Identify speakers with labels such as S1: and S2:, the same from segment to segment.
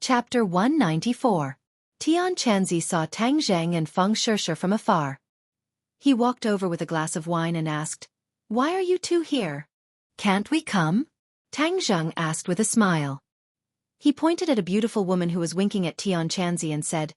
S1: Chapter 194. Tian Chanzi saw Tang Zheng and Feng Shishir from afar. He walked over with a glass of wine and asked, "Why are you two here? Can't we come?" Tang Zheng asked with a smile. He pointed at a beautiful woman who was winking at Tian Chanzi and said,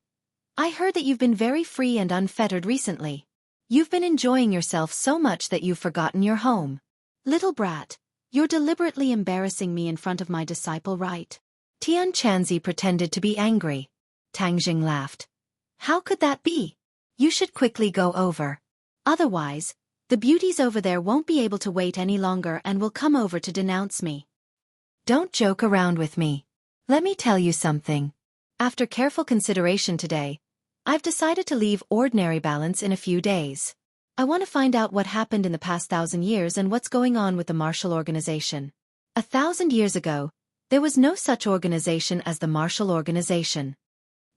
S1: "I heard that you've been very free and unfettered recently. You've been enjoying yourself so much that you've forgotten your home. Little brat, you're deliberately embarrassing me in front of my disciple, right?" Tian Chanzi pretended to be angry. Tang Zheng laughed. "How could that be? You should quickly go over. Otherwise, the beauties over there won't be able to wait any longer and will come over to denounce me. Don't joke around with me. Let me tell you something. After careful consideration today, I've decided to leave ordinary balance in a few days. I want to find out what happened in the past 1,000 years and what's going on with the martial organization. 1,000 years ago, there was no such organization as the martial organization."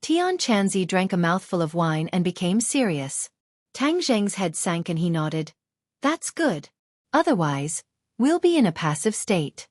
S1: Tian Chanzi drank a mouthful of wine and became serious. Tang Zheng's head sank and he nodded. "That's good. Otherwise, we'll be in a passive state.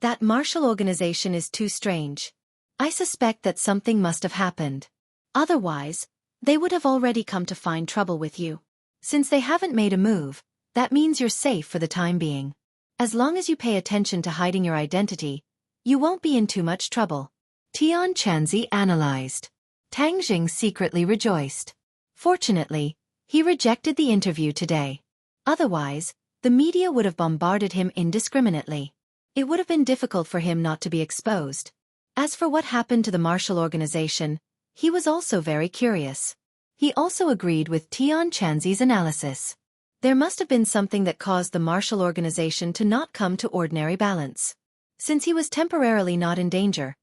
S1: That martial organization is too strange. I suspect that something must have happened. Otherwise, they would have already come to find trouble with you. Since they haven't made a move, that means you're safe for the time being. As long as you pay attention to hiding your identity, you won't be in too much trouble." Tian Chanzi analyzed. Tang Zheng secretly rejoiced. Fortunately, he rejected the interview today. Otherwise, the media would have bombarded him indiscriminately. It would have been difficult for him not to be exposed. As for what happened to the martial organization, he was also very curious. He also agreed with Tian Chanzi's analysis. There must have been something that caused the martial organization to not come to ordinary balance. Since he was temporarily not in danger,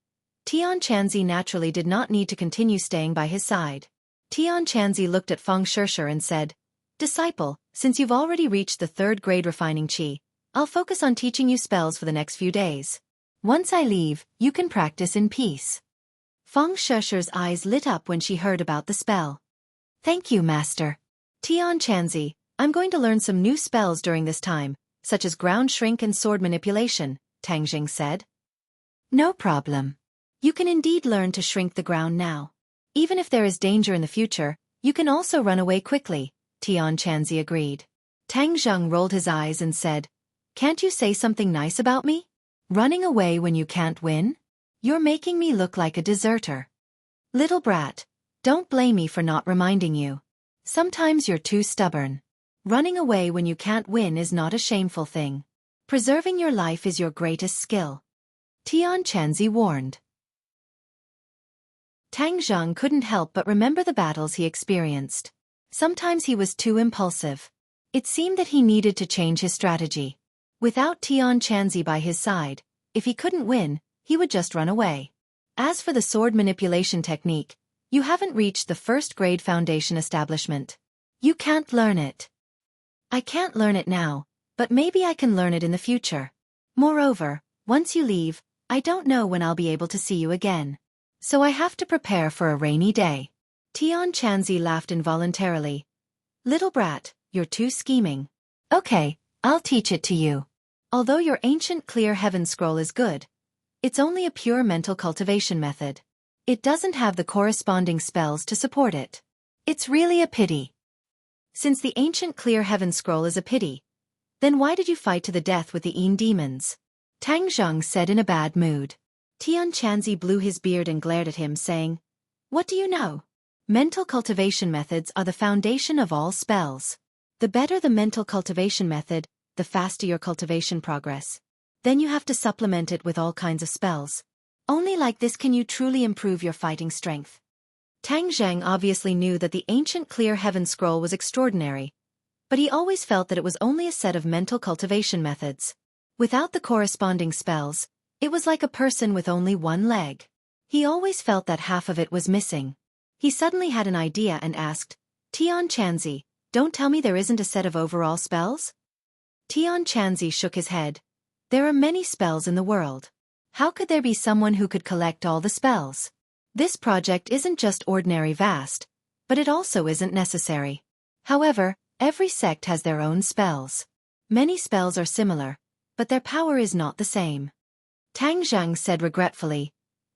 S1: Tian Chanzi naturally did not need to continue staying by his side. Tian Chanzi looked at Feng Shishir and said, "Disciple, since you've already reached the 3rd grade refining qi, I'll focus on teaching you spells for the next few days. Once I leave, you can practice in peace." Feng Shishir's eyes lit up when she heard about the spell. "Thank you, Master. Tian Chanzi, I'm going to learn some new spells during this time, such as ground shrink and sword manipulation," Tang Zheng said. "No problem. You can indeed learn to shrink the ground now. Even if there is danger in the future, you can also run away quickly," Tian Chanzi agreed. Tang Zheng rolled his eyes and said, "Can't you say something nice about me? Running away when you can't win? You're making me look like a deserter. Little brat, don't blame me for not reminding you. Sometimes you're too stubborn. Running away when you can't win is not a shameful thing. Preserving your life is your greatest skill," Tian Chanzi warned. Tang Zheng couldn't help but remember the battles he experienced. Sometimes he was too impulsive. It seemed that he needed to change his strategy. Without Tian Chanzi by his side, if he couldn't win, he would just run away. As for the sword manipulation technique, you haven't reached the 1st grade foundation establishment. You can't learn it. I can't learn it now, but maybe I can learn it in the future. Moreover, once you leave, I don't know when I'll be able to see you again. So I have to prepare for a rainy day." Tian Chanzi laughed involuntarily. "Little brat, you're too scheming. Okay, I'll teach it to you. Although your ancient clear heaven scroll is good, it's only a pure mental cultivation method. It doesn't have the corresponding spells to support it. It's really a pity. Since the ancient clear heaven scroll is a pity, then why did you fight to the death with the Yin demons?" Tang Zheng said in a bad mood. Tian Chanzi blew his beard and glared at him, saying, "What do you know? Mental cultivation methods are the foundation of all spells. The better the mental cultivation method, the faster your cultivation progress. Then you have to supplement it with all kinds of spells. Only like this can you truly improve your fighting strength." Tang Zheng obviously knew that the ancient clear heaven scroll was extraordinary, but he always felt that it was only a set of mental cultivation methods. Without the corresponding spells, it was like a person with only one leg. He always felt that half of it was missing. He suddenly had an idea and asked, "Tian Chanzi, don't tell me there isn't a set of overall spells?" Tian Chanzi shook his head. "There are many spells in the world. How could there be someone who could collect all the spells? This project isn't just ordinary vast, but it also isn't necessary. However, every sect has their own spells. Many spells are similar, but their power is not the same." Tang Zheng said regretfully,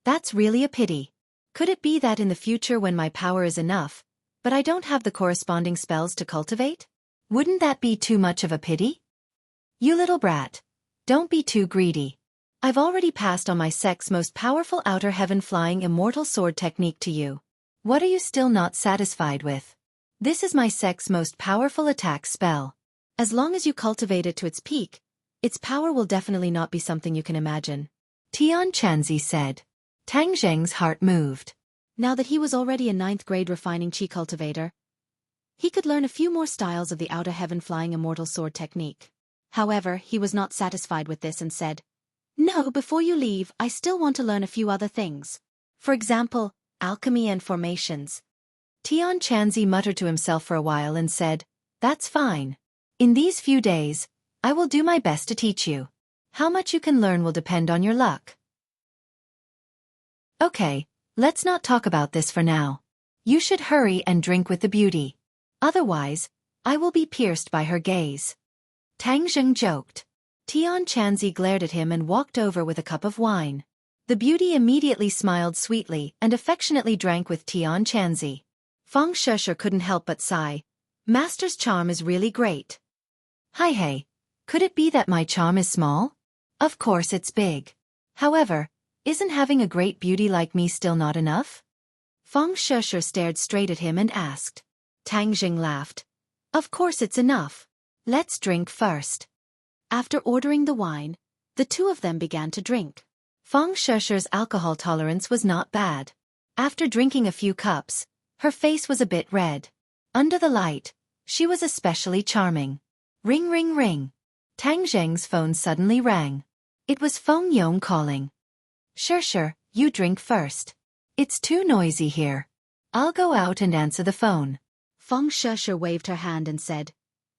S1: That's really a pity. Could it be that in the future when my power is enough, but I don't have the corresponding spells to cultivate? Wouldn't that be too much of a pity? You little brat. Don't be too greedy. I've already passed on my sect's most powerful outer heaven flying immortal sword technique to you. What are you still not satisfied with? This is my sect's most powerful attack spell. As long as you cultivate it to its peak, its power will definitely not be something you can imagine. Tian Chanzi said. Tang Zheng's heart moved. Now that he was already a 9th grade refining chi cultivator, he could learn a few more styles of the outer heaven flying immortal sword technique. However, he was not satisfied with this and said, No, before you leave, I still want to learn a few other things. For example, alchemy and formations. Tian Chanzi muttered to himself for a while and said, That's fine. In these few days, I will do my best to teach you. How much you can learn will depend on your luck. Okay, let's not talk about this for now. You should hurry and drink with the beauty. Otherwise, I will be pierced by her gaze. Tang Zheng joked. Tian Chanzi glared at him and walked over with a cup of wine. The beauty immediately smiled sweetly and affectionately drank with Tian Chanzi. Feng Shesher couldn't help but sigh. Master's charm is really great. Hi hey, could it be that my charm is small? Of course it's big. However, isn't having a great beauty like me still not enough? Feng Shesher stared straight at him and asked. Tang Zheng laughed. Of course it's enough. Let's drink first. After ordering the wine, the two of them began to drink. Feng Shesher's alcohol tolerance was not bad. After drinking a few cups, her face was a bit red. Under the light, she was especially charming. Ring ring ring. Tang Zheng's phone suddenly rang. It was Feng Yong calling. Sure, you drink first. It's too noisy here. I'll go out and answer the phone. Feng Shesher waved her hand and said,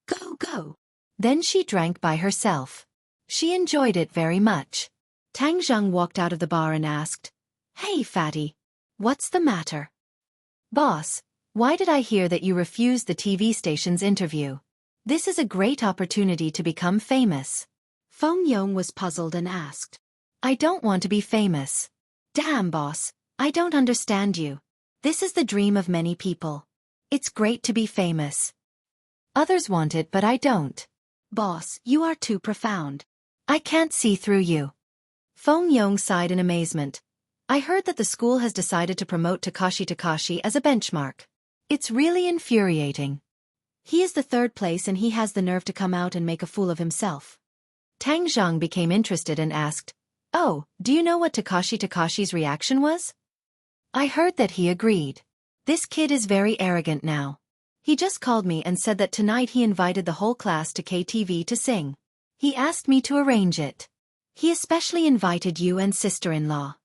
S1: Go. Then she drank by herself. She enjoyed it very much. Tang Zheng walked out of the bar and asked, Hey fatty, what's the matter? Boss, why did I hear that you refused the TV station's interview? This is a great opportunity to become famous. Feng Yong was puzzled and asked, I don't want to be famous. Damn boss, I don't understand you. This is the dream of many people. It's great to be famous. Others want it but I don't. Boss, you are too profound. I can't see through you. Feng Yong sighed in amazement. I heard that the school has decided to promote Takashi as a benchmark. It's really infuriating. He is the 3rd place and he has the nerve to come out and make a fool of himself. Tang Zheng became interested and asked, Oh, do you know what Takashi's reaction was? I heard that he agreed. This kid is very arrogant now. He just called me and said that tonight he invited the whole class to KTV to sing. He asked me to arrange it. He especially invited you and sister-in-law.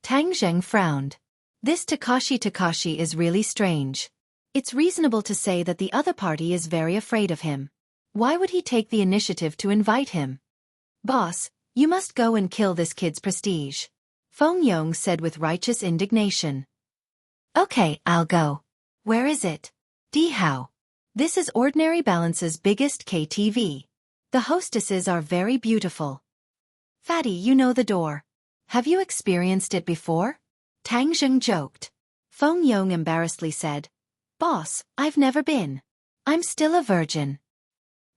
S1: Tang Zheng frowned. This Takashi is really strange. It's reasonable to say that the other party is very afraid of him. Why would he take the initiative to invite him? Boss, you must go and kill this kid's prestige. Feng Yong said with righteous indignation. Okay, I'll go. Where is it? Dihao. This is Ordinary Balance's biggest KTV. The hostesses are very beautiful. Fatty, you know the door. Have you experienced it before? Tang Zheng joked. Feng Yong embarrassedly said, Boss, I've never been. I'm still a virgin.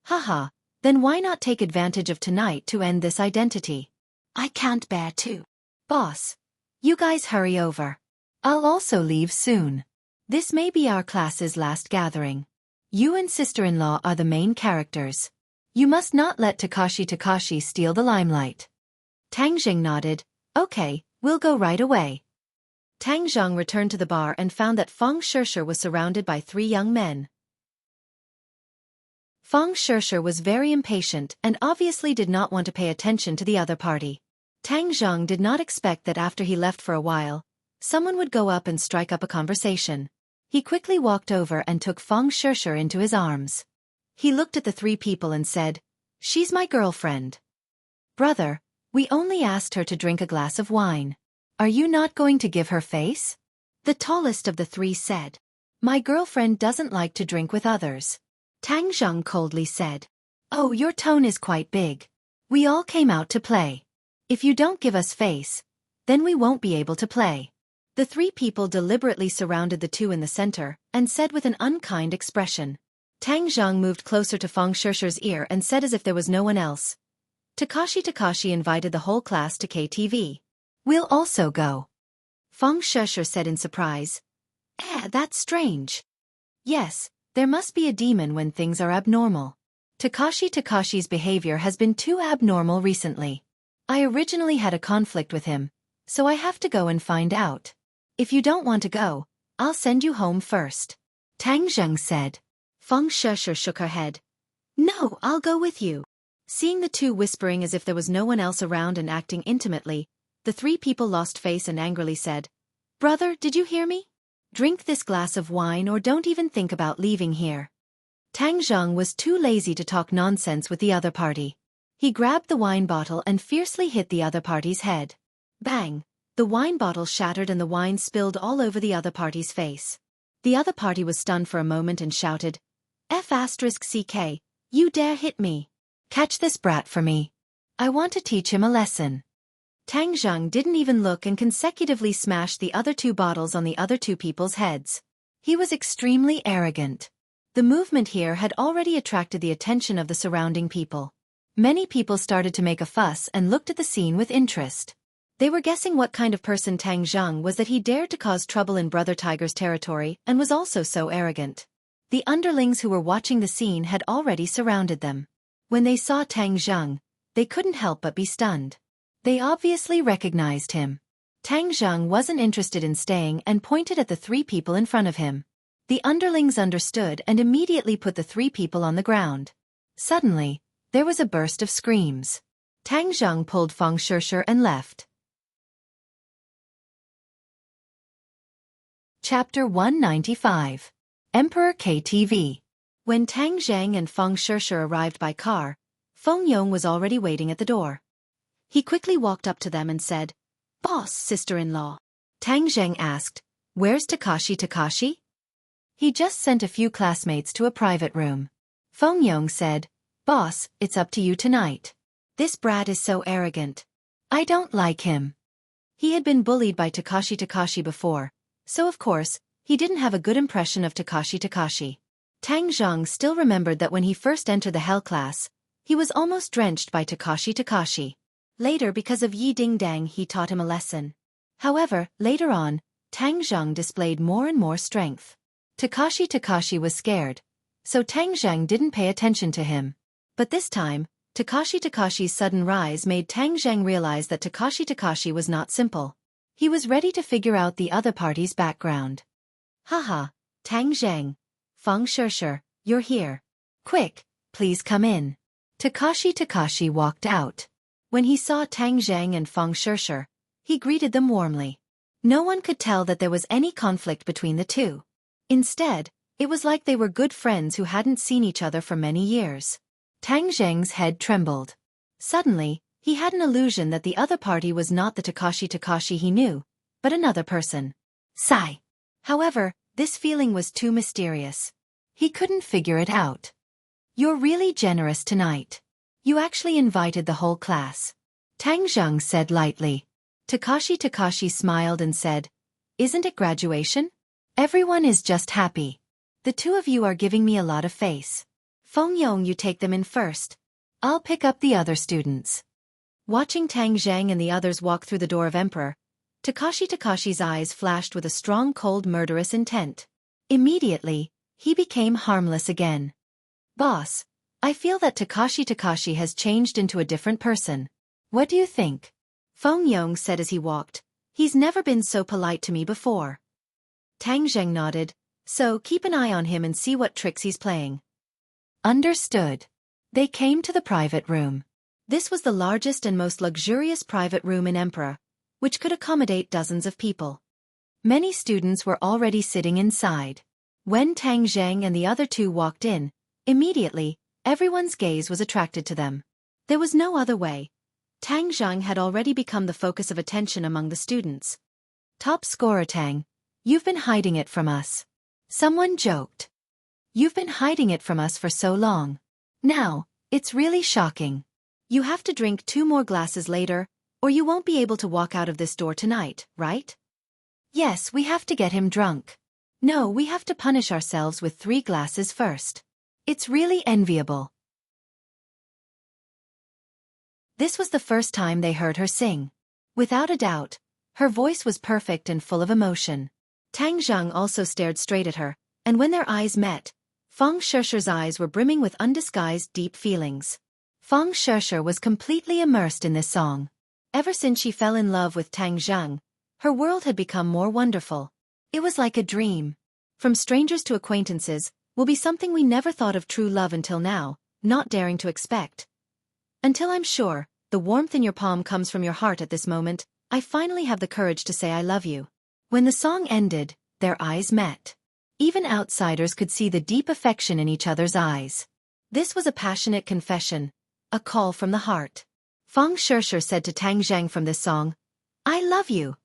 S1: Haha, then why not take advantage of tonight to end this identity? I can't bear to. Boss, you guys hurry over. I'll also leave soon. This may be our class's last gathering. You and sister-in-law are the main characters. You must not let Takashi steal the limelight. Tang Zheng nodded. Okay, we'll go right away. Tang Zheng returned to the bar and found that Feng Shesher was surrounded by 3 young men. Feng Shesher was very impatient and obviously did not want to pay attention to the other party. Tang Zheng did not expect that after he left for a while, someone would go up and strike up a conversation. He quickly walked over and took Feng Shesher into his arms. He looked at the 3 people and said, She's my girlfriend. Brother, we only asked her to drink a glass of wine. Are you not going to give her face? The tallest of the 3 said. My girlfriend doesn't like to drink with others. Tang Zheng coldly said. Oh, your tone is quite big. We all came out to play. If you don't give us face, Then we won't be able to play. The three people deliberately surrounded the two in the center and said with an unkind expression. Tang Zhang moved closer to Feng Shishir's ear and said as if there was no one else. Takashi invited the whole class to KTV. We'll also go. Feng Shishir said in surprise. That's strange. Yes, there must be a demon when things are abnormal. Takashi's behavior has been too abnormal recently. I originally had a conflict with him, so I have to go and find out. If you don't want to go, I'll send you home first. Tang Zheng said. Feng Shishir shook her head. No, I'll go with you. Seeing the two whispering as if there was no one else around and acting intimately, the three people lost face and angrily said, Brother, did you hear me? Drink this glass of wine or don't even think about leaving here. Tang Zheng was too lazy to talk nonsense with the other party. He grabbed the wine bottle and fiercely hit the other party's head. Bang! The wine bottle shattered and the wine spilled all over the other party's face. The other party was stunned for a moment and shouted, F***CK, you dare hit me. Catch this brat for me. I want to teach him a lesson. Tang Zheng didn't even look and consecutively smashed the other two bottles on the other two people's heads. He was extremely arrogant. The movement here had already attracted the attention of the surrounding people. Many people started to make a fuss and looked at the scene with interest. They were guessing what kind of person Tang Zheng was, that he dared to cause trouble in Brother Tiger's territory and was also so arrogant. The underlings who were watching the scene had already surrounded them. When they saw Tang Zheng, they couldn't help but be stunned. They obviously recognized him. Tang Zheng wasn't interested in staying and pointed at the three people in front of him. The underlings understood and immediately put the three people on the ground. Suddenly, there was a burst of screams. Tang Zheng pulled Feng Shishir and left. Chapter 195. Emperor KTV. When Tang Zheng and Feng Shishir arrived by car, Feng Yong was already waiting at the door. He quickly walked up to them and said, Boss, sister-in-law. Tang Zheng asked, Where's Takashi? He just sent a few classmates to a private room. Feng Yong said, Boss, it's up to you tonight. This brat is so arrogant. I don't like him. He had been bullied by Takashi before, so of course, he didn't have a good impression of Takashi. Tang Zheng still remembered that when he first entered the Hell class, he was almost drenched by Takashi. Later, because of Yi Ding Dang, he taught him a lesson. However, later on, Tang Zheng displayed more and more strength. Takashi was scared, so Tang Zheng didn't pay attention to him. But this time, Takashi's sudden rise made Tang Zheng realize that Takashi was not simple. He was ready to figure out the other party's background. Haha, Tang Zheng. Feng Shishir, you're here. Quick, please come in. Takashi walked out. When he saw Tang Zheng and Feng Shishir, he greeted them warmly. No one could tell that there was any conflict between the two. Instead, it was like they were good friends who hadn't seen each other for many years. Tang Zheng's head trembled. Suddenly, he had an illusion that the other party was not the Takashi he knew, but another person. Sigh. However, this feeling was too mysterious. He couldn't figure it out. You're really generous tonight. You actually invited the whole class. Tang Zheng said lightly. Takashi smiled and said, Isn't it graduation? Everyone is just happy. The two of you are giving me a lot of face. Feng Yong, you take them in first. I'll pick up the other students. Watching Tang Zheng and the others walk through the door of Emperor, Takashi's eyes flashed with a strong, cold, murderous intent. Immediately, he became harmless again. Boss, I feel that Takashi has changed into a different person. What do you think? Feng Yong said as he walked. He's never been so polite to me before. Tang Zheng nodded, so keep an eye on him and see what tricks he's playing. Understood. They came to the private room. This was the largest and most luxurious private room in Emperor, which could accommodate dozens of people. Many students were already sitting inside. When Tang Zheng and the other two walked in, immediately, everyone's gaze was attracted to them. There was no other way. Tang Zheng had already become the focus of attention among the students. Top scorer Tang, you've been hiding it from us. Someone joked. You've been hiding it from us for so long. Now, it's really shocking. You have to drink 2 more glasses later, or or you won't be able to walk out of this door tonight, right? Yes, we have to get him drunk. No, we have to punish ourselves with 3 glasses first. It's really enviable. This was the first time they heard her sing. Without a doubt, her voice was perfect and full of emotion. Tang Zheng also stared straight at her, and when their eyes met, Feng Shishi's eyes were brimming with undisguised deep feelings. Feng Shishi was completely immersed in this song. Ever since she fell in love with Tang Zheng, her world had become more wonderful. It was like a dream. From strangers to acquaintances will be something we never thought of true love until now, not daring to expect. Until I'm sure the warmth in your palm comes from your heart at this moment, I finally have the courage to say I love you. When the song ended, their eyes met. Even outsiders could see the deep affection in each other's eyes. This was a passionate confession, a call from the heart. Feng Shishi said to Tang Zheng from this song, "I love you."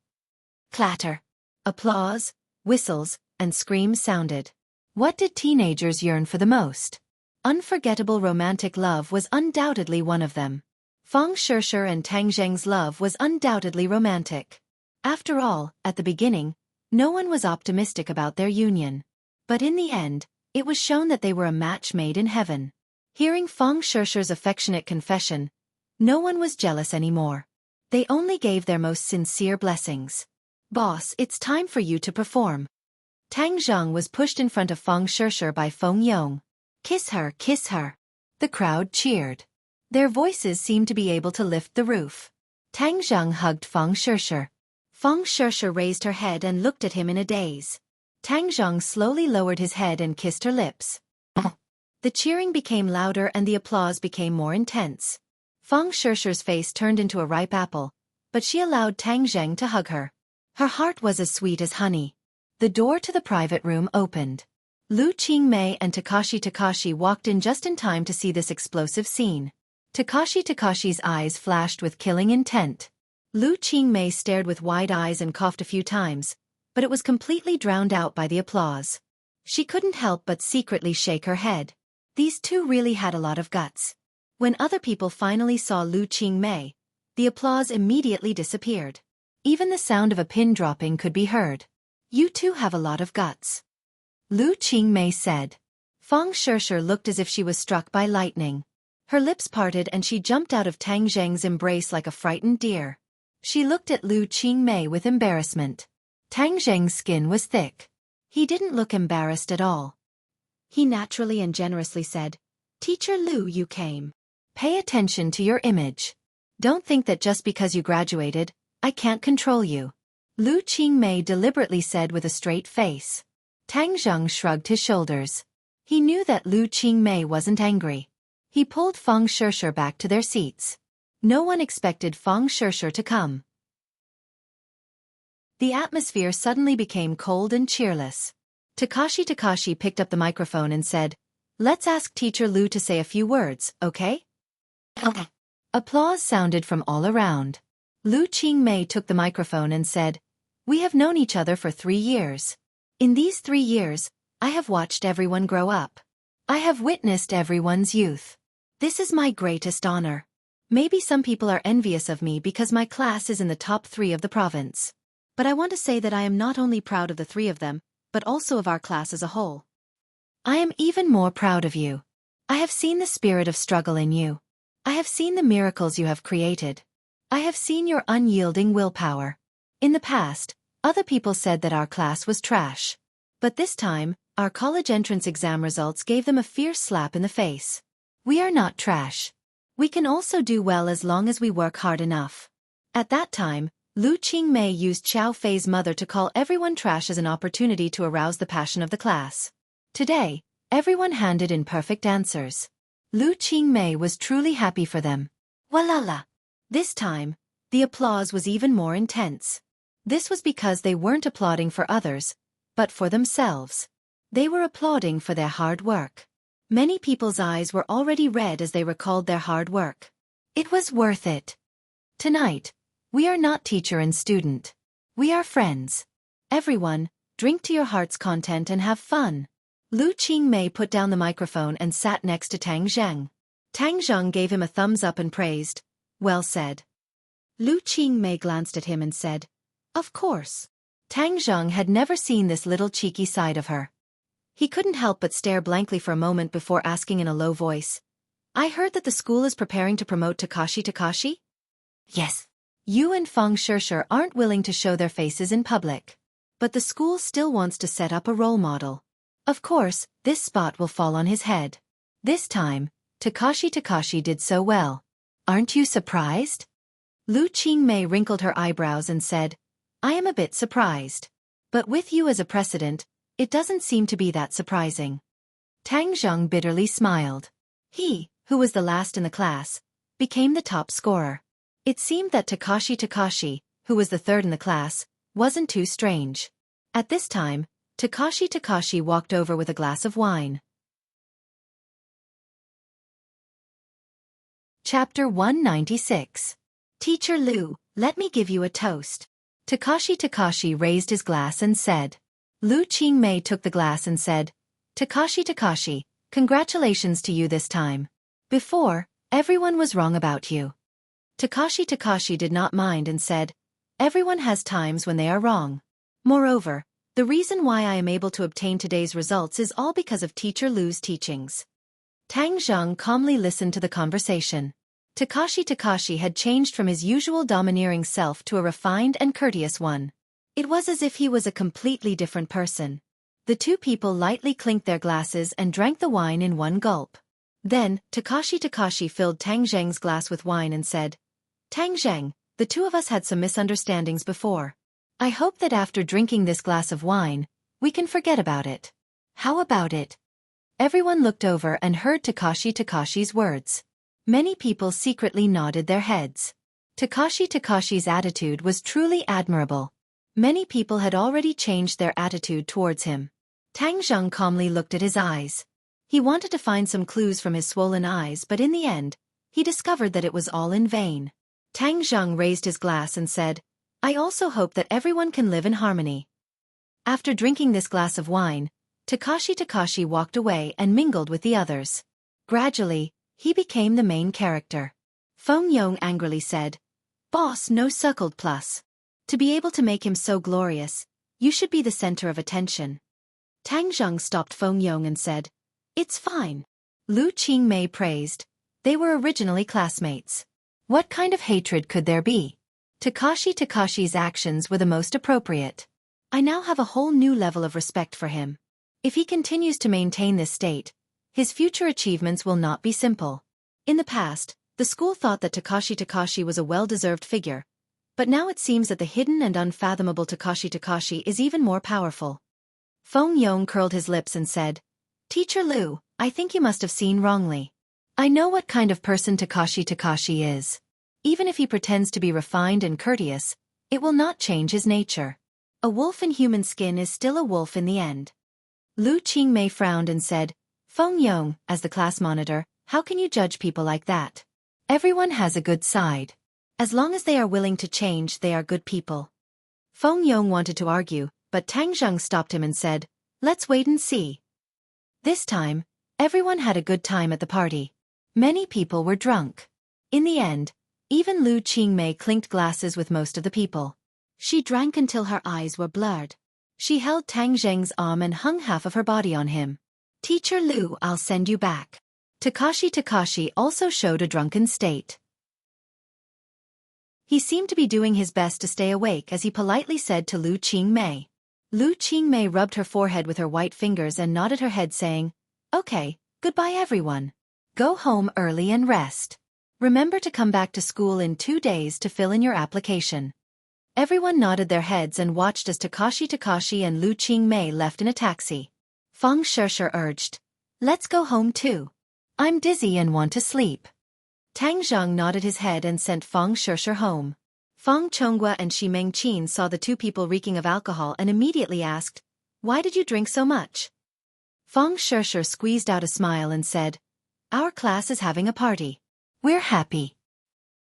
S1: Clatter. Applause, whistles, and screams sounded. What did teenagers yearn for the most? Unforgettable romantic love was undoubtedly one of them. Feng Shishi and Tang Zheng's love was undoubtedly romantic. After all, at the beginning, no one was optimistic about their union. But in the end, it was shown that they were a match made in heaven. Hearing Feng Shishi's affectionate confession, no one was jealous anymore. They only gave their most sincere blessings. "Boss, it's time for you to perform." Tang Zheng was pushed in front of Feng Shishi by Feng Yong. "Kiss her, kiss her." The crowd cheered. Their voices seemed to be able to lift the roof. Tang Zheng hugged Feng Shishi. Feng Shishi raised her head and looked at him in a daze. Tang Zheng slowly lowered his head and kissed her lips. The cheering became louder and the applause became more intense. Feng Shishi's face turned into a ripe apple, but she allowed Tang Zheng to hug her. Her heart was as sweet as honey. The door to the private room opened. Lu Qingmei and Takashi walked in just in time to see this explosive scene. Takashi's eyes flashed with killing intent. Lu Qingmei stared with wide eyes and coughed a few times, but it was completely drowned out by the applause. She couldn't help but secretly shake her head. These two really had a lot of guts. When other people finally saw Lu Qingmei, the applause immediately disappeared. Even the sound of a pin dropping could be heard. "You two have a lot of guts," Lu Qingmei said. Feng Shishi looked as if she was struck by lightning. Her lips parted and she jumped out of Tang Zheng's embrace like a frightened deer. She looked at Lu Qingmei with embarrassment. Tang Zheng's skin was thick. He didn't look embarrassed at all. He naturally and generously said, "Teacher Lu, you came. Pay attention to your image. Don't think that just because you graduated, I can't control you," Lu Qingmei deliberately said with a straight face. Tang Zheng shrugged his shoulders. He knew that Lu Qingmei wasn't angry. He pulled Feng Shishi back to their seats. No one expected Feng Shishi to come. The atmosphere suddenly became cold and cheerless. Takashi picked up the microphone and said, "Let's ask Teacher Lu to say a few words, okay?" Okay. Applause sounded from all around. Lu Qingmei took the microphone and said, "We have known each other for 3 years. In these 3 years, I have watched everyone grow up. I have witnessed everyone's youth. This is my greatest honor. Maybe some people are envious of me because my class is in the top 3 of the province. But I want to say that I am not only proud of the 3 of them, but also of our class as a whole. I am even more proud of you. I have seen the spirit of struggle in you. I have seen the miracles you have created. I have seen your unyielding willpower. In the past, other people said that our class was trash. But this time, our college entrance exam results gave them a fierce slap in the face. We are not trash. We can also do well as long as we work hard enough." At that time, Lu Qingmei used Xiaofan's mother to call everyone trash as an opportunity to arouse the passion of the class. Today, everyone handed in perfect answers. Lu Qingmei was truly happy for them. Walala! This time, the applause was even more intense. This was because they weren't applauding for others, but for themselves. They were applauding for their hard work. Many people's eyes were already red as they recalled their hard work. It was worth it. Tonight, we are not teacher and student. We are friends. Everyone, drink to your heart's content and have fun. Lu Qingmei put down the microphone and sat next to Tang Zheng. Tang Zheng gave him a thumbs up and praised, "Well said." Lu Qingmei glanced at him and said, "Of course." Tang Zheng had never seen this little cheeky side of her. He couldn't help but stare blankly for a moment before asking in a low voice, "I heard that the school is preparing to promote Takashi? Yes. You and Feng Shishir aren't willing to show their faces in public. But the school still wants to set up a role model. Of course, this spot will fall on his head. This time, Takashi did so well. Aren't you surprised?" Lu Qingmei wrinkled her eyebrows and said, "I am a bit surprised. But with you as a precedent, it doesn't seem to be that surprising." Tang Zheng bitterly smiled. He, who was the last in the class, became the top scorer. It seemed that Takashi, who was the third in the class, wasn't too strange. At this time, Takashi walked over with a glass of wine. Chapter 196. Teacher Lu, let me give you a toast. Takashi raised his glass and said. Lu Qingmei took the glass and said, Takashi, congratulations to you this time. Before, everyone was wrong about you. Takashi did not mind and said, everyone has times when they are wrong. Moreover, the reason why I am able to obtain today's results is all because of Teacher Lu's teachings. Tang Zheng calmly listened to the conversation. Takashi had changed from his usual domineering self to a refined and courteous one. It was as if he was a completely different person. The two people lightly clinked their glasses and drank the wine in one gulp. Then, Takashi filled Tang Zheng's glass with wine and said, Tang Zheng, the two of us had some misunderstandings before. I hope that after drinking this glass of wine, we can forget about it. How about it? Everyone looked over and heard Takashi's words. Many people secretly nodded their heads. Takashi's attitude was truly admirable. Many people had already changed their attitude towards him. Tang Zheng calmly looked at his eyes. He wanted to find some clues from his swollen eyes, but in the end, he discovered that it was all in vain. Tang Zheng raised his glass and said, I also hope that everyone can live in harmony. After drinking this glass of wine, Takashi walked away and mingled with the others. Gradually, he became the main character. Feng Yong angrily said, Boss, no suckled plus. To be able to make him so glorious, you should be the center of attention. Tang Zheng stopped Feng Yong and said, It's fine. Lu Qingmei praised. They were originally classmates. What kind of hatred could there be? Takashi's actions were the most appropriate. I now have a whole new level of respect for him. If he continues to maintain this state, his future achievements will not be simple. In the past, the school thought that Takashi was a well-deserved figure, but now it seems that the hidden and unfathomable Takashi is even more powerful. Feng Yong curled his lips and said, Teacher Lu, I think you must have seen wrongly. I know what kind of person Takashi is. Even if he pretends to be refined and courteous, it will not change his nature. A wolf in human skin is still a wolf in the end. Lu Qingmei frowned and said, Feng Yong, as the class monitor, how can you judge people like that? Everyone has a good side. As long as they are willing to change, they are good people. Feng Yong wanted to argue, but Tang Zheng stopped him and said, Let's wait and see. This time, everyone had a good time at the party. Many people were drunk. In the end, even Lu Qingmei clinked glasses with most of the people. She drank until her eyes were blurred. She held Tang Zheng's arm and hung half of her body on him. Teacher Lu, I'll send you back. Takashi also showed a drunken state. He seemed to be doing his best to stay awake as he politely said to Lu Qingmei. Lu Qingmei rubbed her forehead with her white fingers and nodded her head saying, Okay, goodbye everyone. Go home early and rest. Remember to come back to school in 2 days to fill in your application. Everyone nodded their heads and watched as Takashi and Lu Qingmei left in a taxi. Feng Shishir urged, Let's go home too. I'm dizzy and want to sleep. Tang Zheng nodded his head and sent Feng Shishir home. Feng Chonghua and Shi Mengqin saw the two people reeking of alcohol and immediately asked, Why did you drink so much? Feng Shishir squeezed out a smile and said, Our class is having a party. We're happy.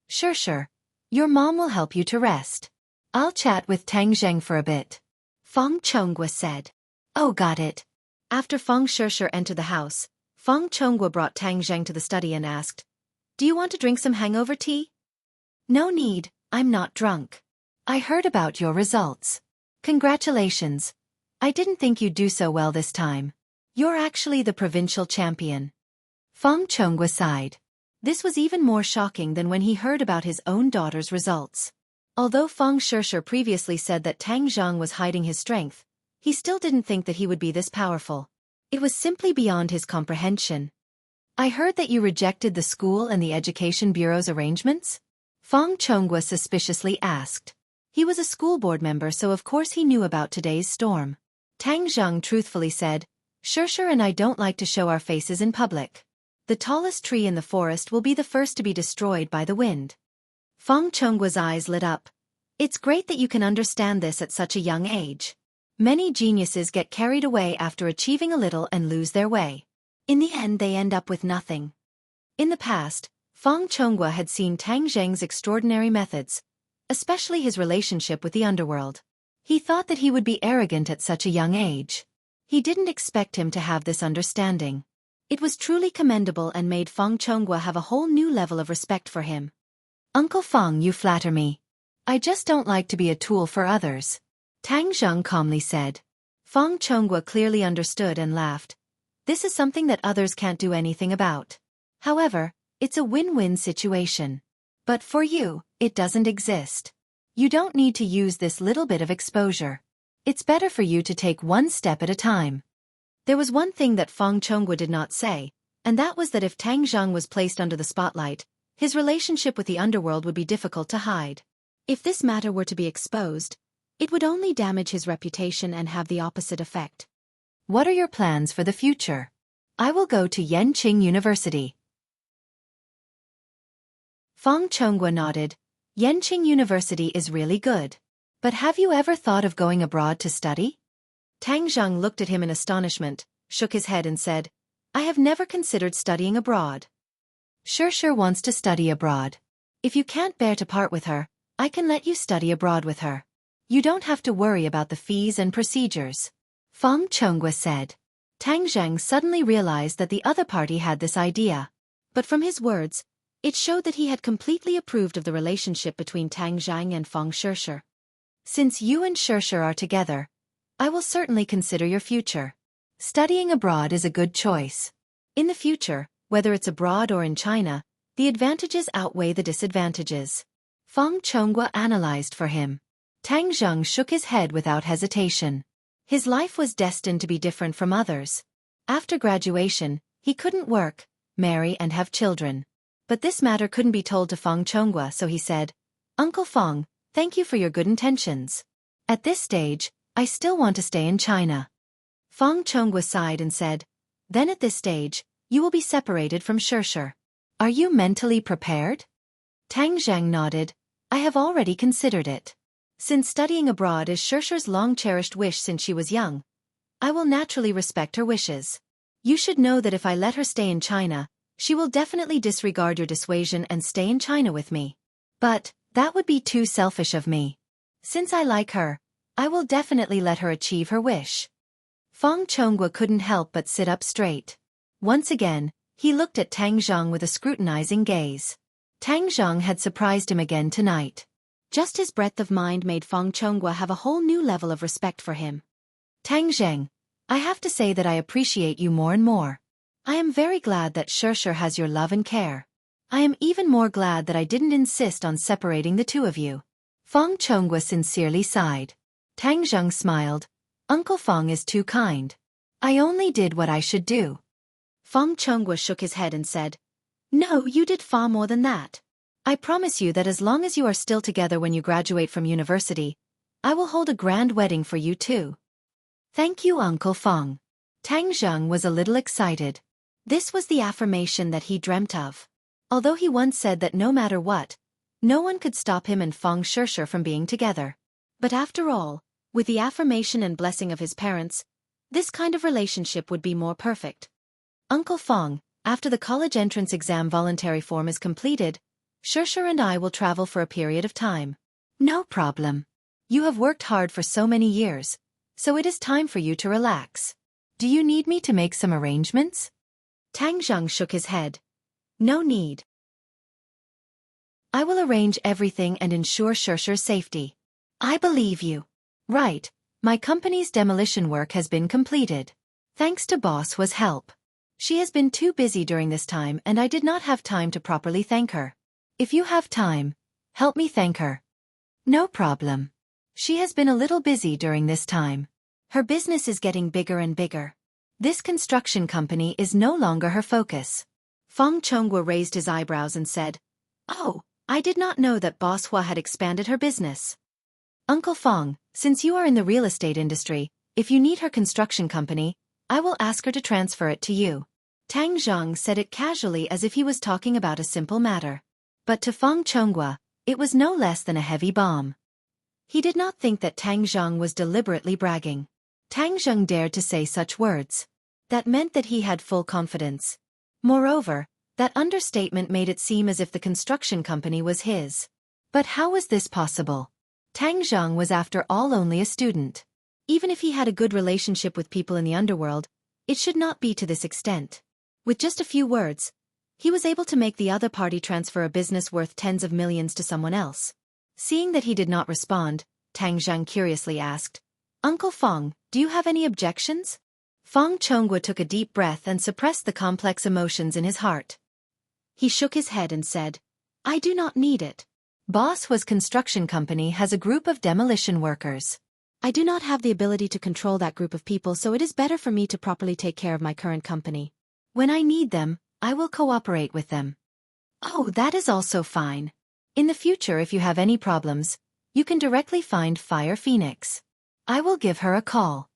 S1: Shishir, your mom will help you to rest. I'll chat with Tang Zheng for a bit. Feng Chonghua said. Oh, got it. After Feng Shishir entered the house, Feng Chonghua brought Tang Zheng to the study and asked, Do you want to drink some hangover tea? No need, I'm not drunk. I heard about your results. Congratulations. I didn't think you'd do so well this time. You're actually the provincial champion. Feng Chonghua sighed. This was even more shocking than when he heard about his own daughter's results. Although Feng Shishir previously said that Tang Zhang was hiding his strength, he still didn't think that he would be this powerful. It was simply beyond his comprehension. I heard that you rejected the school and the Education Bureau's arrangements? Feng Chonghua suspiciously asked. He was a school board member, so of course he knew about today's storm. Tang Zhang truthfully said, Shishir and I don't like to show our faces in public. The tallest tree in the forest will be the first to be destroyed by the wind. Feng Chonghua's eyes lit up. It's great that you can understand this at such a young age. Many geniuses get carried away after achieving a little and lose their way. In the end they end up with nothing. In the past, Feng Chonghua had seen Tang Zheng's extraordinary methods, especially his relationship with the underworld. He thought that he would be arrogant at such a young age. He didn't expect him to have this understanding. It was truly commendable and made Feng Chonghua have a whole new level of respect for him. Uncle Feng, you flatter me. I just don't like to be a tool for others. Tang Zheng calmly said. Feng Chonghua clearly understood and laughed. This is something that others can't do anything about. However, it's a win-win situation. But for you, it doesn't exist. You don't need to use this little bit of exposure. It's better for you to take one step at a time. There was one thing that Feng Chonghua did not say, and that was that if Tang Zheng was placed under the spotlight, his relationship with the underworld would be difficult to hide. If this matter were to be exposed, it would only damage his reputation and have the opposite effect. What are your plans for the future? I will go to Yanqing University. Feng Chonghua nodded. Yanqing University is really good. But have you ever thought of going abroad to study? Tang Zheng looked at him in astonishment, shook his head and said, I have never considered studying abroad. Shishir wants to study abroad. If you can't bear to part with her, I can let you study abroad with her. You don't have to worry about the fees and procedures. Feng Chonghua said. Tang Zheng suddenly realized that the other party had this idea. But from his words, it showed that he had completely approved of the relationship between Tang Zheng and Feng Shishir. Since you and Shishir are together, I will certainly consider your future. Studying abroad is a good choice. In the future, whether it's abroad or in China, the advantages outweigh the disadvantages. Feng Chonghua analyzed for him. Tang Zheng shook his head without hesitation. His life was destined to be different from others. After graduation, he couldn't work, marry and have children. But this matter couldn't be told to Feng Chonghua, so he said, Uncle Feng, thank you for your good intentions. At this stage, I still want to stay in China. Feng Chonghua sighed and said, Then at this stage, you will be separated from Shishir. Are you mentally prepared? Tang Zheng nodded. I have already considered it. Since studying abroad is Shishir's long-cherished wish since she was young, I will naturally respect her wishes. You should know that if I let her stay in China, she will definitely disregard your dissuasion and stay in China with me. But that would be too selfish of me. Since I like her, I will definitely let her achieve her wish. Feng Chonghua couldn't help but sit up straight. Once again, he looked at Tang Zheng with a scrutinizing gaze. Tang Zheng had surprised him again tonight. Just his breadth of mind made Feng Chonghua have a whole new level of respect for him. Tang Zheng, I have to say that I appreciate you more and more. I am very glad that Shishir has your love and care. I am even more glad that I didn't insist on separating the two of you. Feng Chonghua sincerely sighed. Tang Zheng smiled. Uncle Feng is too kind. I only did what I should do. Feng Chonghua shook his head and said, No, you did far more than that. I promise you that as long as you are still together when you graduate from university, I will hold a grand wedding for you too. Thank you, Uncle Feng. Tang Zheng was a little excited. This was the affirmation that he dreamt of. Although he once said that no matter what, no one could stop him and Feng Shishir from being together. But after all, with the affirmation and blessing of his parents, this kind of relationship would be more perfect. Uncle Feng, after the college entrance exam voluntary form is completed, Shishir and I will travel for a period of time. No problem. You have worked hard for so many years, so it is time for you to relax. Do you need me to make some arrangements? Tang Zheng shook his head. No need. I will arrange everything and ensure Shershur's safety. I believe you. Right, my company's demolition work has been completed. Thanks to Boss Hua's help. She has been too busy during this time and I did not have time to properly thank her. If you have time, help me thank her. No problem. She has been a little busy during this time. Her business is getting bigger and bigger. This construction company is no longer her focus. Feng Chonghua raised his eyebrows and said, "Oh, I did not know that Boss Hua had expanded her business. Uncle Feng, since you are in the real estate industry, if you need her construction company, I will ask her to transfer it to you." Tang Zhang said it casually as if he was talking about a simple matter. But to Feng Chonghua, it was no less than a heavy bomb. He did not think that Tang Zhang was deliberately bragging. Tang Zhang dared to say such words. That meant that he had full confidence. Moreover, that understatement made it seem as if the construction company was his. But how was this possible? Tang Zhang was after all only a student. Even if he had a good relationship with people in the underworld, it should not be to this extent. With just a few words, he was able to make the other party transfer a business worth tens of millions to someone else. Seeing that he did not respond, Tang Zhang curiously asked, "Uncle Feng, do you have any objections?" Feng Chonghua took a deep breath and suppressed the complex emotions in his heart. He shook his head and said, "I do not need it. Boss Hua's construction company has a group of demolition workers. I do not have the ability to control that group of people, so it is better for me to properly take care of my current company. When I need them, I will cooperate with them." "Oh, that is also fine. In the future, if you have any problems, you can directly find Fire Phoenix. I will give her a call."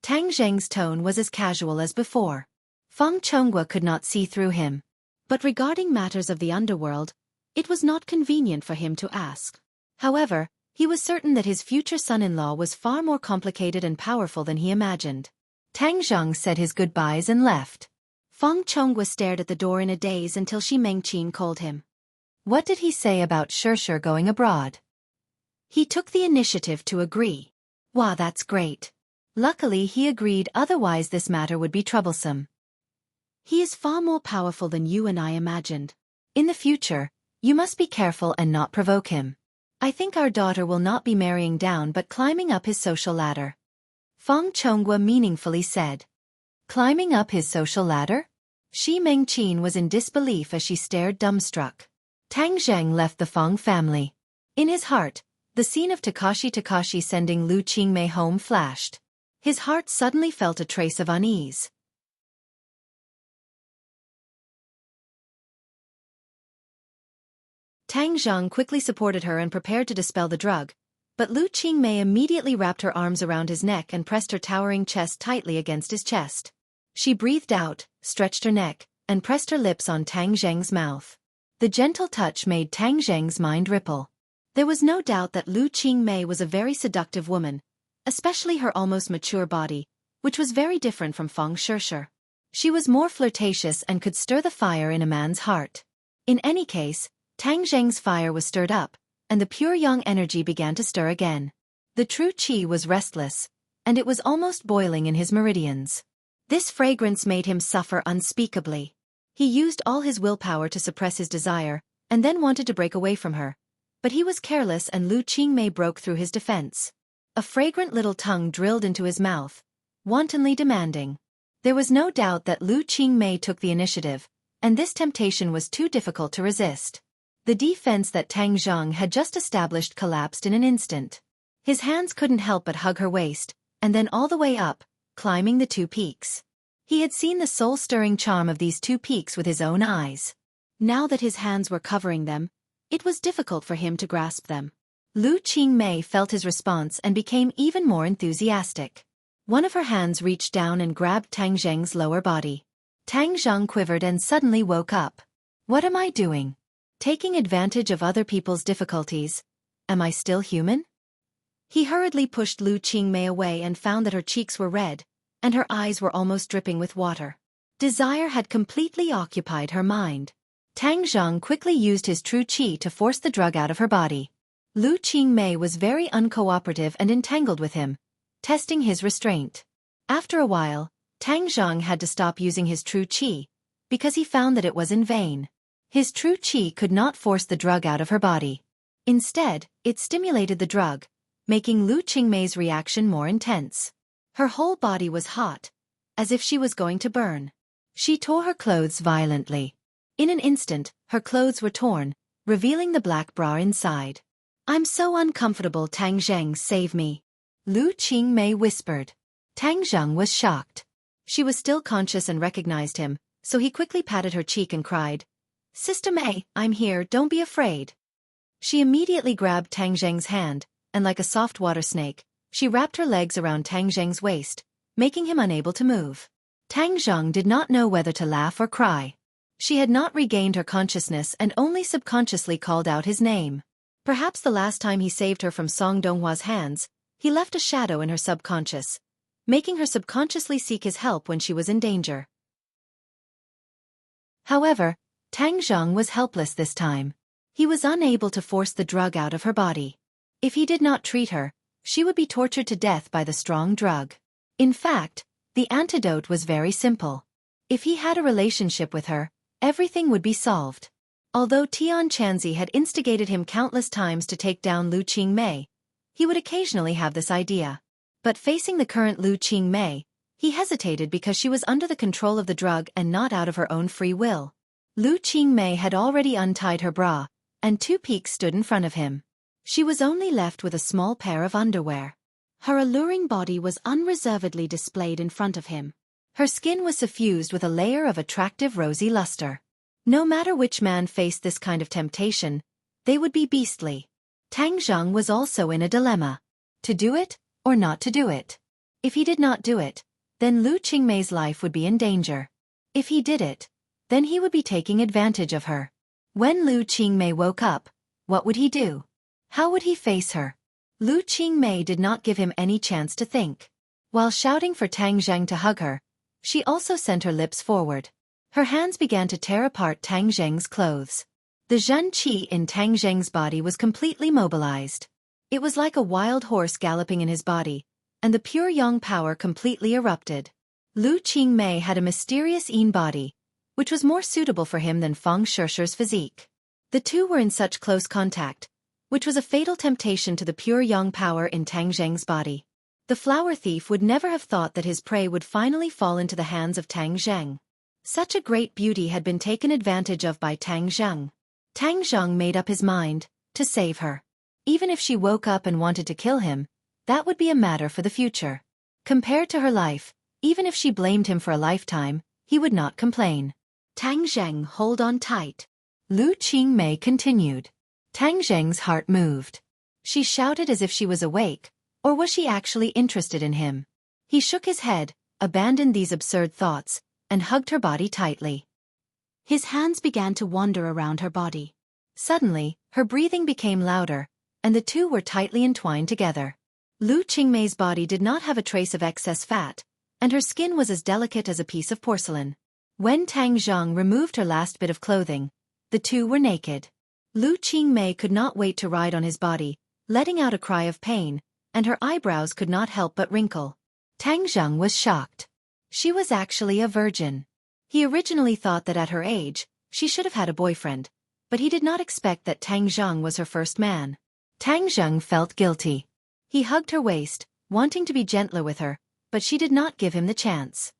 S1: Tang Zheng's tone was as casual as before. Feng Chonghua could not see through him. But regarding matters of the underworld, it was not convenient for him to ask. However, he was certain that his future son-in-law was far more complicated and powerful than he imagined. Tang Zhang said his goodbyes and left. Feng Chonghua stared at the door in a daze until Shi Mengqin called him. What did he say about Shershur going abroad? He took the initiative to agree. Wow, that's great. Luckily he agreed, otherwise this matter would be troublesome. He is far more powerful than you and I imagined. In the future, you must be careful and not provoke him. I think our daughter will not be marrying down but climbing up his social ladder. Feng Chonghua meaningfully said. Climbing up his social ladder? Shi Mengqin was in disbelief as she stared dumbstruck. Tang Zheng left the Feng family. In his heart, the scene of Takashi sending Lu Qingmei home flashed. His heart suddenly felt a trace of unease. Tang Zhang quickly supported her and prepared to dispel the drug, but Lu Qingmei immediately wrapped her arms around his neck and pressed her towering chest tightly against his chest. She breathed out, stretched her neck, and pressed her lips on Tang Zheng's mouth. The gentle touch made Tang Zheng's mind ripple. There was no doubt that Lu Qingmei was a very seductive woman, especially her almost mature body, which was very different from Feng Shershur. She was more flirtatious and could stir the fire in a man's heart. In any case, Tang Zheng's fire was stirred up, and the pure young energy began to stir again. The true qi was restless, and it was almost boiling in his meridians. This fragrance made him suffer unspeakably. He used all his willpower to suppress his desire, and then wanted to break away from her. But he was careless and Lu Qingmei broke through his defense. A fragrant little tongue drilled into his mouth, wantonly demanding. There was no doubt that Lu Qingmei took the initiative, and this temptation was too difficult to resist. The defense that Tang Zhang had just established collapsed in an instant. His hands couldn't help but hug her waist, and then all the way up, climbing the 2 peaks. He had seen the soul-stirring charm of these 2 peaks with his own eyes. Now that his hands were covering them, it was difficult for him to grasp them. Lu Qingmei felt his response and became even more enthusiastic. One of her hands reached down and grabbed Tang Zheng's lower body. Tang Zhang quivered and suddenly woke up. What am I doing? Taking advantage of other people's difficulties? Am I still human? He hurriedly pushed Lu Qingmei away and found that her cheeks were red, and her eyes were almost dripping with water. Desire had completely occupied her mind. Tang Zhang quickly used his true qi to force the drug out of her body. Lu Qingmei was very uncooperative and entangled with him, testing his restraint. After a while, Tang Zhang had to stop using his true qi, because he found that it was in vain. His true qi could not force the drug out of her body. Instead, it stimulated the drug, making Lu Qingmei's reaction more intense. Her whole body was hot, as if she was going to burn. She tore her clothes violently. In an instant, her clothes were torn, revealing the black bra inside. "I'm so uncomfortable, Tang Zheng, save me," Lu Qingmei whispered. Tang Zheng was shocked. She was still conscious and recognized him, so he quickly patted her cheek and cried, "Sister Mei, I'm here, don't be afraid." She immediately grabbed Tang Zheng's hand, and like a soft water snake, she wrapped her legs around Tang Zheng's waist, making him unable to move. Tang Zheng did not know whether to laugh or cry. She had not regained her consciousness and only subconsciously called out his name. Perhaps the last time he saved her from Song Donghua's hands, he left a shadow in her subconscious, making her subconsciously seek his help when she was in danger. However, Tang Zheng was helpless this time. He was unable to force the drug out of her body. If he did not treat her, she would be tortured to death by the strong drug. In fact, the antidote was very simple. If he had a relationship with her, everything would be solved. Although Tian Chanzi had instigated him countless times to take down Lu Qingmei, he would occasionally have this idea. But facing the current Lu Qingmei, he hesitated because she was under the control of the drug and not out of her own free will. Lu Qingmei had already untied her bra, and two peaks stood in front of him. She was only left with a small pair of underwear. Her alluring body was unreservedly displayed in front of him. Her skin was suffused with a layer of attractive rosy luster. No matter which man faced this kind of temptation, they would be beastly. Tang Zheng was also in a dilemma. To do it, or not to do it. If he did not do it, then Lu Qingmei's life would be in danger. If he did it, then he would be taking advantage of her. When Lu Qingmei woke up, what would he do? How would he face her? Lu Qingmei did not give him any chance to think. While shouting for Tang Zheng to hug her, she also sent her lips forward. Her hands began to tear apart Tang Zheng's clothes. The Zhen Qi in Tang Zheng's body was completely mobilized. It was like a wild horse galloping in his body, and the pure yang power completely erupted. Lu Qingmei had a mysterious yin body, which was more suitable for him than Feng Shishir's physique. The two were in such close contact, which was a fatal temptation to the pure yang power in Tang Zheng's body. The flower thief would never have thought that his prey would finally fall into the hands of Tang Zheng. Such a great beauty had been taken advantage of by Tang Zheng. Tang Zheng made up his mind to save her. Even if she woke up and wanted to kill him, that would be a matter for the future. Compared to her life, even if she blamed him for a lifetime, he would not complain. Tang Zheng, hold on tight. Lu Qingmei continued. Tang Zheng's heart moved. She shouted as if she was awake, or was she actually interested in him? He shook his head, abandoned these absurd thoughts, and hugged her body tightly. His hands began to wander around her body. Suddenly, her breathing became louder, and the two were tightly entwined together. Lu Qingmei's body did not have a trace of excess fat, and her skin was as delicate as a piece of porcelain. When Tang Zheng removed her last bit of clothing, the two were naked. Lu Qingmei could not wait to ride on his body, letting out a cry of pain, and her eyebrows could not help but wrinkle. Tang Zheng was shocked. She was actually a virgin. He originally thought that at her age, she should have had a boyfriend, but he did not expect that Tang Zheng was her first man. Tang Zheng felt guilty. He hugged her waist, wanting to be gentler with her, but she did not give him the chance.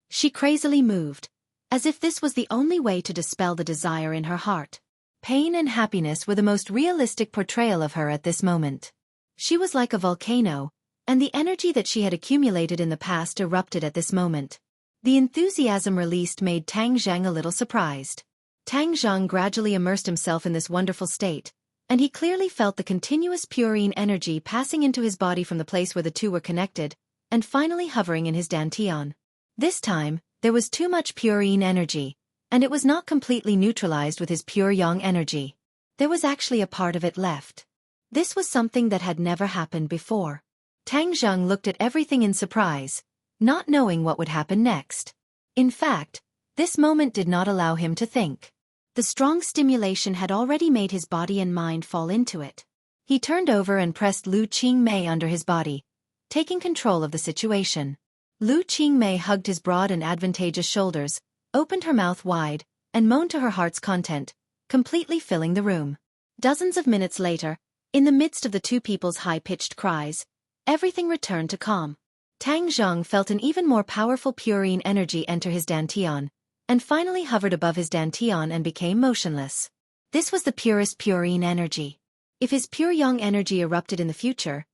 S1: She crazily moved, as if this was the only way to dispel the desire in her heart. Pain and happiness were the most realistic portrayal of her at this moment. She was like a volcano, and the energy that she had accumulated in the past erupted at this moment. The enthusiasm released made Tang Zheng a little surprised. Tang Zheng gradually immersed himself in this wonderful state, and he clearly felt the continuous purine energy passing into his body from the place where the two were connected, and finally hovering in his dantian. This time, there was too much purine energy, and it was not completely neutralized with his pure yang energy. There was actually a part of it left. This was something that had never happened before. Tang Zheng looked at everything in surprise, not knowing what would happen next. In fact, this moment did not allow him to think. The strong stimulation had already made his body and mind fall into it. He turned over and pressed Lu Qingmei under his body, taking control of the situation. Lu Qingmei hugged his broad and advantageous shoulders, opened her mouth wide, and moaned to her heart's content, completely filling the room. Dozens of minutes later, in the midst of the two people's high-pitched cries, everything returned to calm. Tang Zhang felt an even more powerful purine energy enter his dantian, and finally hovered above his dantian and became motionless. This was the purest purine energy. If his pure yang energy erupted in the future,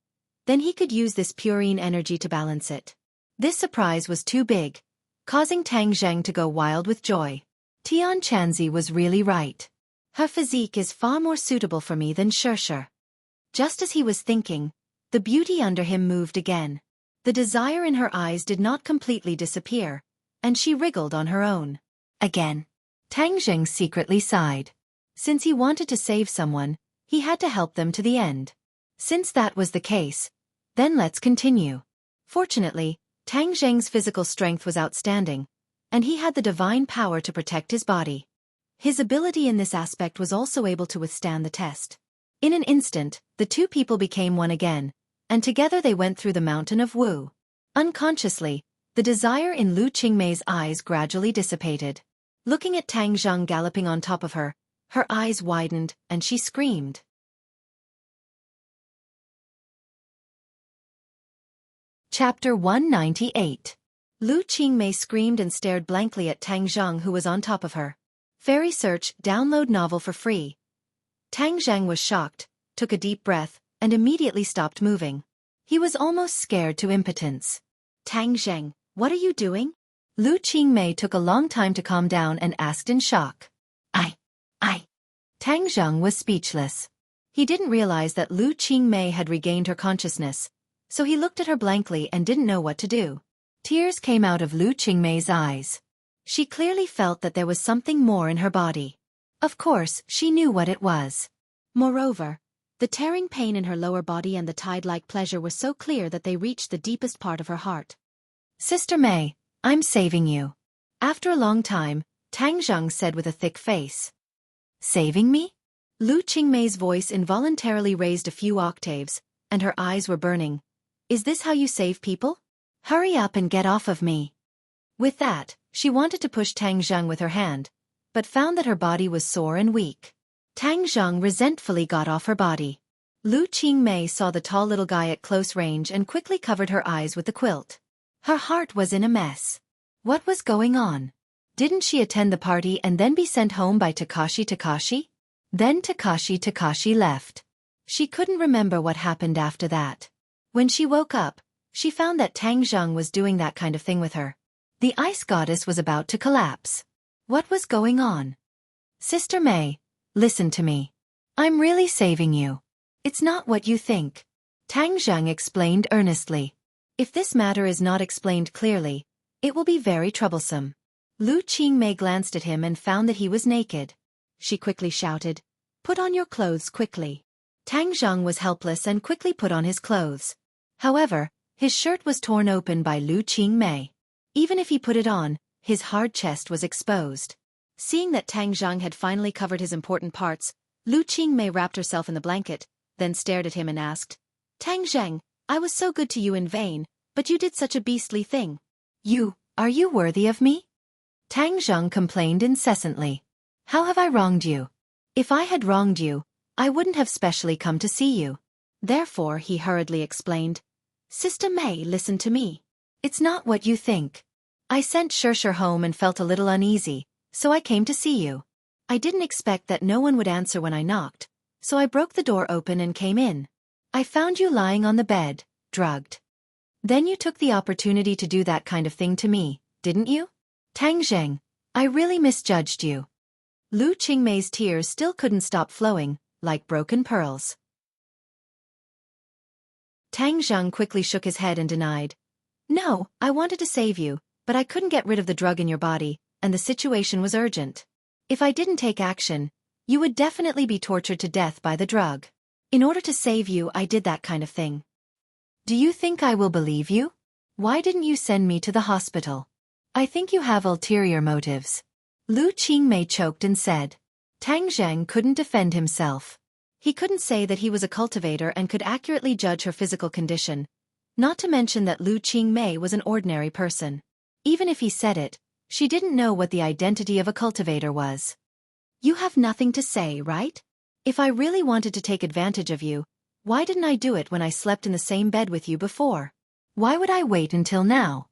S1: then he could use this purine energy to balance it. This surprise was too big, causing Tang Zhang to go wild with joy. Tian Chanzi was really right. Her physique is far more suitable for me than Shirshir. Just as he was thinking, the beauty under him moved again. The desire in her eyes did not completely disappear, and she wriggled on her own. Again. Tang Zhang secretly sighed. Since he wanted to save someone, he had to help them to the end. Since that was the case, then let's continue. Fortunately, Tang Zhang's physical strength was outstanding, and he had the divine power to protect his body. His ability in this aspect was also able to withstand the test. In an instant, the two people became one again, and together they went through the mountain of Wu. Unconsciously, the desire in Lu Qingmei's eyes gradually dissipated. Looking at Tang Zhang galloping on top of her, her eyes widened, and she screamed. Chapter 198. Lu Qingmei screamed and stared blankly at Tang Zhang, who was on top of her. Fairy Search, download novel for free. Tang Zhang was shocked, took a deep breath, and immediately stopped moving. He was almost scared to impotence. Tang Zhang, what are you doing? Lu Qingmei took a long time to calm down and asked in shock. I. Tang Zhang was speechless. He didn't realize that Lu Qingmei had regained her consciousness, so he looked at her blankly and didn't know what to do. Tears came out of Lu Qingmei's eyes. She clearly felt that there was something more in her body. Of course, she knew what it was. Moreover, the tearing pain in her lower body and the tide-like pleasure were so clear that they reached the deepest part of her heart. Sister Mei, I'm saving you. After a long time, Tang Zhang said with a thick face. Saving me? Lu Qingmei's voice involuntarily raised a few octaves, and her eyes were burning. Is this how you save people? Hurry up and get off of me. With that, she wanted to push Tang Zhang with her hand, but found that her body was sore and weak. Tang Zhang resentfully got off her body. Lu Qingmei saw the tall little guy at close range and quickly covered her eyes with the quilt. Her heart was in a mess. What was going on? Didn't she attend the party and then be sent home by Takashi? Then Takashi left. She couldn't remember what happened after that. When she woke up, she found that Tang Zhang was doing that kind of thing with her. The ice goddess was about to collapse. What was going on? Sister Mei, listen to me. I'm really saving you. It's not what you think. Tang Zhang explained earnestly. If this matter is not explained clearly, it will be very troublesome. Lu Qingmei glanced at him and found that he was naked. She quickly shouted, Put on your clothes quickly. Tang Zhang was helpless and quickly put on his clothes. However, his shirt was torn open by Lu Qingmei. Even if he put it on, his hard chest was exposed. Seeing that Tang Zhang had finally covered his important parts, Lu Qingmei wrapped herself in the blanket, then stared at him and asked, Tang Zhang, I was so good to you in vain, but you did such a beastly thing. Are you worthy of me? Tang Zhang complained incessantly. How have I wronged you? If I had wronged you, I wouldn't have specially come to see you. Therefore, he hurriedly explained, Sister Mei, listen to me. It's not what you think. I sent Shirshir home and felt a little uneasy, so I came to see you. I didn't expect that no one would answer when I knocked, so I broke the door open and came in. I found you lying on the bed, drugged. Then you took the opportunity to do that kind of thing to me, didn't you? Tang Zhang, I really misjudged you. Lu Qingmei's tears still couldn't stop flowing, like broken pearls. Tang Zhang quickly shook his head and denied. No, I wanted to save you, but I couldn't get rid of the drug in your body, and the situation was urgent. If I didn't take action, you would definitely be tortured to death by the drug. In order to save you, I did that kind of thing. Do you think I will believe you? Why didn't you send me to the hospital? I think you have ulterior motives. Lu Qingmei choked and said. Tang Zhang couldn't defend himself. He couldn't say that he was a cultivator and could accurately judge her physical condition, not to mention that Lu Qingmei was an ordinary person. Even if he said it, She didn't know what the identity of a cultivator was. You have nothing to say, right? If I really wanted to take advantage of you, why didn't I do it when I slept in the same bed with you before? Why would I wait until now?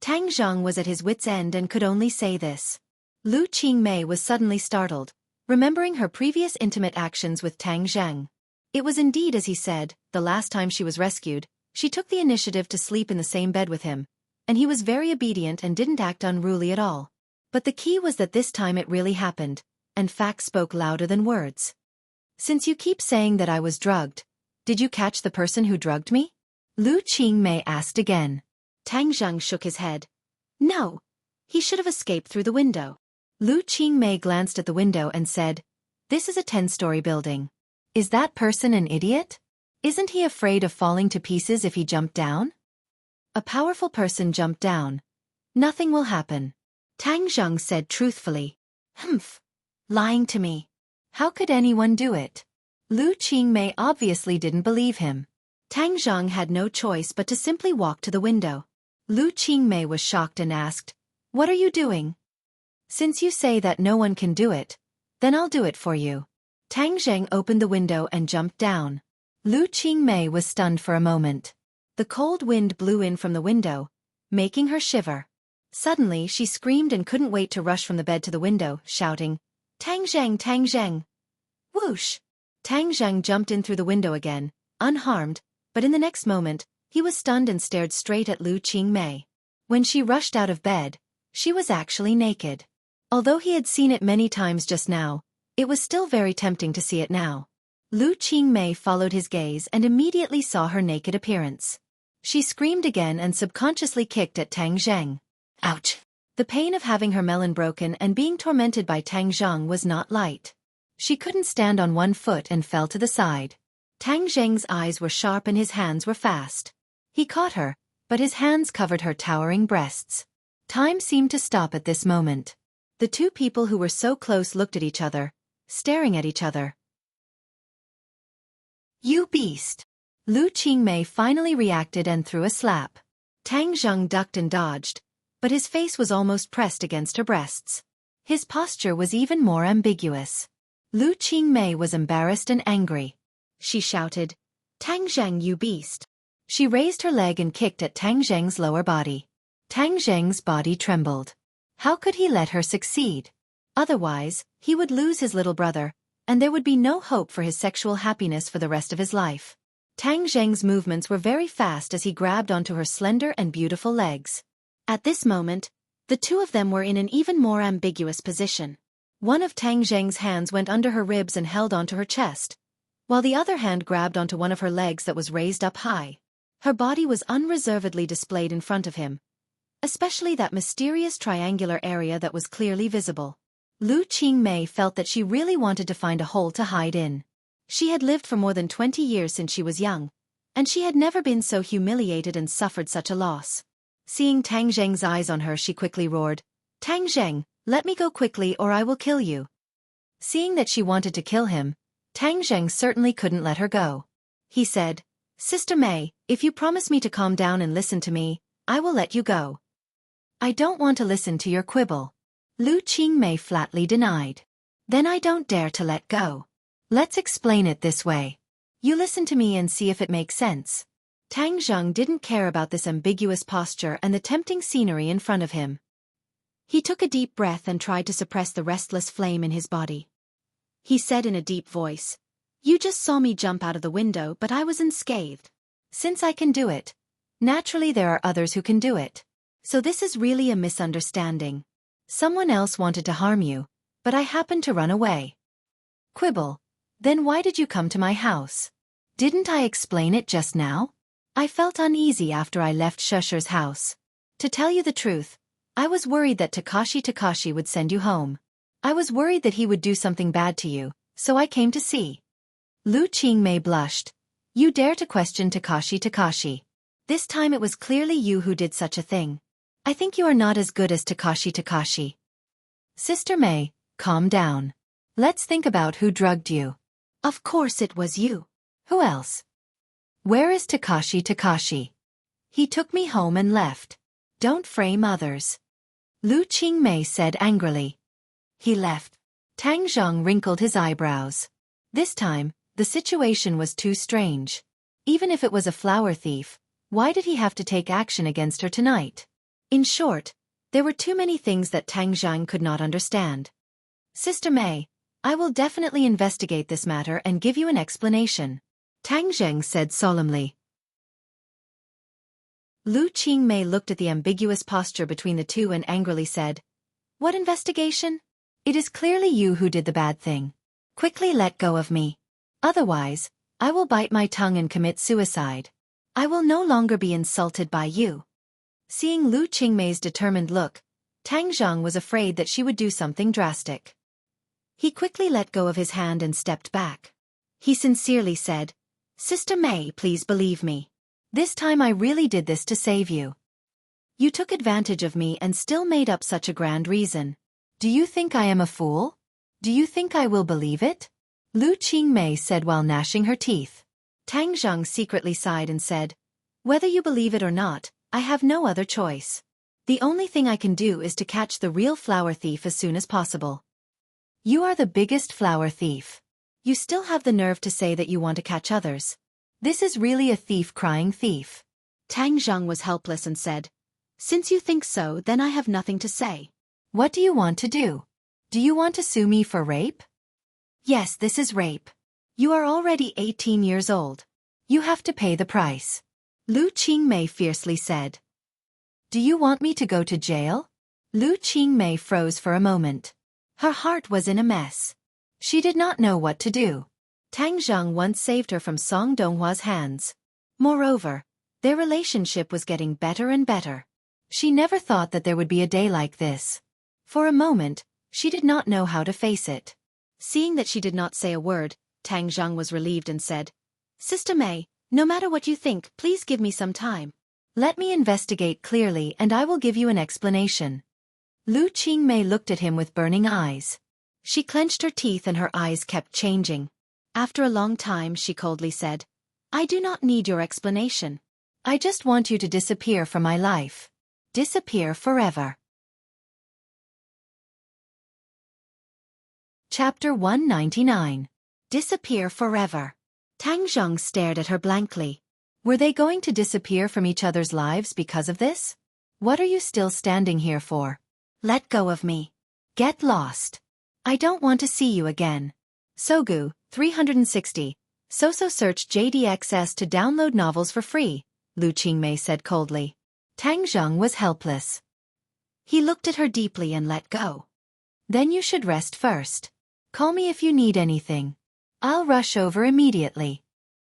S1: Tang Zheng was at his wit's end and could only say this. Lu Qingmei was suddenly startled, remembering her previous intimate actions with Tang Zheng. It was indeed as he said, the last time she was rescued, she took the initiative to sleep in the same bed with him, and he was very obedient and didn't act unruly at all. But the key was that this time it really happened, and facts spoke louder than words. Since you keep saying that I was drugged, did you catch the person who drugged me? Lu Qingmei asked again. Tang Zheng shook his head. No. He should have escaped through the window. Lu Qingmei glanced at the window and said, This is a 10-story building. Is that person an idiot? Isn't he afraid of falling to pieces if he jumped down? A powerful person jumped down. Nothing will happen. Tang Zheng said truthfully. Humph. Lying to me. How could anyone do it? Lu Qingmei obviously didn't believe him. Tang Zheng had no choice but to simply walk to the window. Lu Qingmei was shocked and asked, What are you doing? Since you say that no one can do it, then I'll do it for you. Tang Zheng opened the window and jumped down. Lu Qingmei was stunned for a moment. The cold wind blew in from the window, making her shiver. Suddenly she screamed and couldn't wait to rush from the bed to the window, shouting, Tang Zheng, Tang Zheng! Whoosh! Tang Zheng jumped in through the window again, unharmed, but in the next moment, he was stunned and stared straight at Lu Qingmei. When she rushed out of bed, she was actually naked. Although he had seen it many times just now, it was still very tempting to see it now. Lu Qingmei followed his gaze and immediately saw her naked appearance. She screamed again and subconsciously kicked at Tang Zheng. Ouch! The pain of having her melon broken and being tormented by Tang Zheng was not light. She couldn't stand on one foot and fell to the side. Tang Zheng's eyes were sharp and his hands were fast. He caught her, but his hands covered her towering breasts. Time seemed to stop at this moment. The two people who were so close looked at each other, staring at each other. You beast! Lu Qingmei finally reacted and threw a slap. Tang Zheng ducked and dodged, but his face was almost pressed against her breasts. His posture was even more ambiguous. Lu Qingmei was embarrassed and angry. She shouted, Tang Zheng, you beast! She raised her leg and kicked at Tang Zheng's lower body. Tang Zheng's body trembled. How could he let her succeed? Otherwise, he would lose his little brother, and there would be no hope for his sexual happiness for the rest of his life. Tang Zheng's movements were very fast as he grabbed onto her slender and beautiful legs. At this moment, the two of them were in an even more ambiguous position. One of Tang Zheng's hands went under her ribs and held onto her chest, while the other hand grabbed onto one of her legs that was raised up high. Her body was unreservedly displayed in front of him, especially that mysterious triangular area that was clearly visible. Lu Qingmei felt that she really wanted to find a hole to hide in. She had lived for more than 20 years since she was young, and she had never been so humiliated and suffered such a loss. Seeing Tang Zheng's eyes on her, she quickly roared, Tang Zheng, let me go quickly or I will kill you. Seeing that she wanted to kill him, Tang Zheng certainly couldn't let her go. He said, Sister Mei, if you promise me to calm down and listen to me, I will let you go. I don't want to listen to your quibble. Lu Qingmei flatly denied. Then I don't dare to let go. Let's explain it this way. You listen to me and see if it makes sense. Tang Zheng didn't care about this ambiguous posture and the tempting scenery in front of him. He took a deep breath and tried to suppress the restless flame in his body. He said in a deep voice, You just saw me jump out of the window, but I was unscathed. Since I can do it, naturally there are others who can do it. So this is really a misunderstanding. Someone else wanted to harm you, but I happened to run away. Quibble. Then why did you come to my house? Didn't I explain it just now? I felt uneasy after I left Shusher's house. To tell you the truth, I was worried that Takashi would send you home. I was worried that he would do something bad to you, so I came to see. Lu Qingmei blushed. You dare to question Takashi. This time it was clearly you who did such a thing. I think you are not as good as Takashi. Sister Mei, calm down. Let's think about who drugged you. Of course it was you. Who else? Where is Takashi? He took me home and left. Don't frame others. Lu Qingmei said angrily. He left. Tang Zheng wrinkled his eyebrows. This time, the situation was too strange. Even if it was a flower thief, why did he have to take action against her tonight? In short, there were too many things that Tang Zheng could not understand. Sister Mei, I will definitely investigate this matter and give you an explanation, Tang Zheng said solemnly. Lu Qingmei looked at the ambiguous posture between the two and angrily said, What investigation? It is clearly you who did the bad thing. Quickly let go of me. Otherwise, I will bite my tongue and commit suicide. I will no longer be insulted by you. Seeing Lu Qingmei's determined look, Tang Zheng was afraid that she would do something drastic. He quickly let go of his hand and stepped back. He sincerely said, Sister Mei, please believe me. This time I really did this to save you. You took advantage of me and still made up such a grand reason. Do you think I am a fool? Do you think I will believe it? Lu Qingmei said while gnashing her teeth. Tang Zheng secretly sighed and said, Whether you believe it or not, I have no other choice. The only thing I can do is to catch the real flower thief as soon as possible. You are the biggest flower thief. You still have the nerve to say that you want to catch others. This is really a thief crying thief. Tang Zheng was helpless and said, Since you think so, then I have nothing to say. What do you want to do? Do you want to sue me for rape? Yes, this is rape. You are already 18 years old. You have to pay the price. Lu Qingmei fiercely said. Do you want me to go to jail? Lu Qingmei froze for a moment. Her heart was in a mess. She did not know what to do. Tang Zheng once saved her from Song Donghua's hands. Moreover, their relationship was getting better and better. She never thought that there would be a day like this. For a moment, she did not know how to face it. Seeing that she did not say a word, Tang Zheng was relieved and said, Sister Mei, no matter what you think, please give me some time. Let me investigate clearly and I will give you an explanation. Lu Qingmei looked at him with burning eyes. She clenched her teeth and her eyes kept changing. After a long time she coldly said, I do not need your explanation. I just want you to disappear from my life. Disappear forever. Chapter 199. Disappear forever. Tang Zheng stared at her blankly. Were they going to disappear from each other's lives because of this? What are you still standing here for? Let go of me. Get lost. I don't want to see you again. Sogu, 360. So search JDXS to download novels for free, Lu Qingmei said coldly. Tang Zheng was helpless. He looked at her deeply and let go. Then you should rest first. Call me if you need anything. I'll rush over immediately.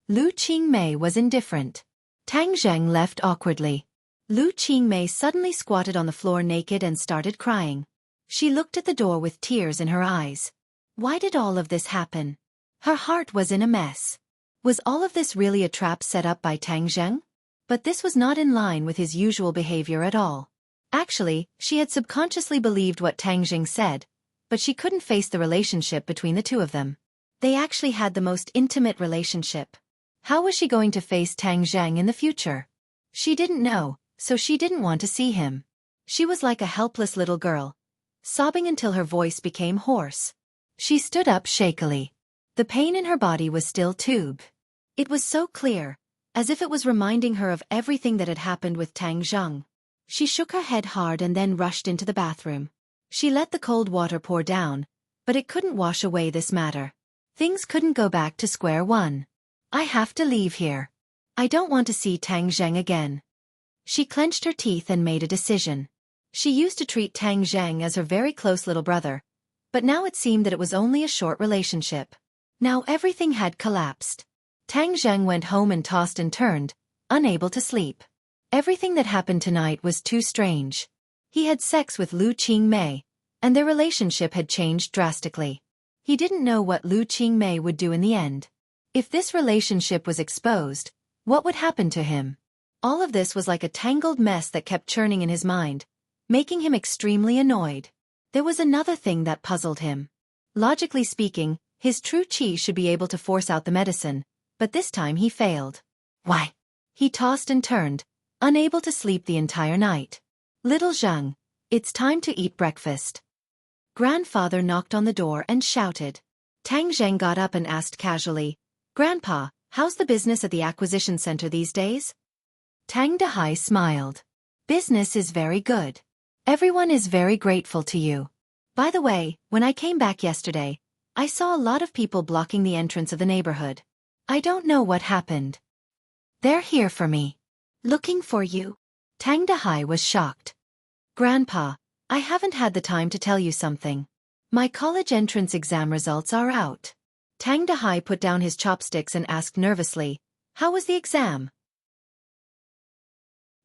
S1: Lu Qingmei was indifferent. Tang Zheng left awkwardly. Lu Qingmei suddenly squatted on the floor naked and started crying. She looked at the door with tears in her eyes. Why did all of this happen? Her heart was in a mess. Was all of this really a trap set up by Tang Zheng? But this was not in line with his usual behavior at all. Actually, she had subconsciously believed what Tang Zheng said, but she couldn't face the relationship between the two of them. They actually had the most intimate relationship. How was she going to face Tang Zheng in the future? She didn't know, so she didn't want to see him. She was like a helpless little girl, sobbing until her voice became hoarse. She stood up shakily. The pain in her body was still tube. It was so clear, as if it was reminding her of everything that had happened with Tang Zheng. She shook her head hard and then rushed into the bathroom. She let the cold water pour down, but it couldn't wash away this matter. Things couldn't go back to square one. I have to leave here. I don't want to see Tang Zheng again. She clenched her teeth and made a decision. She used to treat Tang Zheng as her very close little brother, but now it seemed that it was only a short relationship. Now everything had collapsed. Tang Zheng went home and tossed and turned, unable to sleep. Everything that happened tonight was too strange. He had sex with Lu Qingmei, and their relationship had changed drastically. He didn't know what Lu Qingmei would do in the end. If this relationship was exposed, what would happen to him? All of this was like a tangled mess that kept churning in his mind, making him extremely annoyed. There was another thing that puzzled him. Logically speaking, his true qi should be able to force out the medicine, but this time he failed. Why? He tossed and turned, unable to sleep the entire night. Little Zheng, It's time to eat breakfast. Grandfather knocked on the door and shouted. Tang Zheng got up and asked casually, Grandpa, how's the business at the acquisition center these days? Tang Dehai smiled. Business is very good. Everyone is very grateful to you. By the way, when I came back yesterday, I saw a lot of people blocking the entrance of the neighborhood. I don't know what happened. They're here for me. Looking for you. Tang Dehai was shocked. Grandpa, I haven't had the time to tell you something. My college entrance exam results are out. Tang Dehai put down his chopsticks and asked nervously, How was the exam?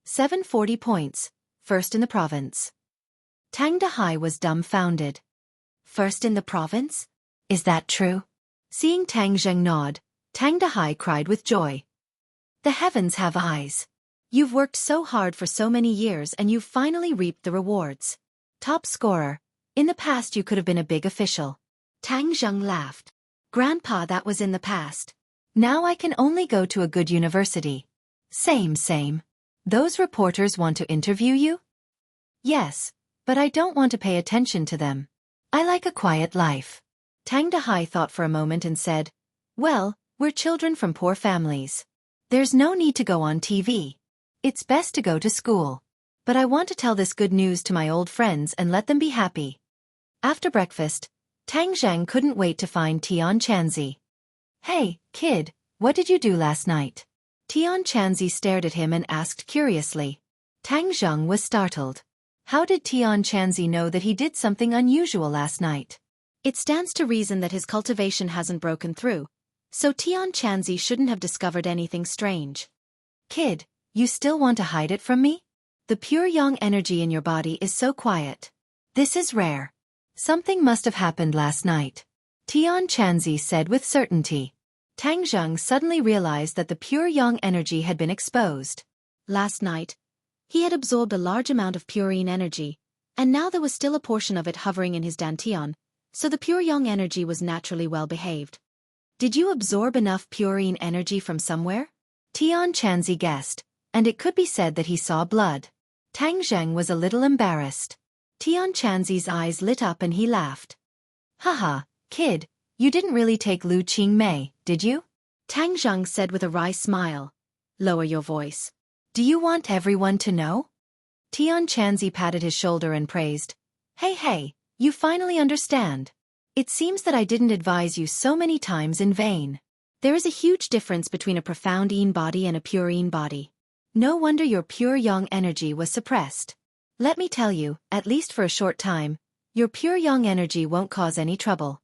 S1: 740 points, first in the province. Tang Dehai was dumbfounded. First in the province? Is that true? Seeing Tang Zheng nod, Tang Dehai cried with joy. The heavens have eyes. You've worked so hard for so many years and you've finally reaped the rewards. Top scorer. In the past you could have been a big official. Tang Zheng laughed. Grandpa, that was in the past. Now I can only go to a good university. Same. Those reporters want to interview you? Yes, but I don't want to pay attention to them. I like a quiet life. Tang Dehai thought for a moment and said, Well, we're children from poor families. There's no need to go on TV. It's best to go to school. But I want to tell this good news to my old friends and let them be happy. After breakfast, Tang Zheng couldn't wait to find Tian Chanzi. Hey, kid, what did you do last night? Tian Chanzi stared at him and asked curiously. Tang Zheng was startled. How did Tian Chanzi know that he did something unusual last night? It stands to reason that his cultivation hasn't broken through, so Tian Chanzi shouldn't have discovered anything strange. Kid, you still want to hide it from me? The pure yang energy in your body is so quiet. This is rare. Something must have happened last night. Tian Chanzi said with certainty. Tang Zheng suddenly realized that the pure yang energy had been exposed. Last night, he had absorbed a large amount of pure yin energy, and now there was still a portion of it hovering in his dantian, so the pure yang energy was naturally well behaved. Did you absorb enough pure yin energy from somewhere? Tian Chanzi guessed, and it could be said that he saw blood. Tang Zheng was a little embarrassed. Tian Chanzi's eyes lit up and he laughed. Haha, kid, you didn't really take Lu Qingmei, did you? Tang Zheng said with a wry smile. Lower your voice. Do you want everyone to know? Tian Chanzi patted his shoulder and praised. Hey, you finally understand. It seems that I didn't advise you so many times in vain. There is a huge difference between a profound yin body and a pure yin body. No wonder your pure yang energy was suppressed. Let me tell you, at least for a short time, your pure yang energy won't cause any trouble.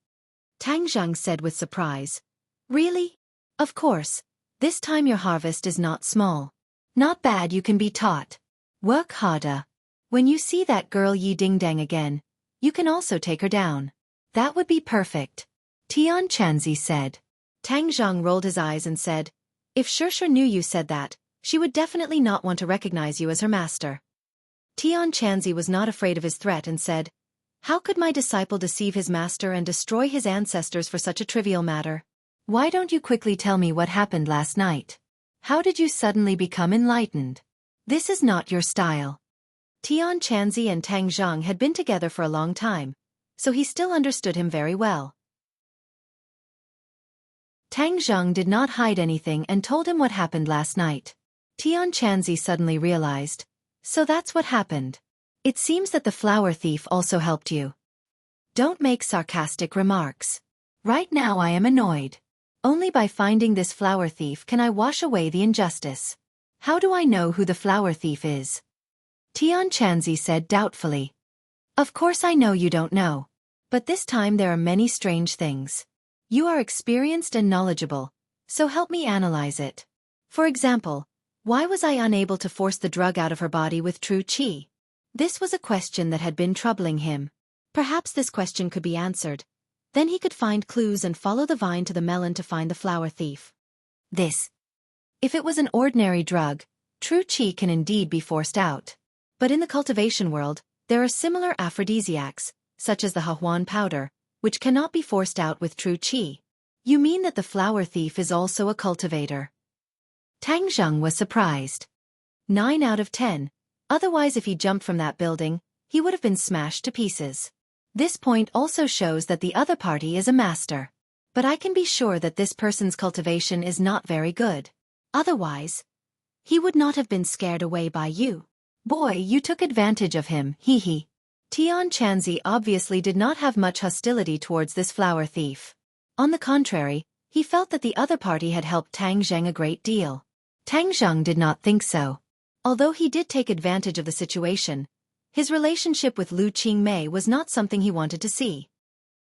S1: Tang Zheng said with surprise. Really? Of course. This time your harvest is not small. Not bad, you can be taught. Work harder. When you see that girl Yi Dingdang again, you can also take her down. That would be perfect. Tian Chanzi said. Tang Zheng rolled his eyes and said, If Shusha knew you said that, she would definitely not want to recognize you as her master. Tian Chanzi was not afraid of his threat and said, How could my disciple deceive his master and destroy his ancestors for such a trivial matter? Why don't you quickly tell me what happened last night? How did you suddenly become enlightened? This is not your style. Tian Chanzi and Tang Zheng had been together for a long time, so he still understood him very well. Tang Zheng did not hide anything and told him what happened last night. Tian Chanzi suddenly realized. So that's what happened. It seems that the flower thief also helped you. Don't make sarcastic remarks. Right now I am annoyed. Only by finding this flower thief can I wash away the injustice. How do I know who the flower thief is? Tian Chanzi said doubtfully. Of course I know you don't know. But this time there are many strange things. You are experienced and knowledgeable, so help me analyze it. For example, why was I unable to force the drug out of her body with true qi? This was a question that had been troubling him. Perhaps this question could be answered. Then he could find clues and follow the vine to the melon to find the flower thief. If it was an ordinary drug, true qi can indeed be forced out. But in the cultivation world, there are similar aphrodisiacs, such as the Hahuan powder, which cannot be forced out with true qi. You mean that the flower thief is also a cultivator? Tang Zheng was surprised. 9 out of 10. Otherwise if he jumped from that building, he would have been smashed to pieces. This point also shows that the other party is a master. But I can be sure that this person's cultivation is not very good. Otherwise, he would not have been scared away by you. Boy, you took advantage of him, hee hee. Tian Chanzi obviously did not have much hostility towards this flower thief. On the contrary, he felt that the other party had helped Tang Zheng a great deal. Tang Zheng did not think so. Although he did take advantage of the situation, his relationship with Lu Qingmei was not something he wanted to see.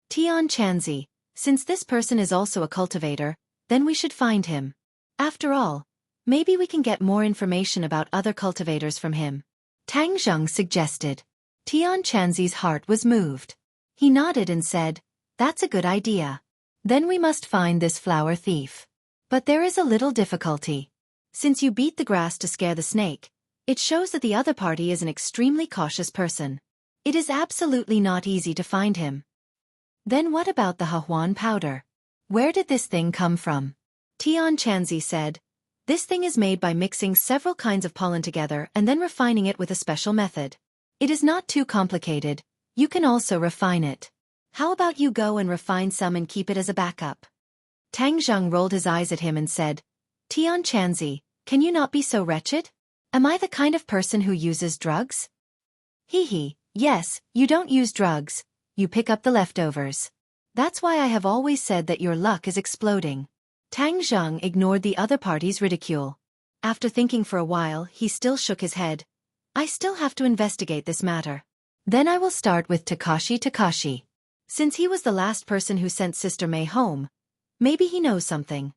S1: Tian Chanzi, since this person is also a cultivator, then we should find him. After all, maybe we can get more information about other cultivators from him. Tang Zheng suggested. Tian Chanzi's heart was moved. He nodded and said, "That's a good idea. Then we must find this flower thief. But there is a little difficulty. Since you beat the grass to scare the snake, it shows that the other party is an extremely cautious person. It is absolutely not easy to find him." Then what about the Hahuan powder? Where did this thing come from? Tian Chanzi said, "This thing is made by mixing several kinds of pollen together and then refining it with a special method. It is not too complicated. You can also refine it. How about you go and refine some and keep it as a backup?" Tang Zheng rolled his eyes at him and said, "Tian Chanzi, can you not be so wretched? Am I the kind of person who uses drugs?" "Hee hee, yes, you don't use drugs, you pick up the leftovers. That's why I have always said that your luck is exploding." Tang Zheng ignored the other party's ridicule. After thinking for a while, he still shook his head. "I still have to investigate this matter. Then I will start with Takashi. Since he was the last person who sent Sister Mei home, maybe he knows something.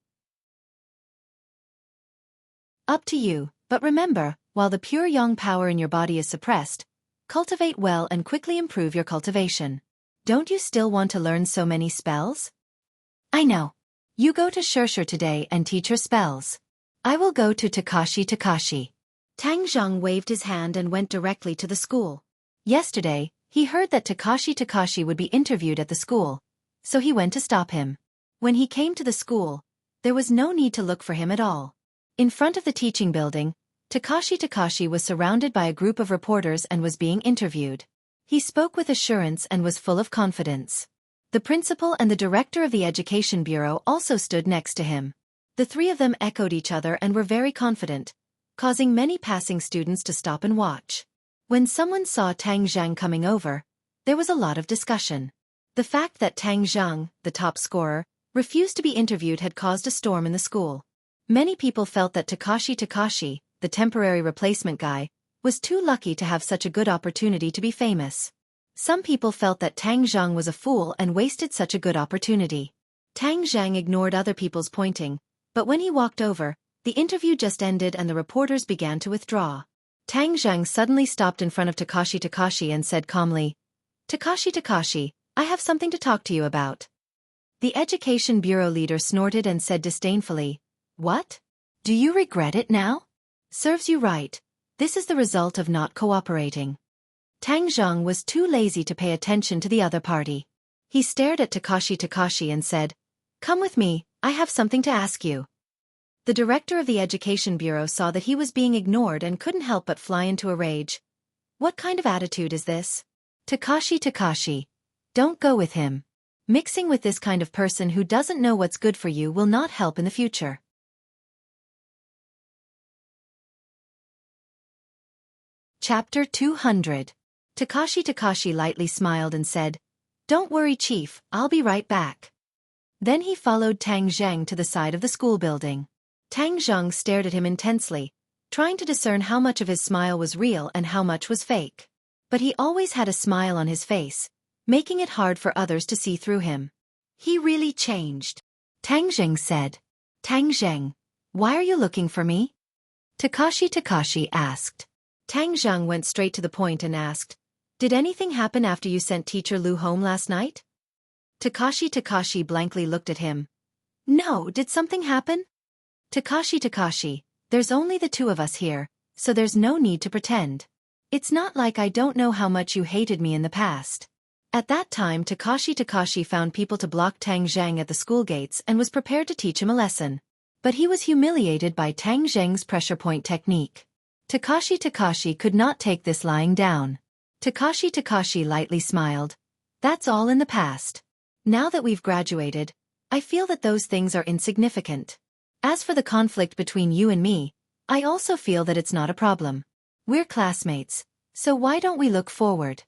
S1: Up to you, but remember, while the pure yang power in your body is suppressed, cultivate well and quickly improve your cultivation. Don't you still want to learn so many spells?" "I know. You go to Shirshir today and teach her spells. I will go to Takashi. Tang Zheng waved his hand and went directly to the school. Yesterday, he heard that Takashi would be interviewed at the school, so he went to stop him. When he came to the school, there was no need to look for him at all. In front of the teaching building, Takashi was surrounded by a group of reporters and was being interviewed. He spoke with assurance and was full of confidence. The principal and the director of the Education Bureau also stood next to him. The three of them echoed each other and were very confident, causing many passing students to stop and watch. When someone saw Tang Zheng coming over, there was a lot of discussion. The fact that Tang Zheng, the top scorer, refused to be interviewed had caused a storm in the school. Many people felt that Takashi, the temporary replacement guy, was too lucky to have such a good opportunity to be famous. Some people felt that Tang Zheng was a fool and wasted such a good opportunity. Tang Zheng ignored other people's pointing, but when he walked over, the interview just ended and the reporters began to withdraw. Tang Zheng suddenly stopped in front of Takashi and said calmly, Takashi, I have something to talk to you about." The Education Bureau leader snorted and said disdainfully, "What? Do you regret it now? Serves you right. This is the result of not cooperating." Tang Zheng was too lazy to pay attention to the other party. He stared at Takashi and said, "Come with me, I have something to ask you." The director of the Education Bureau saw that he was being ignored and couldn't help but fly into a rage. What kind of attitude is this? Takashi, don't go with him. Mixing with this kind of person who doesn't know what's good for you will not help in the future. Chapter 200. Takashi lightly smiled and said, "Don't worry, Chief, I'll be right back." Then he followed Tang Zheng to the side of the school building. Tang Zheng stared at him intensely, trying to discern how much of his smile was real and how much was fake. But he always had a smile on his face, making it hard for others to see through him. He really changed. Tang Zheng said, "Tang Zheng, why are you looking for me?" Takashi asked. Tang Zheng went straight to the point and asked, "Did anything happen after you sent Teacher Lu home last night?" Takashi blankly looked at him. "No, did something happen?" Takashi, there's only the two of us here, so there's no need to pretend. It's not like I don't know how much you hated me in the past." At that time Takashi found people to block Tang Zheng at the school gates and was prepared to teach him a lesson. But he was humiliated by Tang Zheng's pressure point technique. Takashi could not take this lying down. Takashi lightly smiled. That's all in the past. Now that we've graduated, I feel that those things are insignificant. As for the conflict between you and me, I also feel that it's not a problem. We're classmates, so why don't we look forward?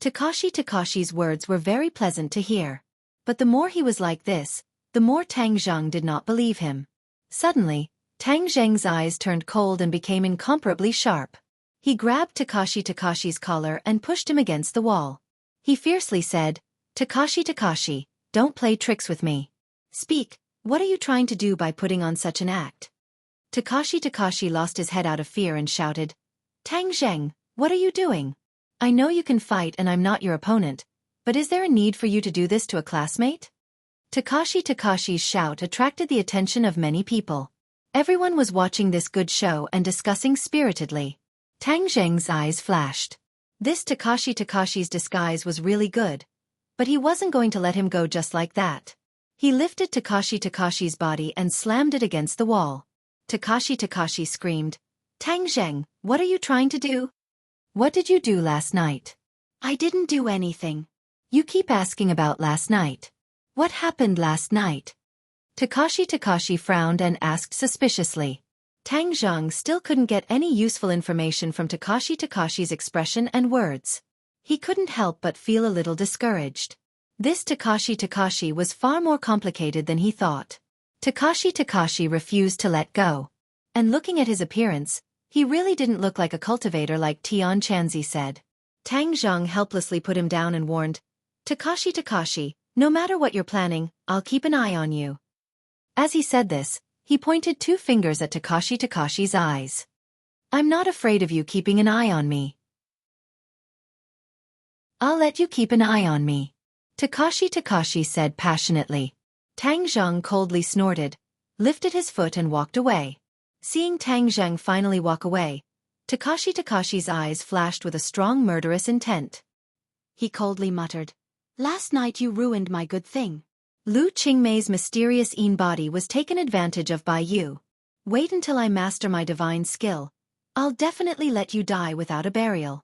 S1: Takashi's words were very pleasant to hear. But the more he was like this, the more Tang Zheng did not believe him. Suddenly, Tang Zheng's eyes turned cold and became incomparably sharp. He grabbed Takashi's collar and pushed him against the wall. He fiercely said, Takashi, don't play tricks with me. Speak, what are you trying to do by putting on such an act? Takashi lost his head out of fear and shouted, Tang Zheng, what are you doing? I know you can fight and I'm not your opponent, but is there a need for you to do this to a classmate? Takashi's shout attracted the attention of many people. Everyone was watching this good show and discussing spiritedly. Tang Zheng's eyes flashed. This Takashi's disguise was really good. But he wasn't going to let him go just like that. He lifted Takashi's body and slammed it against the wall. Takashi screamed, Tang Zheng, what are you trying to do? What did you do last night? I didn't do anything. You keep asking about last night. What happened last night? Takashi frowned and asked suspiciously. Tang Zheng still couldn't get any useful information from Takashi's expression and words. He couldn't help but feel a little discouraged. This Takashi was far more complicated than he thought. Takashi refused to let go. And looking at his appearance, he really didn't look like a cultivator like Tian Chanzi said. Tang Zheng helplessly put him down and warned, Takashi, no matter what you're planning, I'll keep an eye on you. As he said this, he pointed 2 fingers at Takashi's eyes. I'm not afraid of you keeping an eye on me. I'll let you keep an eye on me. Takashi said passionately. Tang Zheng coldly snorted, lifted his foot and walked away. Seeing Tang Zheng finally walk away, Takashi's eyes flashed with a strong murderous intent. He coldly muttered, Last night you ruined my good thing. Lu Qingmei's mysterious Yin body was taken advantage of by you. Wait until I master my divine skill. I'll definitely let you die without a burial.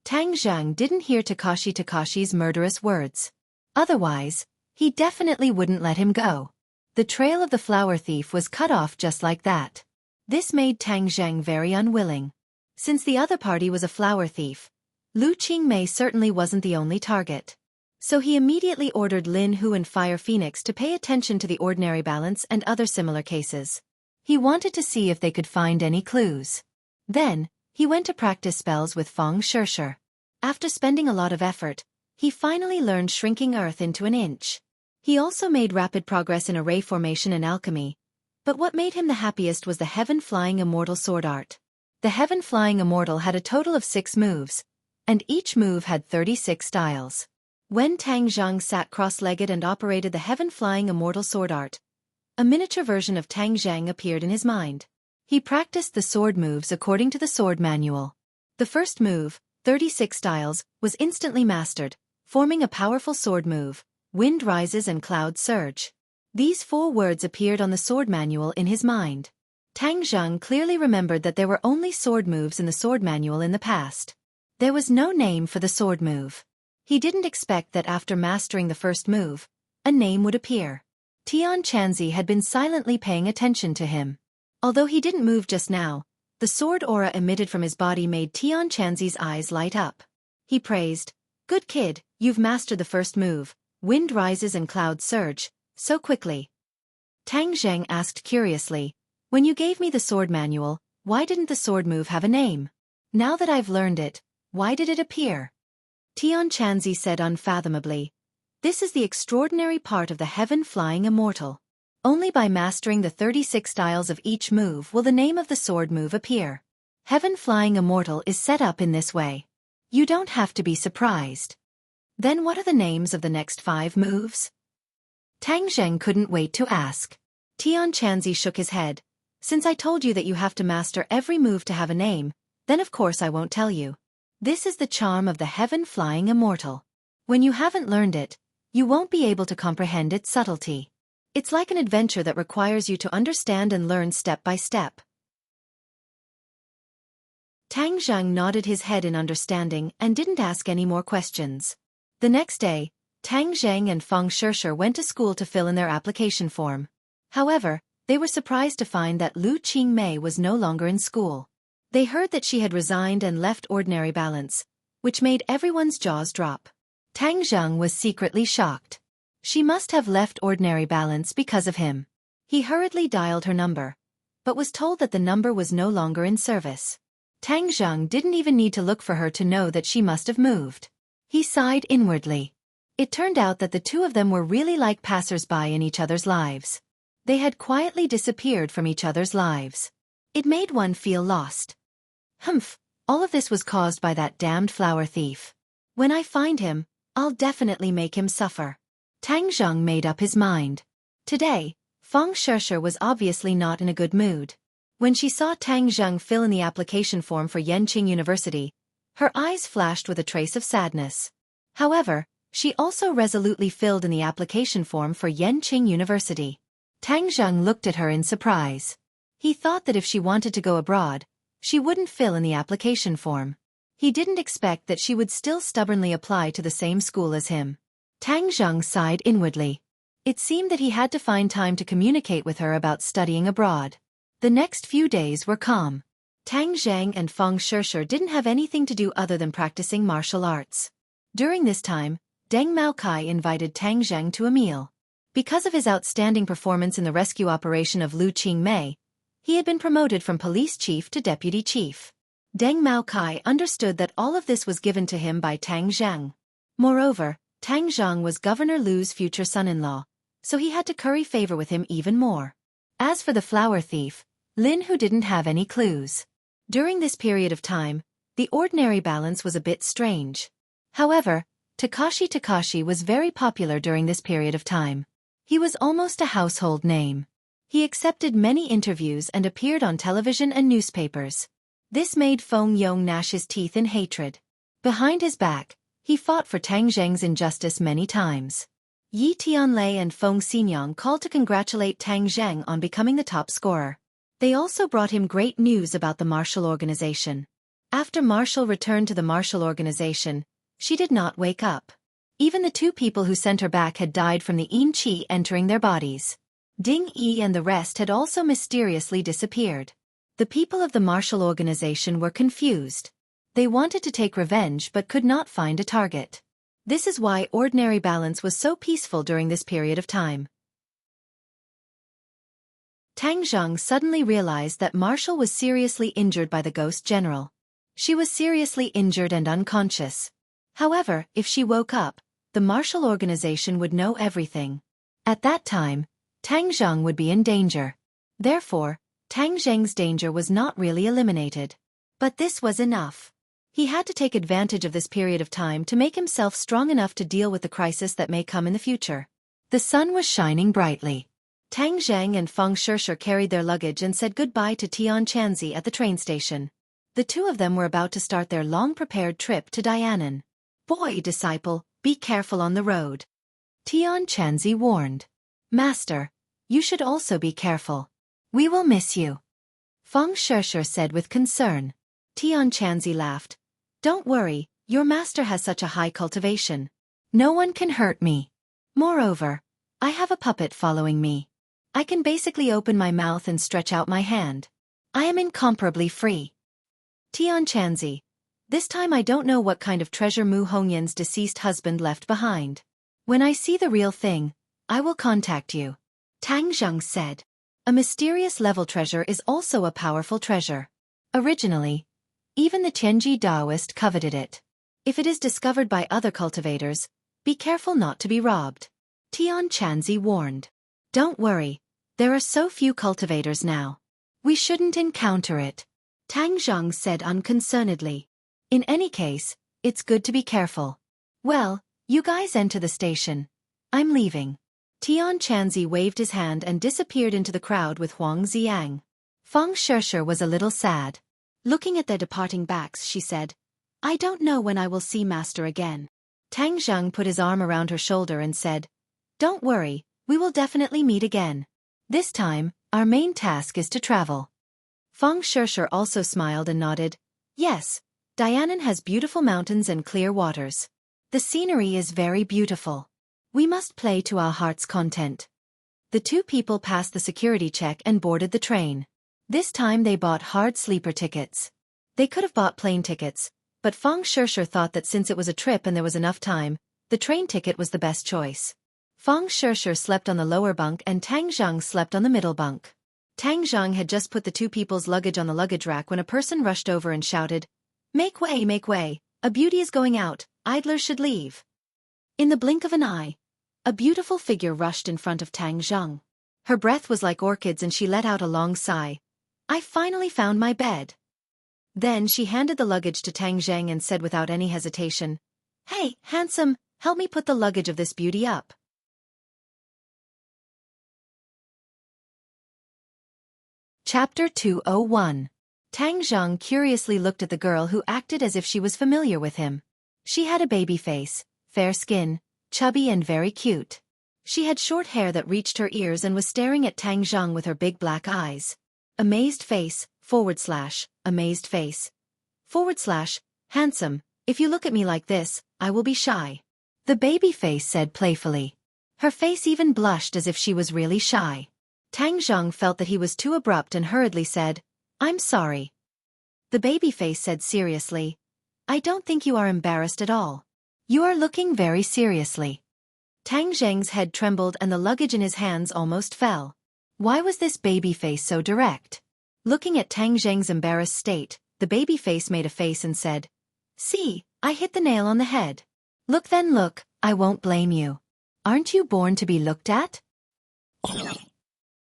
S1: Tang Zheng didn't hear Takashi's murderous words. Otherwise, he definitely wouldn't let him go. The trail of the flower thief was cut off just like that. This made Tang Zheng very unwilling. Since the other party was a flower thief, Lu Qingmei certainly wasn't the only target. So he immediately ordered Lin Hu and Fire Phoenix to pay attention to the ordinary balance and other similar cases. He wanted to see if they could find any clues. Then, he went to practice spells with Feng Shishir. After spending a lot of effort, he finally learned shrinking earth into an inch. He also made rapid progress in array formation and alchemy. But what made him the happiest was the heaven-flying immortal sword art. The heaven-flying immortal had a total of 6 moves, and each move had 36 styles. When Tang Zheng sat cross-legged and operated the heaven-flying immortal sword art, a miniature version of Tang Zheng appeared in his mind. He practiced the sword moves according to the sword manual. The first move, 36 styles, was instantly mastered, forming a powerful sword move, Wind Rises and Cloud Surge. These 4 words appeared on the sword manual in his mind. Tang Zheng clearly remembered that there were only sword moves in the sword manual in the past. There was no name for the sword move. He didn't expect that after mastering the first move, a name would appear. Tian Chanzi had been silently paying attention to him. Although he didn't move just now, the sword aura emitted from his body made Tian Chanzi's eyes light up. He praised, Good kid, you've mastered the first move, Wind Rises and Cloud Surge, so quickly. Tang Zheng asked curiously, When you gave me the sword manual, why didn't the sword move have a name? Now that I've learned it, why did it appear? Tian Chanzi said unfathomably, This is the extraordinary part of the heaven-flying immortal. Only by mastering the 36 styles of each move will the name of the sword move appear. Heaven-flying immortal is set up in this way. You don't have to be surprised. Then what are the names of the next 5 moves? Tang Zheng couldn't wait to ask. Tian Chanzi shook his head. Since I told you that you have to master every move to have a name, then of course I won't tell you. This is the charm of the heaven-flying immortal. When you haven't learned it, you won't be able to comprehend its subtlety. It's like an adventure that requires you to understand and learn step by step. Tang Zhang nodded his head in understanding and didn't ask any more questions. The next day, Tang Zhang and Feng Shishir went to school to fill in their application form. However, they were surprised to find that Lu Qingmei was no longer in school. They heard that she had resigned and left Ordinary Balance, which made everyone's jaws drop. Tang Zhang was secretly shocked. She must have left Ordinary Balance because of him. He hurriedly dialed her number, but was told that the number was no longer in service. Tang Zhang didn't even need to look for her to know that she must have moved. He sighed inwardly. It turned out that the two of them were really like passers-by in each other's lives. They had quietly disappeared from each other's lives. It made one feel lost. Humph, all of this was caused by that damned flower thief. When I find him, I'll definitely make him suffer. Tang Zhang made up his mind. Today, Feng Shishir was obviously not in a good mood. When she saw Tang Zhang fill in the application form for Yanqing University, her eyes flashed with a trace of sadness. However, she also resolutely filled in the application form for Yanqing University. Tang Zhang looked at her in surprise. He thought that if she wanted to go abroad, she wouldn't fill in the application form. He didn't expect that she would still stubbornly apply to the same school as him. Tang Zhang sighed inwardly. It seemed that he had to find time to communicate with her about studying abroad. The next few days were calm. Tang Zhang and Feng Shishir didn't have anything to do other than practicing martial arts. During this time, Deng Maokai invited Tang Zhang to a meal. Because of his outstanding performance in the rescue operation of Lu Qingmei, he had been promoted from police chief to deputy chief. Deng Maokai understood that all of this was given to him by Tang Zhang. Moreover, Tang Zhang was Governor Lu's future son-in-law, so he had to curry favor with him even more. As for the flower thief, Lin Hu didn't have any clues. During this period of time, the Ordinary Balance was a bit strange. However, Takashi was very popular during this period of time. He was almost a household name. He accepted many interviews and appeared on television and newspapers. This made Feng Yong gnash his teeth in hatred. Behind his back, he fought for Tang Zhang's injustice many times. Yi Tianlei and Feng Xinyang called to congratulate Tang Zhang on becoming the top scorer. They also brought him great news about the martial organization. After Marshall returned to the martial organization, she did not wake up. Even the two people who sent her back had died from the yin qi entering their bodies. Ding Yi and the rest had also mysteriously disappeared. The people of the martial organization were confused. They wanted to take revenge but could not find a target. This is why Ordinary Balance was so peaceful during this period of time. Tang Zhang suddenly realized that Marshall was seriously injured by the Ghost General. She was seriously injured and unconscious. However, if she woke up, the martial organization would know everything. At that time, Tang Zhang would be in danger. Therefore, Tang Zhang's danger was not really eliminated. But this was enough. He had to take advantage of this period of time to make himself strong enough to deal with the crisis that may come in the future. The sun was shining brightly. Tang Zhang and Feng Shishir carried their luggage and said goodbye to Tian Chanzi at the train station. The two of them were about to start their long-prepared trip to Dianan. "Boy, disciple, be careful on the road," Tian Chanzi warned. "Master, you should also be careful. We will miss you," Feng Shishir said with concern. Tian Chanzi laughed. "Don't worry, your master has such a high cultivation. No one can hurt me. Moreover, I have a puppet following me. I can basically open my mouth and stretch out my hand. I am incomparably free." Tian Chanzi, "This time I don't know what kind of treasure Mu Hongyan's deceased husband left behind. When I see the real thing, I will contact you," Tang Zhang said. A mysterious level treasure is also a powerful treasure. Originally, even the Tianji Daoist coveted it. If it is discovered by other cultivators, be careful not to be robbed, Tian Chanzi warned. "Don't worry, there are so few cultivators now. We shouldn't encounter it," Tang Zhang said unconcernedly. "In any case, it's good to be careful. Well, you guys enter the station. I'm leaving." Tian Chanzi waved his hand and disappeared into the crowd with Huang Xiang. Feng Shishir was a little sad. Looking at their departing backs, she said, "I don't know when I will see Master again." Tang Zhang put his arm around her shoulder and said, "Don't worry, we will definitely meet again. This time, our main task is to travel." Feng Shishir also smiled and nodded. Yes, Dianan has beautiful mountains and clear waters. The scenery is very beautiful. We must play to our heart's content. The two people passed the security check and boarded the train. This time they bought hard sleeper tickets. They could have bought plane tickets, but Feng Shishir thought that since it was a trip and there was enough time, the train ticket was the best choice. Feng Shishir slept on the lower bunk and Tang Zhang slept on the middle bunk. Tang Zhang had just put the two people's luggage on the luggage rack when a person rushed over and shouted, "Make way, make way, a beauty is going out, idlers should leave." In the blink of an eye, a beautiful figure rushed in front of Tang Zhang. Her breath was like orchids and she let out a long sigh. "I finally found my bed." Then she handed the luggage to Tang Zhang and said without any hesitation, "Hey, handsome, help me put the luggage of this beauty up." Chapter 201. Tang Zhang curiously looked at the girl who acted as if she was familiar with him. She had a baby face, fair skin, chubby and very cute. She had short hair that reached her ears and was staring at Tang Zhang with her big black eyes. Amazed face, amazed face. Handsome, if you look at me like this, I will be shy. The baby face said playfully. Her face even blushed as if she was really shy. Tang Zhang felt that he was too abrupt and hurriedly said, "I'm sorry." The baby face said seriously, "I don't think you are embarrassed at all. You are looking very seriously." Tang Zhang's head trembled and the luggage in his hands almost fell. Why was this baby face so direct? Looking at Tang Zhang's embarrassed state, the baby face made a face and said, "See, I hit the nail on the head. Look then look, I won't blame you. Aren't you born to be looked at?"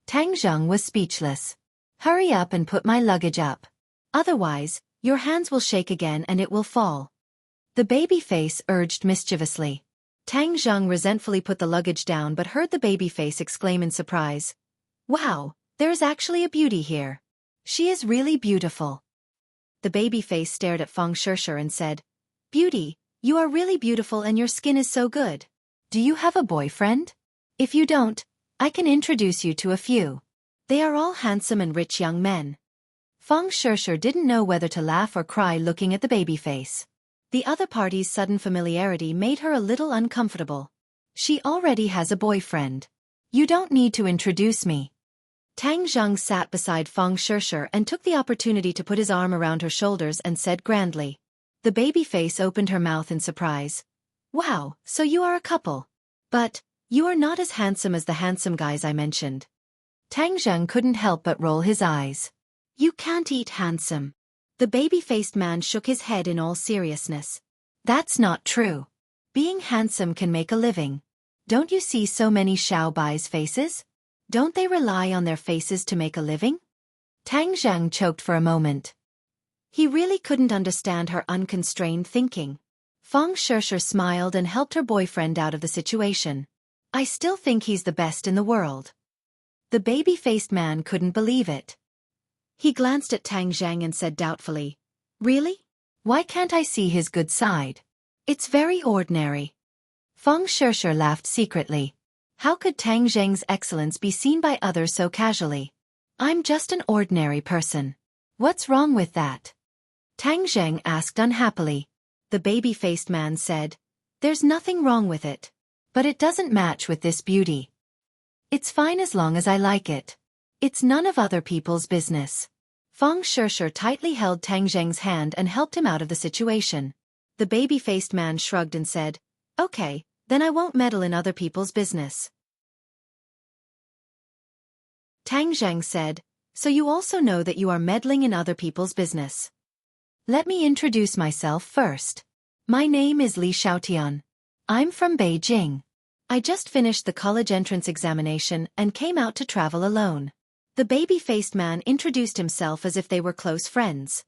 S1: Tang Zhang was speechless. "Hurry up and put my luggage up. Otherwise, your hands will shake again and it will fall." The baby face urged mischievously. Tang Zhang resentfully put the luggage down but heard the baby face exclaim in surprise, "Wow, there is actually a beauty here. She is really beautiful." The baby face stared at Feng Shishir and said, "Beauty, you are really beautiful and your skin is so good. Do you have a boyfriend? If you don't, I can introduce you to a few. They are all handsome and rich young men." Feng Shishir didn't know whether to laugh or cry looking at the baby face. The other party's sudden familiarity made her a little uncomfortable. She already has a boyfriend. "You don't need to introduce me." Tang Zhang sat beside Feng Shishir and took the opportunity to put his arm around her shoulders and said grandly. The baby face opened her mouth in surprise. "Wow, so you are a couple. But you are not as handsome as the handsome guys I mentioned." Tang Zhang couldn't help but roll his eyes. "You can't eat handsome." The baby-faced man shook his head in all seriousness. "That's not true. Being handsome can make a living. Don't you see so many Xiaobai's faces? Don't they rely on their faces to make a living?" Tang Zhang choked for a moment. He really couldn't understand her unconstrained thinking. Feng Shishir smiled and helped her boyfriend out of the situation. "I still think he's the best in the world." The baby-faced man couldn't believe it. He glanced at Tang Zhang and said doubtfully, "Really? Why can't I see his good side? It's very ordinary." Feng Shishir laughed secretly. How could Tang Zhang's excellence be seen by others so casually? "I'm just an ordinary person. What's wrong with that?" Tang Zhang asked unhappily. The baby-faced man said, "There's nothing wrong with it. But it doesn't match with this beauty. It's fine as long as I like it. It's none of other people's business." Feng Shishir tightly held Tang Zhang's hand and helped him out of the situation. The baby-faced man shrugged and said, "Okay, then I won't meddle in other people's business." Tang Zhang said, "So you also know that you are meddling in other people's business. Let me introduce myself first. My name is Li Xiaotian. I'm from Beijing. I just finished the college entrance examination and came out to travel alone." The baby-faced man introduced himself as if they were close friends.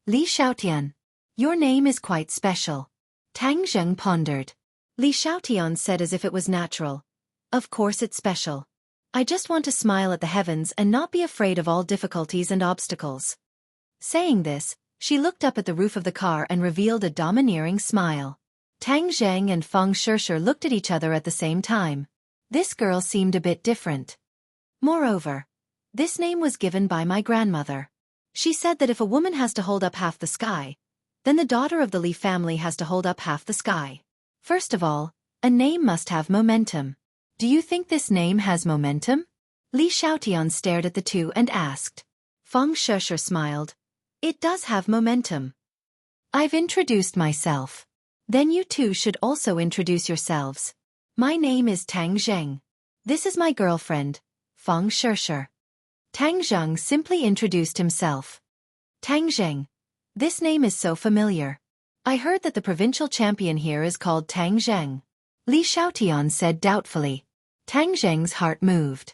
S1: "Li Xiaotian. Your name is quite special." Tang Zheng pondered. Li Xiaotian said as if it was natural. "Of course it's special. I just want to smile at the heavens and not be afraid of all difficulties and obstacles." Saying this, she looked up at the roof of the car and revealed a domineering smile. Tang Zhang and Feng Shishir looked at each other at the same time. This girl seemed a bit different. Moreover, this name was given by my grandmother. She said that if a woman has to hold up half the sky, then the daughter of the Li family has to hold up half the sky. First of all, a name must have momentum. Do you think this name has momentum? Li Xiaotian stared at the two and asked. Feng Shusher smiled. It does have momentum. I've introduced myself. Then you two should also introduce yourselves. My name is Tang Zheng. This is my girlfriend, Feng Shusher. Tang Zheng simply introduced himself. Tang Zheng. This name is so familiar. I heard that the provincial champion here is called Tang Zheng. Li Xiaotian said doubtfully. Tang Zheng's heart moved.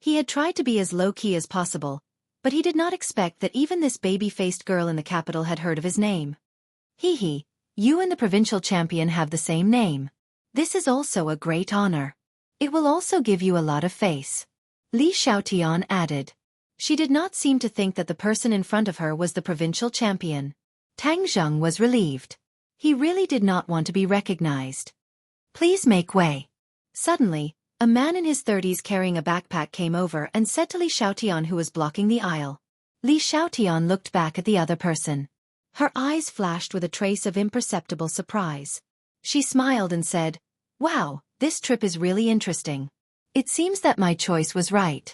S1: He had tried to be as low-key as possible, but he did not expect that even this baby-faced girl in the capital had heard of his name. Hee, you and the provincial champion have the same name. This is also a great honor. It will also give you a lot of face. Li Xiaotian added. She did not seem to think that the person in front of her was the provincial champion. Tang Zheng was relieved. He really did not want to be recognized. Please make way. Suddenly, a man in his 30s carrying a backpack came over and said to Li Xiaotian, who was blocking the aisle. Li Xiaotian looked back at the other person. Her eyes flashed with a trace of imperceptible surprise. She smiled and said, Wow, this trip is really interesting. It seems that my choice was right.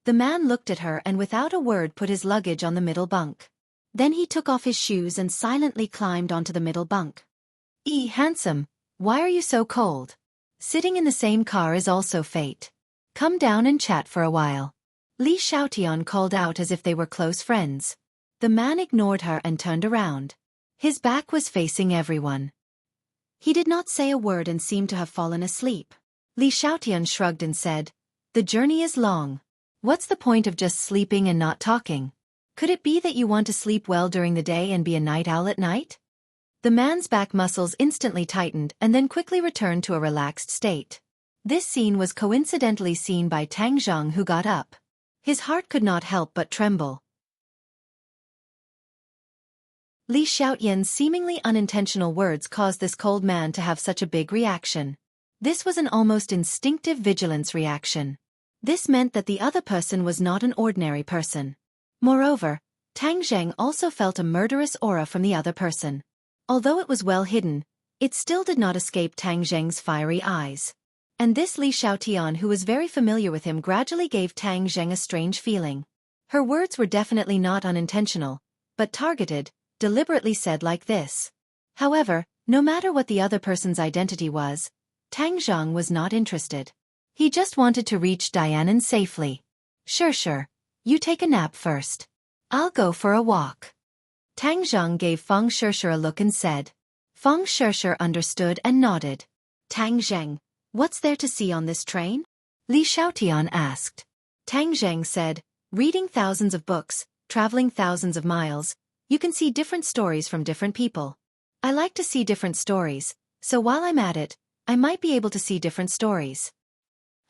S1: The man looked at her and without a word put his luggage on the middle bunk. Then he took off his shoes and silently climbed onto the middle bunk. Handsome, why are you so cold? Sitting in the same car is also fate. Come down and chat for a while. Li Xiaotian called out as if they were close friends. The man ignored her and turned around. His back was facing everyone. He did not say a word and seemed to have fallen asleep. Li Xiaotian shrugged and said, The journey is long. What's the point of just sleeping and not talking? Could it be that you want to sleep well during the day and be a night owl at night? The man's back muscles instantly tightened and then quickly returned to a relaxed state. This scene was coincidentally seen by Tang Zheng, who got up. His heart could not help but tremble. Li Xiaotian's seemingly unintentional words caused this cold man to have such a big reaction. This was an almost instinctive vigilance reaction. This meant that the other person was not an ordinary person. Moreover, Tang Zheng also felt a murderous aura from the other person. Although it was well hidden, it still did not escape Tang Zheng's fiery eyes. And this Li Xiaotian, who was very familiar with him, gradually gave Tang Zheng a strange feeling. Her words were definitely not unintentional, but targeted, deliberately said like this. However, no matter what the other person's identity was, Tang Zheng was not interested. He just wanted to reach Dianan safely. Sure, you take a nap first. I'll go for a walk. Tang Zheng gave Feng Shusher a look and said. Feng Shusher understood and nodded. Tang Zheng, what's there to see on this train? Li Xiaotian asked. Tang Zheng said, reading thousands of books, traveling thousands of miles, you can see different stories from different people. I like to see different stories, so while I'm at it, I might be able to see different stories.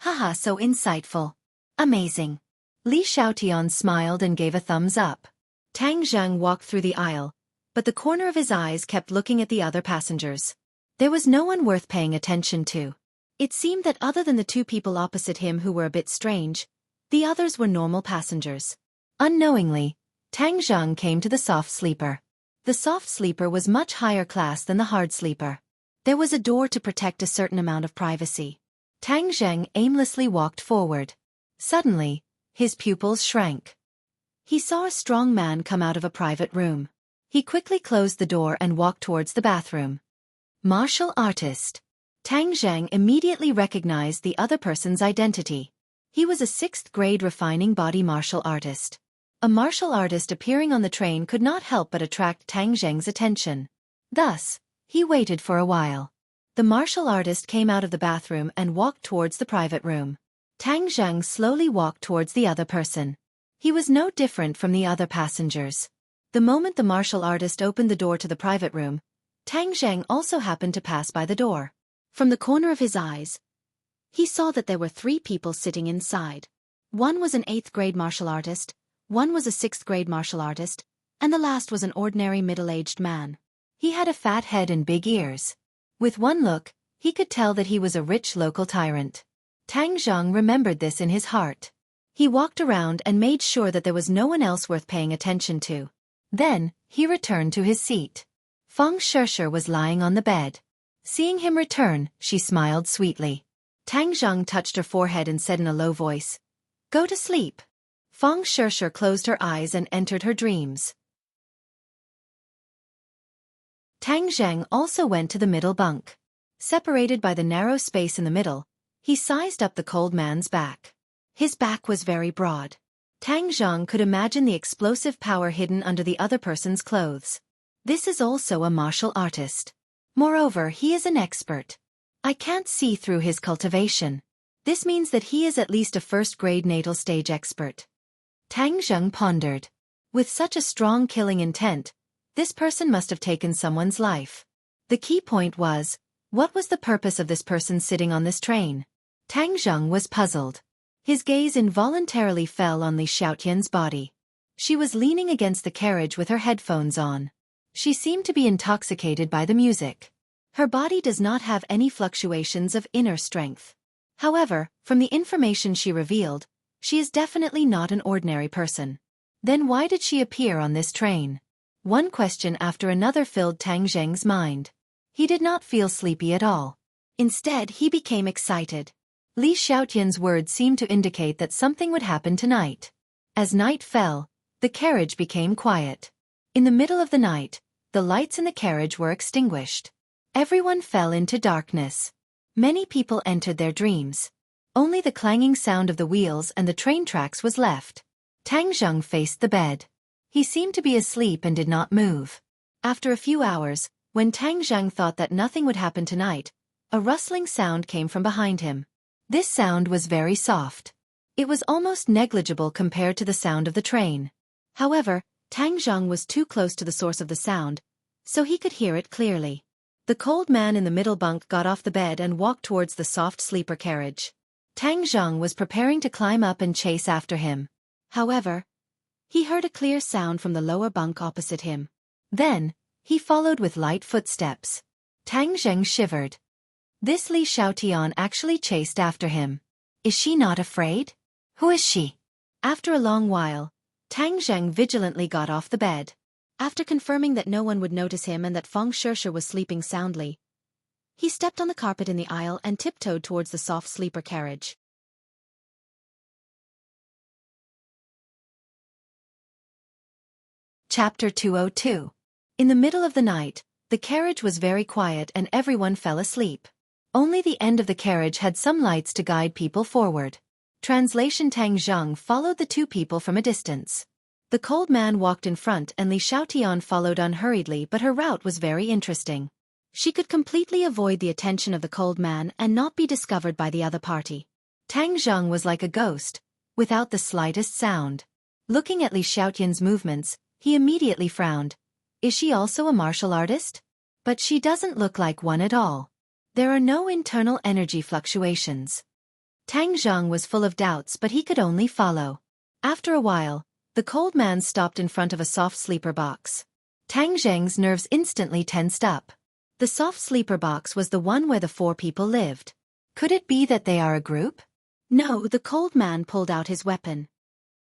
S1: Haha, so insightful. Amazing. Li Xiaotian smiled and gave a thumbs up. Tang Zheng walked through the aisle, but the corner of his eyes kept looking at the other passengers. There was no one worth paying attention to. It seemed that other than the two people opposite him who were a bit strange, the others were normal passengers. Unknowingly, Tang Zheng came to the soft sleeper. The soft sleeper was much higher class than the hard sleeper. There was a door to protect a certain amount of privacy. Tang Zheng aimlessly walked forward. Suddenly, his pupils shrank. He saw a strong man come out of a private room. He quickly closed the door and walked towards the bathroom. Martial artist. Tang Zheng immediately recognized the other person's identity. He was a 6th grade refining body martial artist. A martial artist appearing on the train could not help but attract Tang Zheng's attention. Thus, he waited for a while. The martial artist came out of the bathroom and walked towards the private room. Tang Zheng slowly walked towards the other person. He was no different from the other passengers. The moment the martial artist opened the door to the private room, Tang Zheng also happened to pass by the door. From the corner of his eyes, he saw that there were 3 people sitting inside. One was an 8th grade martial artist, one was a 6th grade martial artist, and the last was an ordinary middle-aged man. He had a fat head and big ears. With one look, he could tell that he was a rich local tyrant. Tang Zheng remembered this in his heart. He walked around and made sure that there was no one else worth paying attention to. Then, he returned to his seat. Feng Shishir was lying on the bed. Seeing him return, she smiled sweetly. Tang Zheng touched her forehead and said in a low voice, "Go to sleep." Feng Shishir closed her eyes and entered her dreams. Tang Zheng also went to the middle bunk. Separated by the narrow space in the middle, he sized up the cold man's back. His back was very broad. Tang Zheng could imagine the explosive power hidden under the other person's clothes. This is also a martial artist. Moreover, he is an expert. I can't see through his cultivation. This means that he is at least a first-grade natal stage expert. Tang Zheng pondered. With such a strong killing intent, this person must have taken someone's life. The key point was, what was the purpose of this person sitting on this train? Tang Zheng was puzzled. His gaze involuntarily fell on Li Xiaotian's body. She was leaning against the carriage with her headphones on. She seemed to be intoxicated by the music. Her body does not have any fluctuations of inner strength. However, from the information she revealed, she is definitely not an ordinary person. Then why did she appear on this train? One question after another filled Tang Zheng's mind. He did not feel sleepy at all. Instead, he became excited. Li Xiaotian's words seemed to indicate that something would happen tonight. As night fell, the carriage became quiet. In the middle of the night, the lights in the carriage were extinguished. Everyone fell into darkness. Many people entered their dreams. Only the clanging sound of the wheels and the train tracks was left. Tang Zheng faced the bed. He seemed to be asleep and did not move. After a few hours, when Tang Zheng thought that nothing would happen tonight, a rustling sound came from behind him. This sound was very soft. It was almost negligible compared to the sound of the train. However, Tang Zheng was too close to the source of the sound, so he could hear it clearly. The cold man in the middle bunk got off the bed and walked towards the soft sleeper carriage. Tang Zheng was preparing to climb up and chase after him. However, he heard a clear sound from the lower bunk opposite him. Then, he followed with light footsteps. Tang Zheng shivered. This Li Xiaotian actually chased after him. Is she not afraid? Who is she? After a long while, Tang Zheng vigilantly got off the bed. After confirming that no one would notice him and that Feng Shishir was sleeping soundly, he stepped on the carpet in the aisle and tiptoed towards the soft sleeper carriage. Chapter 202. In the middle of the night, the carriage was very quiet and everyone fell asleep. Only the end of the carriage had some lights to guide people forward. Translation: Tang Zheng followed the two people from a distance. The cold man walked in front and Li Xiaotian followed unhurriedly, but her route was very interesting. She could completely avoid the attention of the cold man and not be discovered by the other party. Tang Zheng was like a ghost, without the slightest sound. Looking at Li Xiaotian's movements, he immediately frowned. Is she also a martial artist? But she doesn't look like one at all. There are no internal energy fluctuations. Tang Zheng was full of doubts, but he could only follow. After a while, the cold man stopped in front of a soft sleeper box. Tang Zheng's nerves instantly tensed up. The soft sleeper box was the one where the four people lived. Could it be that they are a group? No, the cold man pulled out his weapon.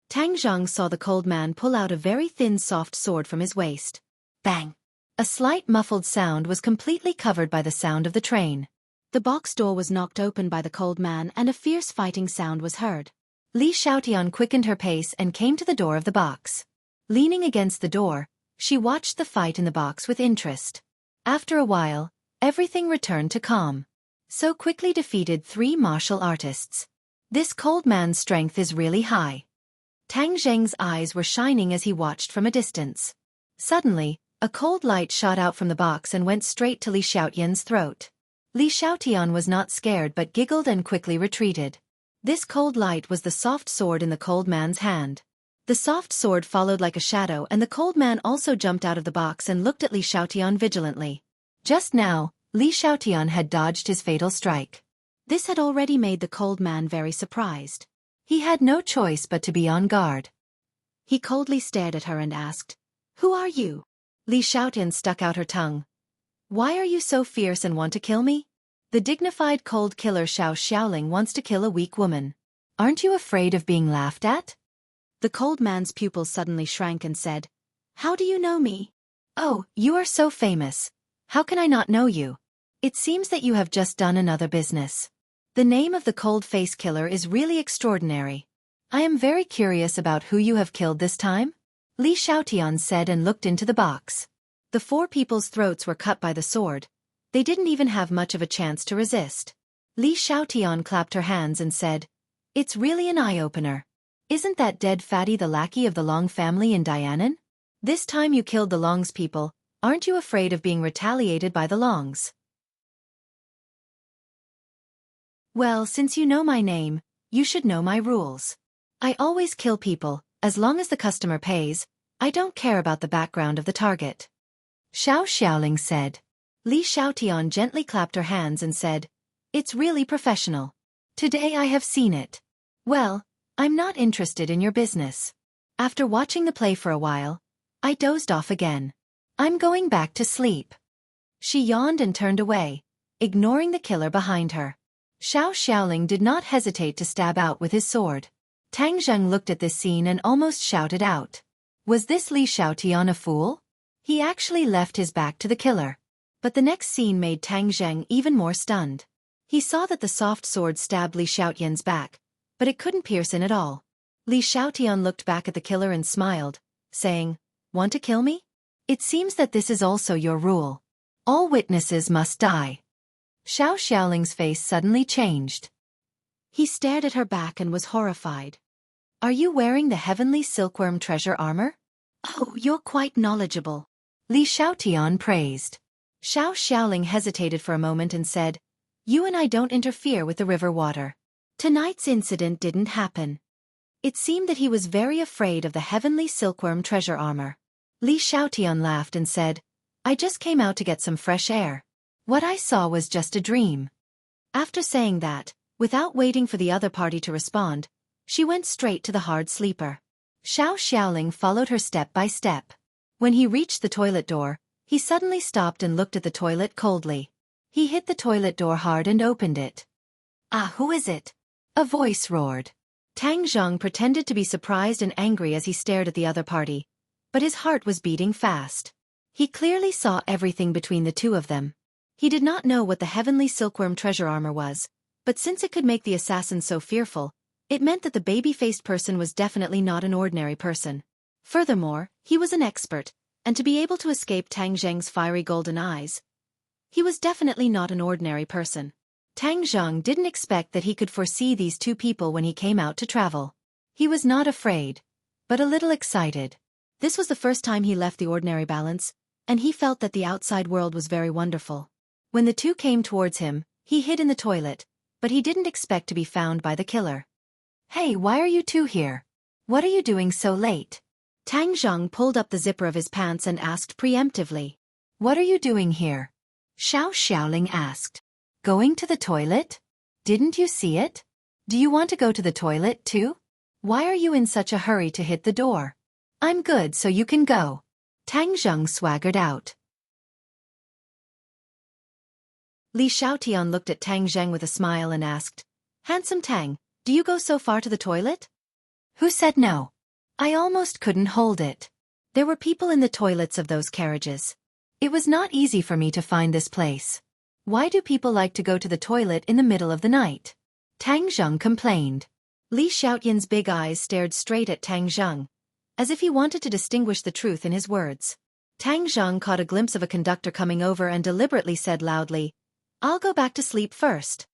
S1: Tang Zheng saw the cold man pull out a very thin soft sword from his waist. Bang! A slight muffled sound was completely covered by the sound of the train. The box door was knocked open by the cold man and a fierce fighting sound was heard. Li Xiaotian quickened her pace and came to the door of the box. Leaning against the door, she watched the fight in the box with interest. After a while, everything returned to calm. So quickly defeated 3 martial artists. This cold man's strength is really high. Tang Zheng's eyes were shining as he watched from a distance. Suddenly, a cold light shot out from the box and went straight to Li Xiaotian's throat. Li Xiaotian was not scared but giggled and quickly retreated. This cold light was the soft sword in the cold man's hand. The soft sword followed like a shadow and the cold man also jumped out of the box and looked at Li Xiaotian vigilantly. Just now, Li Xiaotian had dodged his fatal strike. This had already made the cold man very surprised. He had no choice but to be on guard. He coldly stared at her and asked, "Who are you?" Li Xiaotian stuck out her tongue. "Why are you so fierce and want to kill me?" The dignified cold killer Xiao Xiaoling wants to kill a weak woman. Aren't you afraid of being laughed at? The cold man's pupils suddenly shrank and said, How do you know me? Oh, you are so famous. How can I not know you? It seems that you have just done another business. The name of the cold-face killer is really extraordinary. I am very curious about who you have killed this time? Li Xiaotian said and looked into the box. The four people's throats were cut by the sword. They didn't even have much of a chance to resist. Li Xiaotian clapped her hands and said, It's really an eye-opener. Isn't that dead fatty the lackey of the Long family in Dianan? This time you killed the Long's people, aren't you afraid of being retaliated by the Longs? Well, since you know my name, you should know my rules. I always kill people, as long as the customer pays. I don't care about the background of the target. Xiao Xiaoling said. Li Xiaotian gently clapped her hands and said, It's really professional. Today I have seen it. Well, I'm not interested in your business. After watching the play for a while, I dozed off again. I'm going back to sleep. She yawned and turned away, ignoring the killer behind her. Xiao Xiaoling did not hesitate to stab out with his sword. Tang Zheng looked at this scene and almost shouted out. Was this Li Xiaotian a fool? He actually left his back to the killer. But the next scene made Tang Zheng even more stunned. He saw that the soft sword stabbed Li Xiaotian's back, but it couldn't pierce in at all. Li Xiaotian looked back at the killer and smiled, saying, Want to kill me? It seems that this is also your rule. All witnesses must die. Xiao Xiaoling's face suddenly changed. He stared at her back and was horrified. Are you wearing the heavenly silkworm treasure armor? Oh, you're quite knowledgeable. Li Xiaotian praised. Xiao Xiaoling hesitated for a moment and said, You and I don't interfere with the river water. Tonight's incident didn't happen. It seemed that he was very afraid of the heavenly silkworm treasure armor. Li Xiaotian laughed and said, I just came out to get some fresh air. What I saw was just a dream. After saying that, without waiting for the other party to respond, she went straight to the hard sleeper. Xiao Xiaoling followed her step by step. When he reached the toilet door, he suddenly stopped and looked at the toilet coldly. He hit the toilet door hard and opened it. Ah, who is it? A voice roared. Tang Zheng pretended to be surprised and angry as he stared at the other party, but his heart was beating fast. He clearly saw everything between the two of them. He did not know what the heavenly silkworm treasure armor was, but since it could make the assassin so fearful, it meant that the baby-faced person was definitely not an ordinary person. Furthermore, he was an expert, and to be able to escape Tang Zheng's fiery golden eyes, he was definitely not an ordinary person. Tang Zheng didn't expect that he could foresee these two people when he came out to travel. He was not afraid, but a little excited. This was the first time he left the ordinary balance, and he felt that the outside world was very wonderful. When the two came towards him, he hid in the toilet, but he didn't expect to be found by the killer. Hey, why are you two here? What are you doing so late? Tang Zheng pulled up the zipper of his pants and asked preemptively. What are you doing here? Xiao Xiaoling asked. Going to the toilet? Didn't you see it? Do you want to go to the toilet too? Why are you in such a hurry to hit the door? I'm good, so you can go. Tang Zheng swaggered out. Li Xiaotian looked at Tang Zheng with a smile and asked, Handsome Tang, do you go so far to the toilet? Who said no? I almost couldn't hold it. There were people in the toilets of those carriages. It was not easy for me to find this place. Why do people like to go to the toilet in the middle of the night? Tang Zheng complained. Li Xiaotian's big eyes stared straight at Tang Zheng, as if he wanted to distinguish the truth in his words. Tang Zheng caught a glimpse of a conductor coming over and deliberately said loudly, I'll go back to sleep first.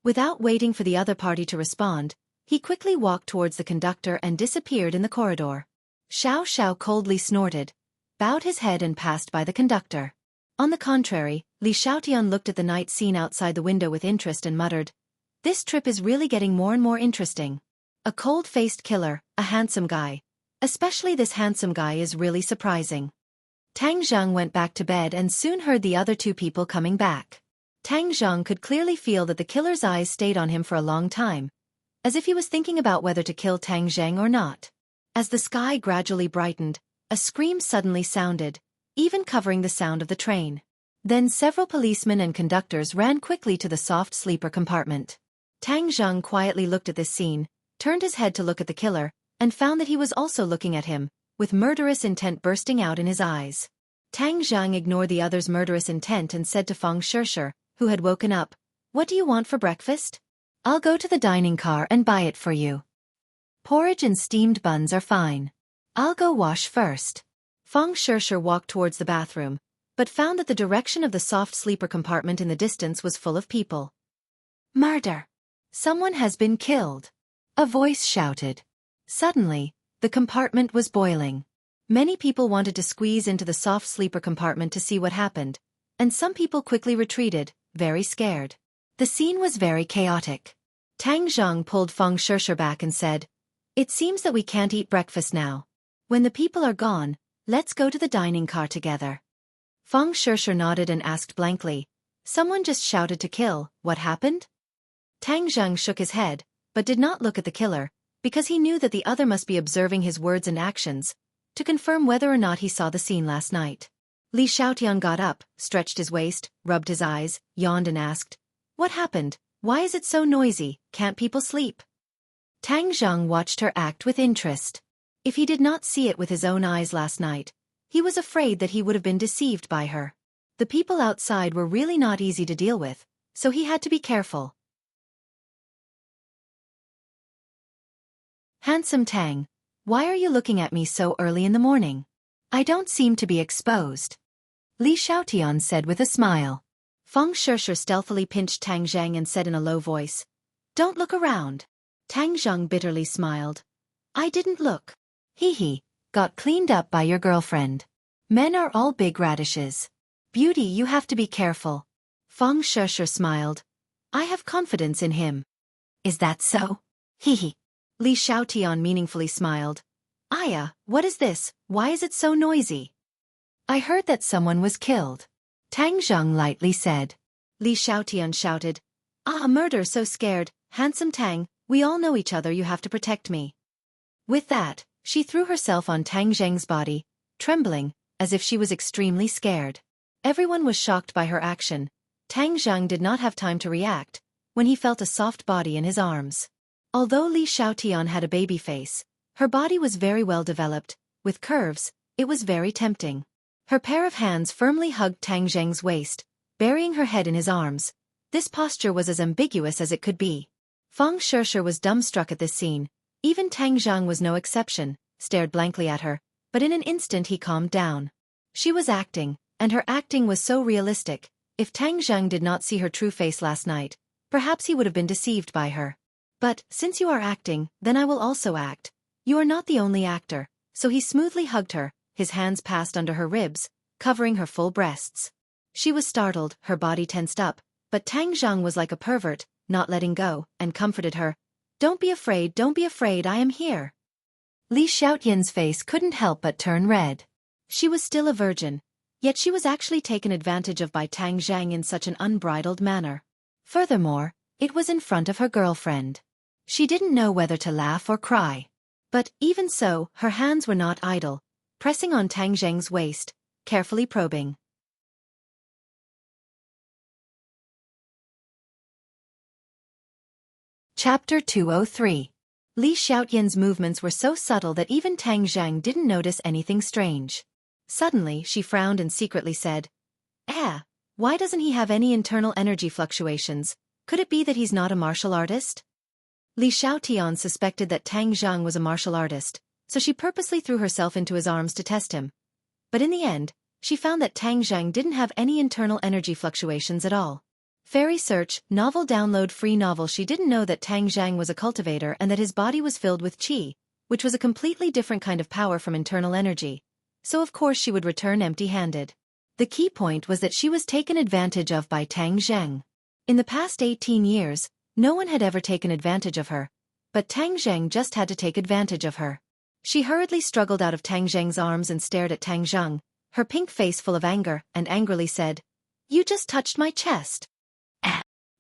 S1: Without waiting for the other party to respond, he quickly walked towards the conductor and disappeared in the corridor. Xiao Xiao coldly snorted, bowed his head and passed by the conductor. On the contrary, Li Xiaotian looked at the night scene outside the window with interest and muttered, This trip is really getting more and more interesting. A cold-faced killer, a handsome guy. Especially this handsome guy is really surprising. Tang Zheng went back to bed and soon heard the other two people coming back. Tang Zheng could clearly feel that the killer's eyes stayed on him for a long time, as if he was thinking about whether to kill Tang Zheng or not. As the sky gradually brightened, a scream suddenly sounded, even covering the sound of the train. Then several policemen and conductors ran quickly to the soft sleeper compartment. Tang Zheng quietly looked at this scene, turned his head to look at the killer, and found that he was also looking at him, with murderous intent bursting out in his eyes. Tang Zhang ignored the other's murderous intent and said to Feng Shishir, who had woken up, "What do you want for breakfast? I'll go to the dining car and buy it for you. Porridge and steamed buns are fine. I'll go wash first." Feng Shishir walked towards the bathroom, but found that the direction of the soft sleeper compartment in the distance was full of people. "Murder! Someone has been killed!" a voice shouted. Suddenly, the compartment was boiling. Many people wanted to squeeze into the soft sleeper compartment to see what happened, and some people quickly retreated, very scared. The scene was very chaotic. Tang Zhang pulled Feng Shishir back and said, "It seems that we can't eat breakfast now. When the people are gone, let's go to the dining car together." Feng Shishir nodded and asked blankly, "Someone just shouted to kill, what happened?" Tang Zhang shook his head, but did not look at the killer, because he knew that the other must be observing his words and actions, to confirm whether or not he saw the scene last night. Li Xiaotian got up, stretched his waist, rubbed his eyes, yawned and asked, "What happened? Why is it so noisy? Can't people sleep?" Tang Zhang watched her act with interest. If he did not see it with his own eyes last night, he was afraid that he would have been deceived by her. The people outside were really not easy to deal with, so he had to be careful. "Handsome Tang, why are you looking at me so early in the morning? I don't seem to be exposed," Li Xiaotian said with a smile. Feng Shishir stealthily pinched Tang Zhang and said in a low voice, "Don't look around." Tang Zhang bitterly smiled. "I didn't look. Hee, got cleaned up by your girlfriend. Men are all big radishes. Beauty, you have to be careful." Feng Shishir smiled. "I have confidence in him." "Is that so? Hee. Li Xiaotian meaningfully smiled. "Aya, what is this? Why is it so noisy?" "I heard that someone was killed," Tang Zhang lightly said. Li Xiaotian shouted, "Ah, a murder, so scared. Handsome Tang, we all know each other, you have to protect me." With that, she threw herself on Tang Zhang's body, trembling, as if she was extremely scared. Everyone was shocked by her action. Tang Zhang did not have time to react, when he felt a soft body in his arms. Although Li Xiaotian had a baby face, her body was very well developed, with curves, it was very tempting. Her pair of hands firmly hugged Tang Zhang's waist, burying her head in his arms. This posture was as ambiguous as it could be. Feng Shishir was dumbstruck at this scene. Even Tang Zhang was no exception, stared blankly at her, but in an instant he calmed down. She was acting, and her acting was so realistic. If Tang Zhang did not see her true face last night, perhaps he would have been deceived by her. "But, since you are acting, then I will also act. You are not the only actor," so he smoothly hugged her, his hands passed under her ribs, covering her full breasts. She was startled, her body tensed up, but Tang Zhang was like a pervert, not letting go, and comforted her. Don't be afraid, I am here." Li Xiaotian's face couldn't help but turn red. She was still a virgin, yet she was actually taken advantage of by Tang Zhang in such an unbridled manner. Furthermore, it was in front of her girlfriend. She didn't know whether to laugh or cry. But, even so, her hands were not idle, pressing on Tang Zhang's waist, carefully probing. Chapter 203. Li Xiaotian's movements were so subtle that even Tang Zhang didn't notice anything strange. Suddenly, she frowned and secretly said, why doesn't he have any internal energy fluctuations? Could it be that he's not a martial artist?" Li Xiaotian suspected that Tang Zhang was a martial artist, so she purposely threw herself into his arms to test him. But in the end, she found that Tang Zhang didn't have any internal energy fluctuations at all. Fairy Search, novel download free novel. She didn't know that Tang Zhang was a cultivator and that his body was filled with qi, which was a completely different kind of power from internal energy. So of course she would return empty-handed. The key point was that she was taken advantage of by Tang Zhang. In the past 18 years, no one had ever taken advantage of her, but Tang Zhang just had to take advantage of her. She hurriedly struggled out of Tang Zhang's arms and stared at Tang Zhang, her pink face full of anger, and angrily said, "You just touched my chest."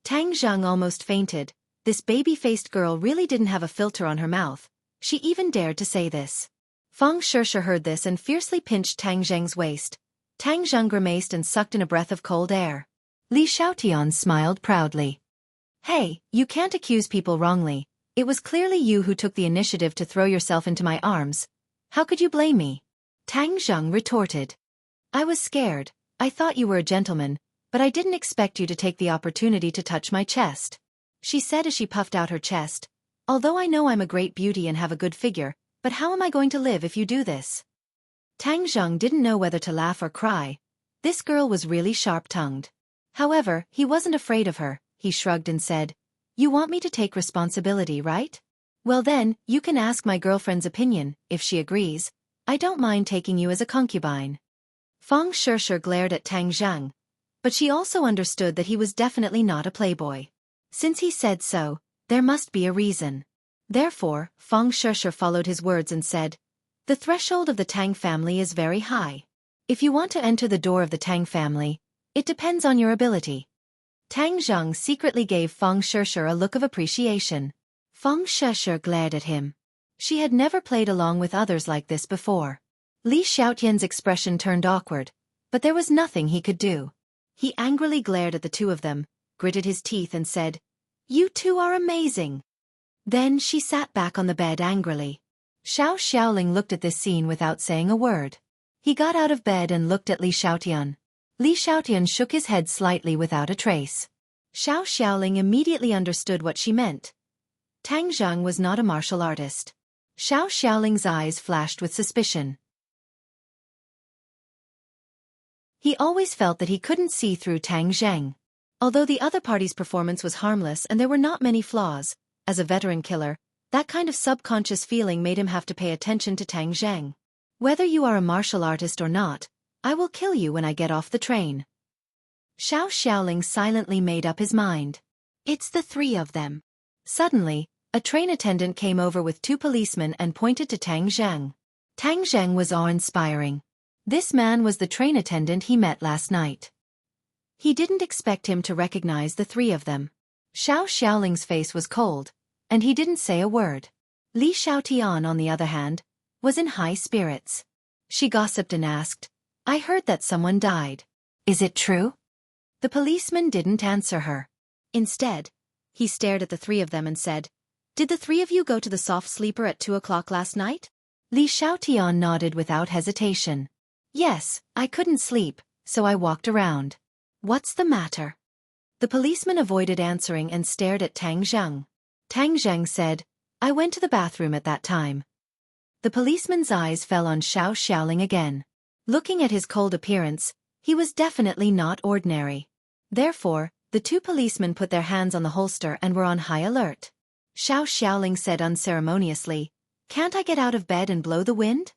S1: Tang Zhang almost fainted. This baby-faced girl really didn't have a filter on her mouth. She even dared to say this. Feng Shishir heard this and fiercely pinched Tang Zhang's waist. Tang Zhang grimaced and sucked in a breath of cold air. Li Xiaotian smiled proudly. "Hey, you can't accuse people wrongly. It was clearly you who took the initiative to throw yourself into my arms. How could you blame me? Tang Zheng retorted. I was scared. I thought you were a gentleman, but I didn't expect you to take the opportunity to touch my chest, she said as she puffed out her chest. Although I know I'm a great beauty and have a good figure, but how am I going to live if you do this? Tang Zheng didn't know whether to laugh or cry. This girl was really sharp-tongued. However, he wasn't afraid of her. He shrugged and said, You want me to take responsibility, right? Well then, you can ask my girlfriend's opinion. If she agrees, I don't mind taking you as a concubine. Feng Shishir glared at Tang Zheng, but she also understood that he was definitely not a playboy. Since he said so, there must be a reason. Therefore, Feng Shishir followed his words and said, The threshold of the Tang family is very high. If you want to enter the door of the Tang family, it depends on your ability. Tang Zheng secretly gave Feng Shishir a look of appreciation. Feng Shishir glared at him. She had never played along with others like this before. Li Xiaotian's expression turned awkward, but there was nothing he could do. He angrily glared at the two of them, gritted his teeth and said, You two are amazing. Then she sat back on the bed angrily. Xiao Xiaoling looked at this scene without saying a word. He got out of bed and looked at Li Xiaotian. Li Xiaotian shook his head slightly without a trace. Xiao Xiaoling immediately understood what she meant. Tang Zheng was not a martial artist. Xiao Xiaoling's eyes flashed with suspicion. He always felt that he couldn't see through Tang Zheng. Although the other party's performance was harmless and there were not many flaws, as a veteran killer, that kind of subconscious feeling made him have to pay attention to Tang Zheng. Whether you are a martial artist or not, I will kill you when I get off the train. Xiao Xiaoling silently made up his mind. It's the three of them. Suddenly, a train attendant came over with two policemen and pointed to Tang Zheng. Tang Zheng was awe-inspiring. This man was the train attendant he met last night. He didn't expect him to recognize the three of them. Xiao Xiaoling's face was cold, and he didn't say a word. Li Xiaotian, on the other hand, was in high spirits. She gossiped and asked, I heard that someone died. Is it true? The policeman didn't answer her. Instead, he stared at the three of them and said, Did the three of you go to the soft sleeper at 2 o'clock last night? Li Xiaotian nodded without hesitation. Yes, I couldn't sleep, so I walked around. What's the matter? The policeman avoided answering and stared at Tang Zheng. Tang Zheng said, I went to the bathroom at that time. The policeman's eyes fell on Xiao Xiaoling again. Looking at his cold appearance, he was definitely not ordinary. Therefore, the two policemen put their hands on the holster and were on high alert. Xiao Xiaoling said unceremoniously, Can't I get out of bed and blow the wind?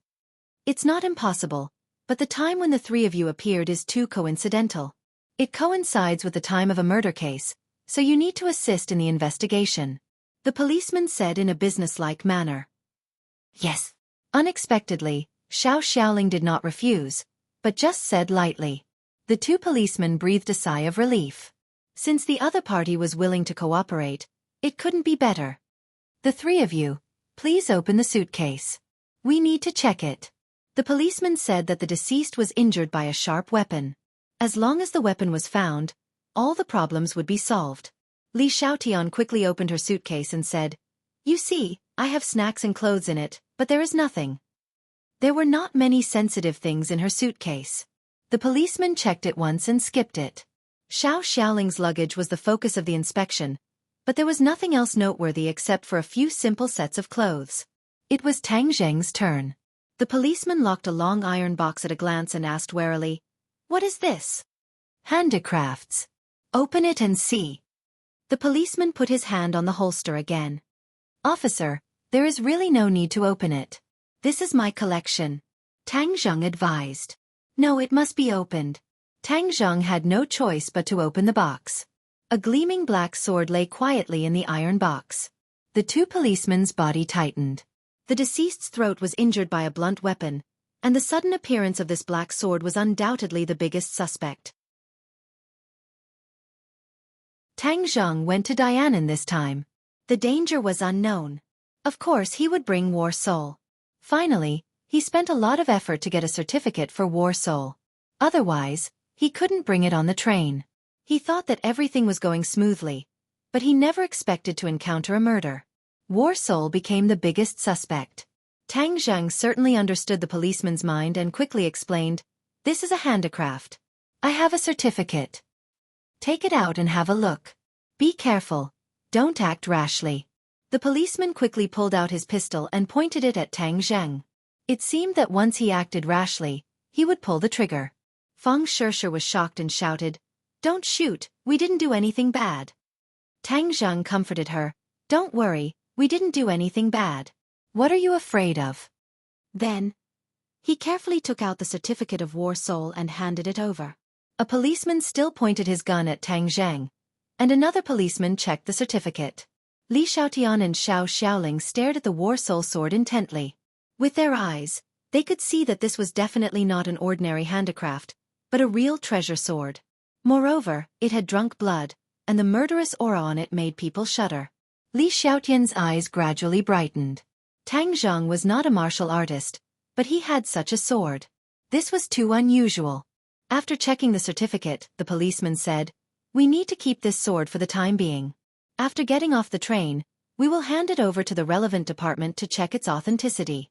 S1: It's not impossible, but the time when the three of you appeared is too coincidental. It coincides with the time of a murder case, so you need to assist in the investigation. The policeman said in a businesslike manner. Yes. Unexpectedly, Xiao Xiaoling did not refuse, but just said lightly. The two policemen breathed a sigh of relief. Since the other party was willing to cooperate, it couldn't be better. The three of you, please open the suitcase. We need to check it. The policeman said that the deceased was injured by a sharp weapon. As long as the weapon was found, all the problems would be solved. Li Xiaotian quickly opened her suitcase and said, You see, I have snacks and clothes in it, but there is nothing. There were not many sensitive things in her suitcase. The policeman checked it once and skipped it. Xiao Xiaoling's luggage was the focus of the inspection, but there was nothing else noteworthy except for a few simple sets of clothes. It was Tang Zheng's turn. The policeman locked a long iron box at a glance and asked warily, What is this? Handicrafts. Open it and see. The policeman put his hand on the holster again. Officer, there is really no need to open it. This is my collection. Tang Zheng advised. No, it must be opened. Tang Zheng had no choice but to open the box. A gleaming black sword lay quietly in the iron box. The two policemen's body tightened. The deceased's throat was injured by a blunt weapon, and the sudden appearance of this black sword was undoubtedly the biggest suspect. Tang Zheng went to Dianan this time. The danger was unknown. Of course he would bring War Soul. Finally, he spent a lot of effort to get a certificate for War Soul. Otherwise, he couldn't bring it on the train. He thought that everything was going smoothly, but he never expected to encounter a murder. War Soul became the biggest suspect. Tang Zheng certainly understood the policeman's mind and quickly explained, "This is a handicraft. I have a certificate. Take it out and have a look. Be careful. Don't act rashly." The policeman quickly pulled out his pistol and pointed it at Tang Zheng. It seemed that once he acted rashly, he would pull the trigger. Feng Shishir was shocked and shouted, "Don't shoot, we didn't do anything bad." Tang Zheng comforted her, "Don't worry, we didn't do anything bad. What are you afraid of?" Then, he carefully took out the certificate of War Soul and handed it over. A policeman still pointed his gun at Tang Zheng, and another policeman checked the certificate. Li Xiaotian and Xiao Xiaoling stared at the War Soul sword intently. With their eyes, they could see that this was definitely not an ordinary handicraft, but a real treasure sword. Moreover, it had drunk blood, and the murderous aura on it made people shudder. Li Xiaotian's eyes gradually brightened. Tang Zheng was not a martial artist, but he had such a sword. This was too unusual. After checking the certificate, the policeman said, "We need to keep this sword for the time being. After getting off the train, we will hand it over to the relevant department to check its authenticity."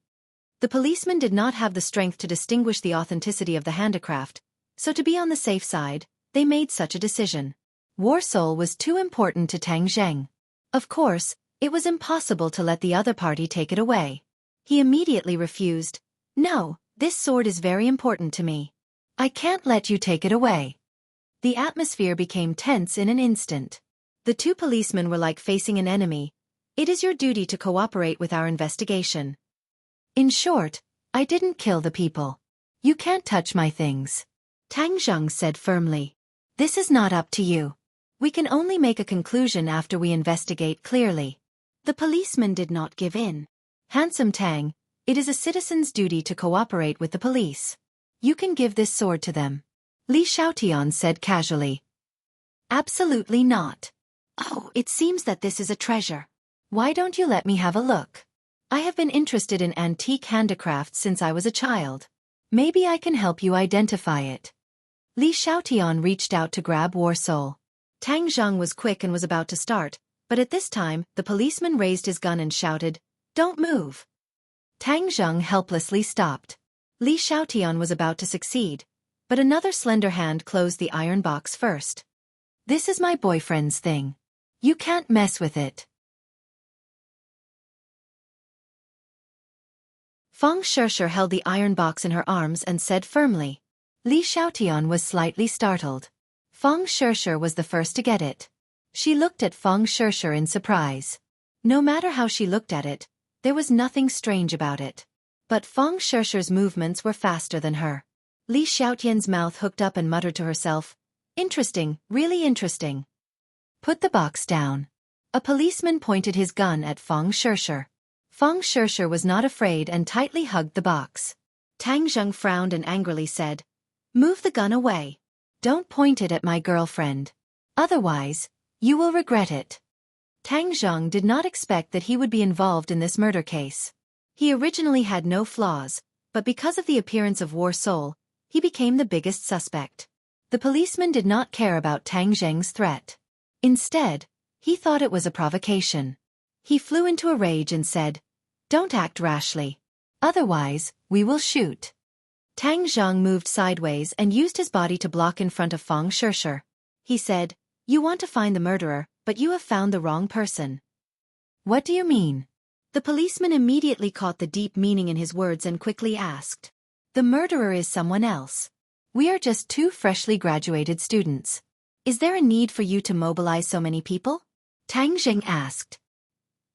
S1: The policeman did not have the strength to distinguish the authenticity of the handicraft, so to be on the safe side, they made such a decision. War Soul was too important to Tang Zheng. Of course, it was impossible to let the other party take it away. He immediately refused. "No, this sword is very important to me. I can't let you take it away." The atmosphere became tense in an instant. The two policemen were like facing an enemy. "It is your duty to cooperate with our investigation. In short, I didn't kill the people. You can't touch my things." Tang Zheng said firmly. "This is not up to you. We can only make a conclusion after we investigate clearly." The policeman did not give in. "Handsome Tang, it is a citizen's duty to cooperate with the police. You can give this sword to them." Li Xiaotian said casually. "Absolutely not. Oh, it seems that this is a treasure. Why don't you let me have a look? I have been interested in antique handicrafts since I was a child. Maybe I can help you identify it." Li Xiaotian reached out to grab War Soul. Tang Zheng was quick and was about to start, but at this time, the policeman raised his gun and shouted, "Don't move." Tang Zheng helplessly stopped. Li Xiaotian was about to succeed, but another slender hand closed the iron box first. "This is my boyfriend's thing. You can't mess with it." Feng Shishir held the iron box in her arms and said firmly. Li Xiaotian was slightly startled. Feng Shishir was the first to get it. She looked at Feng Shishir in surprise. No matter how she looked at it, there was nothing strange about it. But Feng Shishir's movements were faster than her. Li Xiaotian's mouth hooked up and muttered to herself, "Interesting, really interesting." "Put the box down." A policeman pointed his gun at Feng Shishir. Feng Shishir was not afraid and tightly hugged the box. Tang Zheng frowned and angrily said, "Move the gun away. Don't point it at my girlfriend. Otherwise, you will regret it." Tang Zheng did not expect that he would be involved in this murder case. He originally had no flaws, but because of the appearance of War Soul, he became the biggest suspect. The policeman did not care about Tang Zheng's threat. Instead, he thought it was a provocation. He flew into a rage and said, "Don't act rashly. Otherwise, we will shoot." Tang Zheng moved sideways and used his body to block in front of Feng Shishir. He said, "You want to find the murderer, but you have found the wrong person." "What do you mean?" The policeman immediately caught the deep meaning in his words and quickly asked. "The murderer is someone else. We are just two freshly graduated students. Is there a need for you to mobilize so many people?" Tang Zheng asked.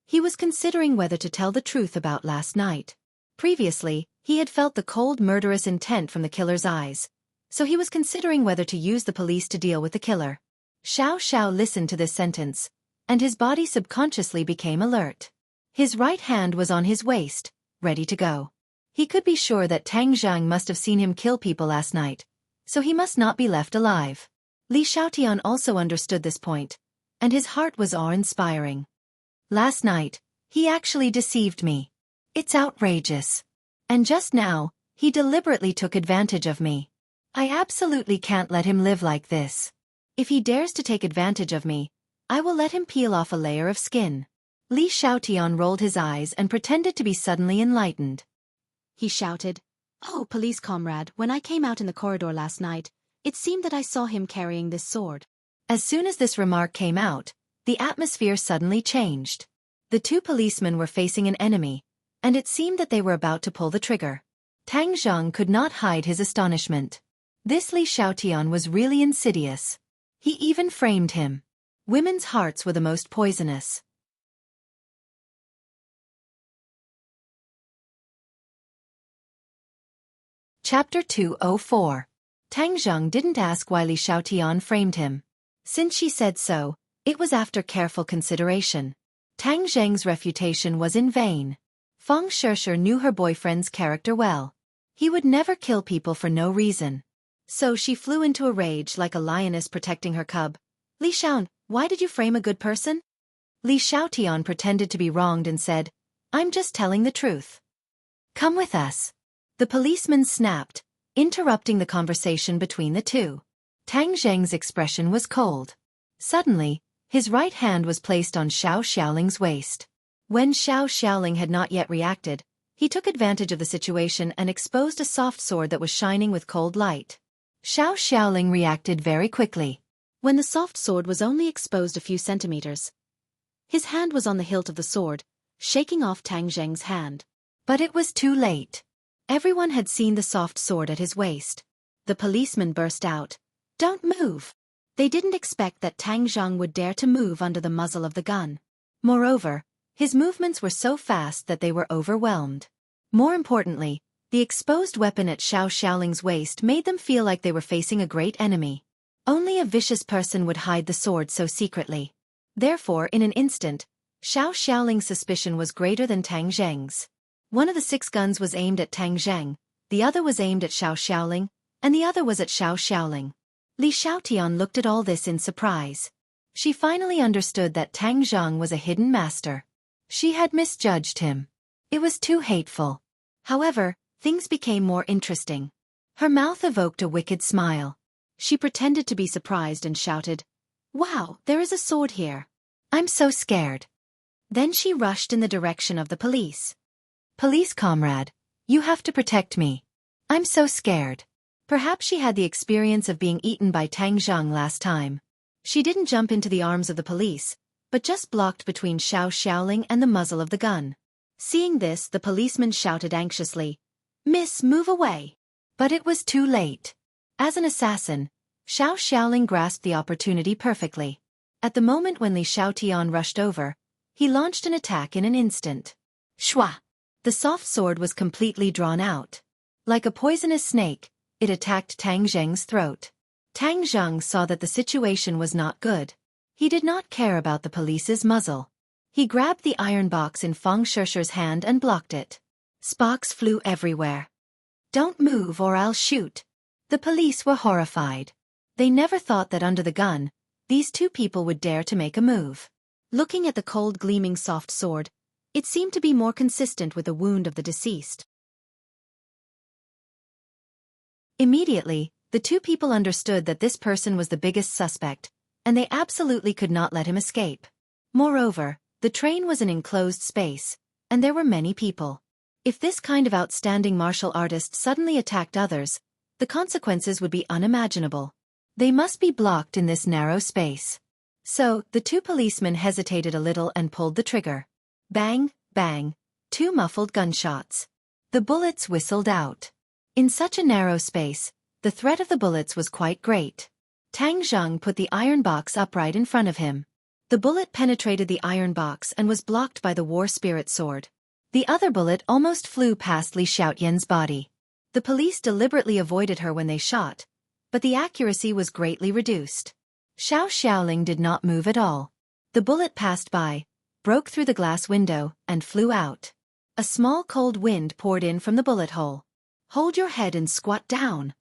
S1: He was considering whether to tell the truth about last night. Previously, he had felt the cold murderous intent from the killer's eyes, so he was considering whether to use the police to deal with the killer. Xiao Xiao listened to this sentence, and his body subconsciously became alert. His right hand was on his waist, ready to go. He could be sure that Tang Zheng must have seen him kill people last night, so he must not be left alive. Li Xiaotian also understood this point, and his heart was awe-inspiring. Last night, he actually deceived me. It's outrageous. And just now, he deliberately took advantage of me. I absolutely can't let him live like this. If he dares to take advantage of me, I will let him peel off a layer of skin. Li Xiaotian rolled his eyes and pretended to be suddenly enlightened.
S2: He shouted, "Oh, police comrade, when I came out in the corridor last night, it seemed that I saw him carrying this sword."
S1: As soon as this remark came out, the atmosphere suddenly changed. The two policemen were facing an enemy, and it seemed that they were about to pull the trigger. Tang Zhang could not hide his astonishment. This Li Xiaotian was really insidious. He even framed him. Women's hearts were the most poisonous. Chapter 204. Tang Zhang didn't ask why Li Xiaotian framed him. Since she said so, it was after careful consideration. Tang Zheng's refutation was in vain. Feng Shishir knew her boyfriend's character well. He would never kill people for no reason. So she flew into a rage like a lioness protecting her cub. "Li Xiaotian, why did you frame a good person?" Li Xiaotian pretended to be wronged and said, "I'm just telling the truth." "Come with us." The policeman snapped, interrupting the conversation between the two. Tang Zheng's expression was cold. Suddenly, his right hand was placed on Xiao Xiaoling's waist. When Xiao Xiaoling had not yet reacted, he took advantage of the situation and exposed a soft sword that was shining with cold light. Xiao Xiaoling reacted very quickly.
S2: When the soft sword was only exposed a few centimeters, his hand was on the hilt of the sword, shaking off Tang Zheng's hand.
S1: But it was too late. Everyone had seen the soft sword at his waist.
S2: The policeman burst out, "Don't move!" They didn't expect that Tang Zhang would dare to move under the muzzle of the gun.
S1: Moreover, his movements were so fast that they were overwhelmed. More importantly, the exposed weapon at Xiao Xiaoling's waist made them feel like they were facing a great enemy. Only a vicious person would hide the sword so secretly. Therefore, in an instant, Xiao Xiaoling's suspicion was greater than Tang Zheng's. One of the 6 guns was aimed at Tang Zheng, the other was aimed at Xiao Xiaoling, and the other was at Xiao Xiaoling. Li Xiaotian looked at all this in surprise. She finally understood that Tang Zheng was a hidden master. She had misjudged him. It was too hateful. However, things became more interesting. Her mouth evoked a wicked smile.
S2: She pretended to be surprised and shouted, "Wow, there is a sword here.
S1: I'm so scared."
S2: Then she rushed in the direction of the police.
S1: "Police comrade, you have to protect me. I'm so scared." Perhaps she had the experience of being eaten by Tang Zheng last time. She didn't jump into the arms of the police, but just blocked between Xiao Xiaoling and the muzzle of the gun. Seeing this, the policeman shouted anxiously, "Miss, move away." But it was too late. As an assassin, Xiao Xiaoling grasped the opportunity perfectly. At the moment when Li Xiaotian rushed over, he launched an attack in an instant. Shwa! The soft sword was completely drawn out. Like a poisonous snake, it attacked Tang Zheng's throat. Tang Zheng saw that the situation was not good. He did not care about the police's muzzle. He grabbed the iron box in Feng Shishir's hand and blocked it. Sparks flew everywhere. "Don't move or I'll shoot." The police were horrified. They never thought that under the gun, these two people would dare to make a move.
S2: Looking at the cold gleaming soft sword, it seemed to be more consistent with the wound of the deceased.
S1: Immediately, the two people understood that this person was the biggest suspect, and they absolutely could not let him escape. Moreover, the train was an enclosed space, and there were many people. If this kind of outstanding martial artist suddenly attacked others, the consequences would be unimaginable. They must be blocked in this narrow space. So, the two policemen hesitated a little and pulled the trigger. Bang, bang, 2 muffled gunshots. The bullets whistled out. In such a narrow space, the threat of the bullets was quite great. Tang Zheng put the iron box upright in front of him. The bullet penetrated the iron box and was blocked by the war spirit sword. The other bullet almost flew past Li Xiaotian's body. The police deliberately avoided her when they shot, but the accuracy was greatly reduced. Xiao Xiaoling did not move at all. The bullet passed by, broke through the glass window, and flew out. A small cold wind poured in from the bullet hole. "Hold your head and squat down."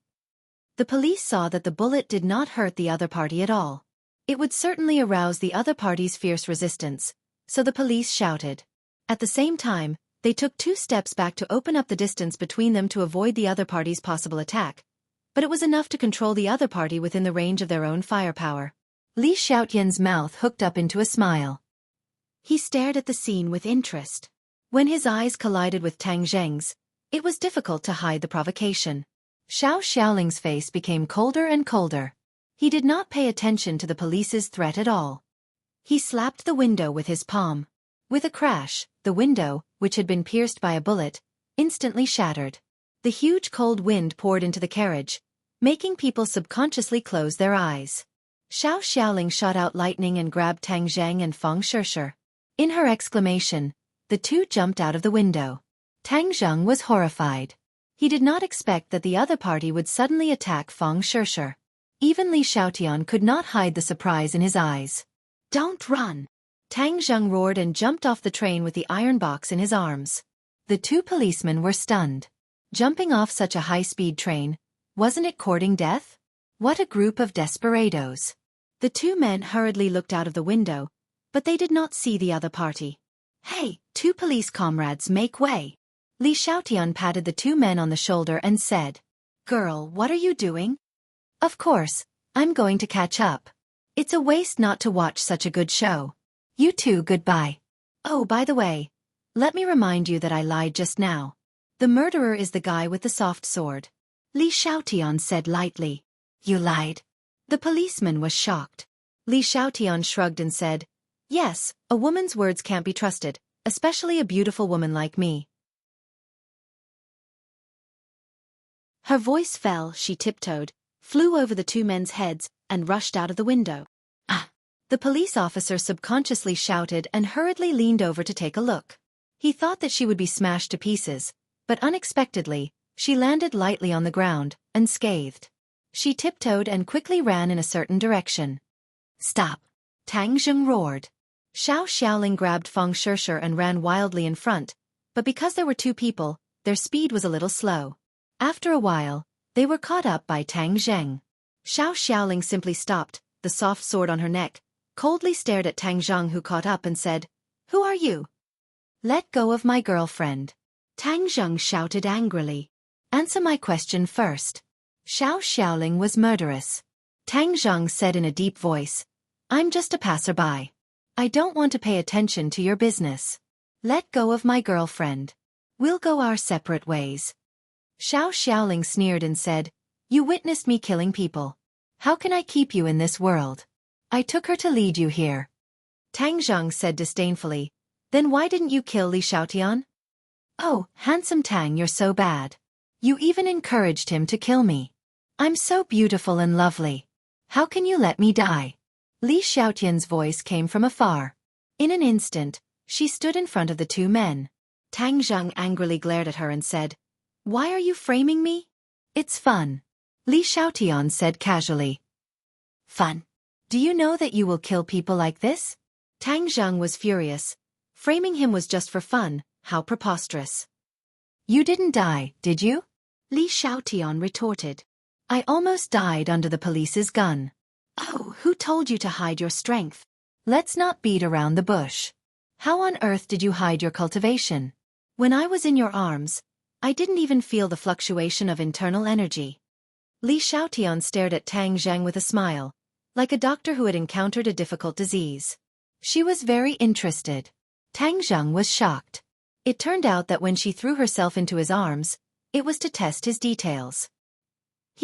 S1: The police saw that the bullet did not hurt the other party at all. It would certainly arouse the other party's fierce resistance, so the police shouted. At the same time, they took 2 steps back to open up the distance between them to avoid the other party's possible attack, but it was enough to control the other party within the range of their own firepower. Li Xiaotian's mouth hooked up into a smile.
S2: He stared at the scene with interest. When his eyes collided with Tang Zheng's, it was difficult to hide the provocation.
S1: Xiao Xiaoling's face became colder and colder. He did not pay attention to the police's threat at all. He slapped the window with his palm. With a crash, the window, which had been pierced by a bullet, instantly shattered. The huge cold wind poured into the carriage, making people subconsciously close their eyes. Xiao Xiaoling shot out lightning and grabbed Tang Zheng and Feng Shishir. In her exclamation, the two jumped out of the window. Tang Zheng was horrified. He did not expect that the other party would suddenly attack Feng Shishir. Even Li Xiaotian could not hide the surprise in his eyes.
S2: "Don't run!"
S1: Tang Zheng roared and jumped off the train with the iron box in his arms. The two policemen were stunned. Jumping off such a high-speed train, wasn't it courting death? What a group of desperados.
S2: The two men hurriedly looked out of the window, but they did not see the other party.
S1: "Hey, two police comrades, make way!" Li Xiaotian patted the two men on the shoulder and said, "Girl, what are you doing?" "Of course, I'm going to catch up. It's a waste not to watch such a good show. You two, goodbye. Oh, by the way, let me remind you that I lied just now. The murderer is the guy with the soft sword."
S2: Li Xiaotian said lightly.
S1: "You lied?" The policeman was shocked. Li Xiaotian shrugged and said, "Yes, a woman's words can't be trusted, especially a beautiful woman like me."
S2: Her voice fell, she tiptoed, flew over the two men's heads, and rushed out of the window.
S1: "Ah!" The police officer subconsciously shouted and hurriedly leaned over to take a look. He thought that she would be smashed to pieces, but unexpectedly, she landed lightly on the ground, unscathed. She tiptoed and quickly ran in a certain direction. "Stop!" Tang Zheng roared. Xiao Xiaoling grabbed Feng Shishir and ran wildly in front, but because there were two people, their speed was a little slow. After a while, they were caught up by Tang Zheng. Xiao Xiaoling simply stopped, the soft sword on her neck, coldly stared at Tang Zheng, who caught up and said, "Who are you?" "Let go of my girlfriend."
S2: Tang Zheng shouted angrily.
S1: "Answer my question first." Xiao Xiaoling was murderous. Tang Zheng said in a deep voice, "I'm just a passerby. I don't want to pay attention to your business. Let go of my girlfriend. We'll go our separate ways." Xiao Xiaoling sneered and said, "You witnessed me killing people. How can I keep you in this world? I took her to lead you here." Tang Zheng said disdainfully, "Then why didn't you kill Li Xiaotian?" "Oh, handsome Tang, you're so bad. You even encouraged him to kill me. I'm so beautiful and lovely. How can you let me die?" Li Xiaotian's voice came from afar. In an instant, she stood in front of the two men. Tang Zheng angrily glared at her and said, "Why are you framing me?" "It's fun," Li Xiaotian said casually. "Fun? Do you know that you will kill people like this?" Tang Zheng was furious. Framing him was just for fun, how preposterous. "You didn't die, did you?"
S2: Li Xiaotian retorted.
S1: "I almost died under the police's gun."
S2: "Oh, who told you to hide your strength?"
S1: "Let's not beat around the bush. How on earth did you hide your cultivation? When I was in your arms, I didn't even feel the fluctuation of internal energy." Li Xiaotian stared at Tang Zheng with a smile, like a doctor who had encountered a difficult disease. She was very interested. Tang Zheng was shocked. It turned out that when she threw herself into his arms, it was to test his details.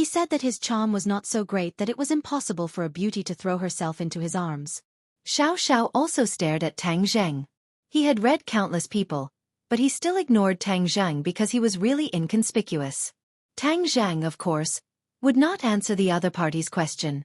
S2: He said that his charm was not so great that it was impossible for a beauty to throw herself into his arms.
S1: Xiao Xiao also stared at Tang Zheng. He had read countless people, but he still ignored Tang Zheng because he was really inconspicuous. Tang Zheng, of course, would not answer the other party's question.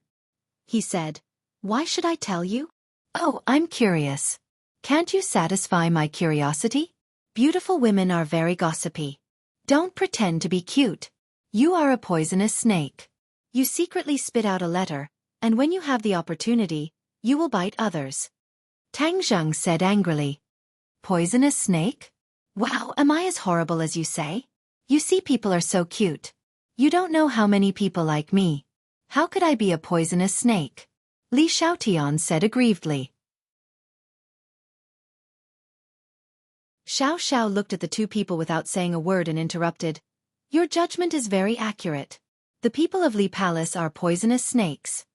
S2: He said, "Why should I tell you?"
S1: "Oh, I'm curious. Can't you satisfy my curiosity? Beautiful women are very gossipy. Don't pretend to be cute. You are a poisonous snake. You secretly spit out a letter, and when you have the opportunity, you will bite others." Tang Zheng said angrily. "Poisonous snake? Wow, am I as horrible as you say? You see, people are so cute. You don't know how many people like me. How could I be a poisonous snake?" Li Xiaotian said aggrievedly. Xiao Xiao looked at the two people without saying a word and interrupted. "Your judgment is very accurate. The people of Li Palace are poisonous snakes."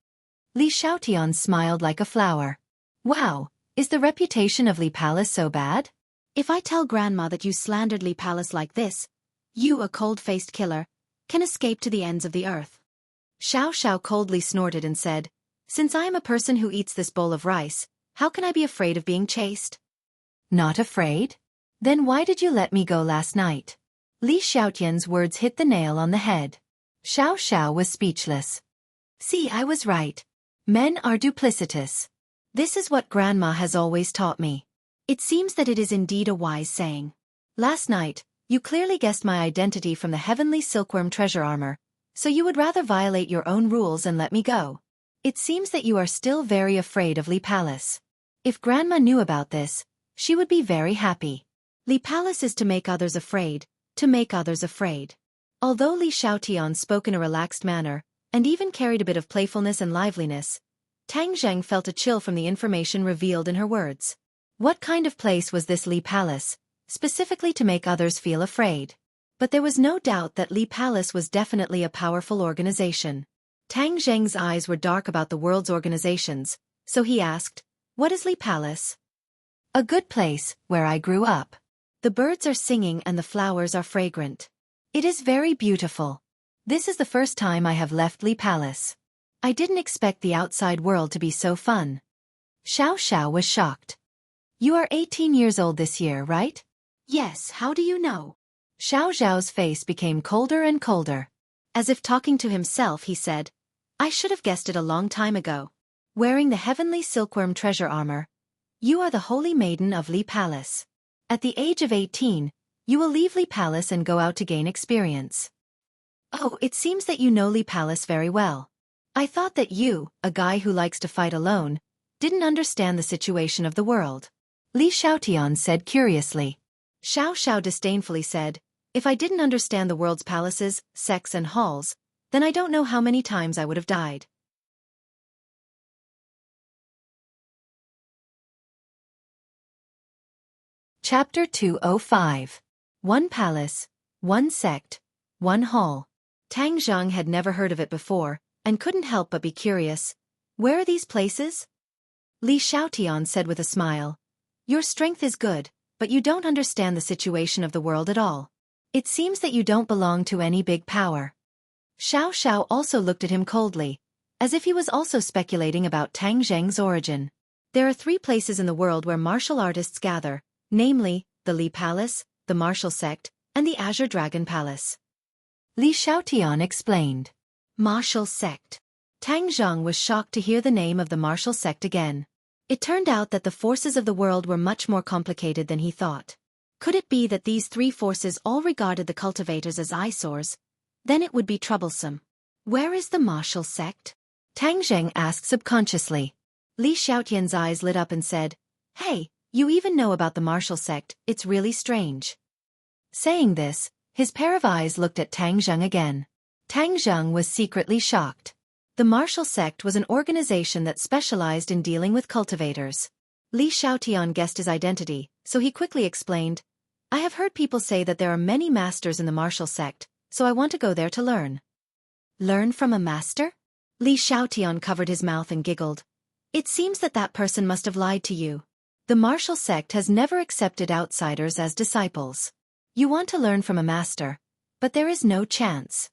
S1: Li Xiaotian smiled like a flower. "Wow, Is the reputation of Li Palace so bad?
S2: If I tell Grandma that you slandered Li Palace like this, you, a cold-faced killer, can escape to the ends of the earth.
S1: Xiao coldly snorted and said, Since I am a person who eats this bowl of rice, how can I be afraid of being chased? Not afraid? Then why did you let me go last night? Li Xiaotian's words hit the nail on the head. Xiao was speechless. See, I was right. Men are duplicitous. This is what Grandma has always taught me.
S2: It seems that it is indeed a wise saying.
S1: Last night, you clearly guessed my identity from the heavenly silkworm treasure armor, so you would rather violate your own rules and let me go. It seems that you are still very afraid of Li Palace. If Grandma knew about this, she would be very happy.
S2: Li Palace is to make others afraid, to make others afraid.
S1: Although Li Xiaotian spoke in a relaxed manner, and even carried a bit of playfulness and liveliness, Tang Zheng felt a chill from the information revealed in her words. What kind of place was this Li Palace, specifically to make others feel afraid? But there was no doubt that Li Palace was definitely a powerful organization. Tang Zheng's eyes were dark about the world's organizations, so he asked, What is Li Palace? A good place, where I grew up. The birds are singing and the flowers are fragrant. It is very beautiful. This is the first time I have left Li Palace. I didn't expect the outside world to be so fun. Xiao was shocked. You are 18 years old this year, right?
S2: Yes, how do you know?
S1: Xiao's face became colder and colder.
S2: As if talking to himself, he said, I should have guessed it a long time ago.
S1: Wearing the heavenly silkworm treasure armor, you are the holy maiden of Li Palace. At the age of 18, you will leave Li Palace and go out to gain experience. Oh, it seems that you know Li Palace very well. I thought that you, a guy who likes to fight alone, didn't understand the situation of the world. Li Xiaotian said curiously. Xiao disdainfully said, If I didn't understand the world's palaces, sects and halls, then I don't know how many times I would have died. Chapter 205. One Palace, One Sect, One Hall. Tang Zheng had never heard of it before, and couldn't help but be curious. Where are these places? Li Xiaotian said with a smile. Your strength is good, but you don't understand the situation of the world at all. It seems that you don't belong to any big power. Xiao also looked at him coldly, as if he was also speculating about Tang Zheng's origin. There are 3 places in the world where martial artists gather, namely, the Li Palace, the Martial Sect, and the Azure Dragon Palace. Li Xiaotian explained. Martial Sect. Tang Zheng was shocked to hear the name of the Martial Sect again. It turned out that the forces of the world were much more complicated than he thought. Could it be that these 3 forces all regarded the cultivators as eyesores? Then it would be troublesome. Where is the Martial Sect? Tang Zheng asked subconsciously. Li Xiaotian's eyes lit up and said, Hey, you even know about the Martial Sect, it's really strange. Saying this, his pair of eyes looked at Tang Zheng again. Tang Zheng was secretly shocked. The Martial Sect was an organization that specialized in dealing with cultivators. Li Xiaotian guessed his identity, so he quickly explained, I have heard people say that there are many masters in the Martial Sect, so I want to go there to learn. Learn from a master? Li Xiaotian covered his mouth and giggled. It seems that that person must have lied to you. The Martial Sect has never accepted outsiders as disciples. You want to learn from a master, but there is no chance.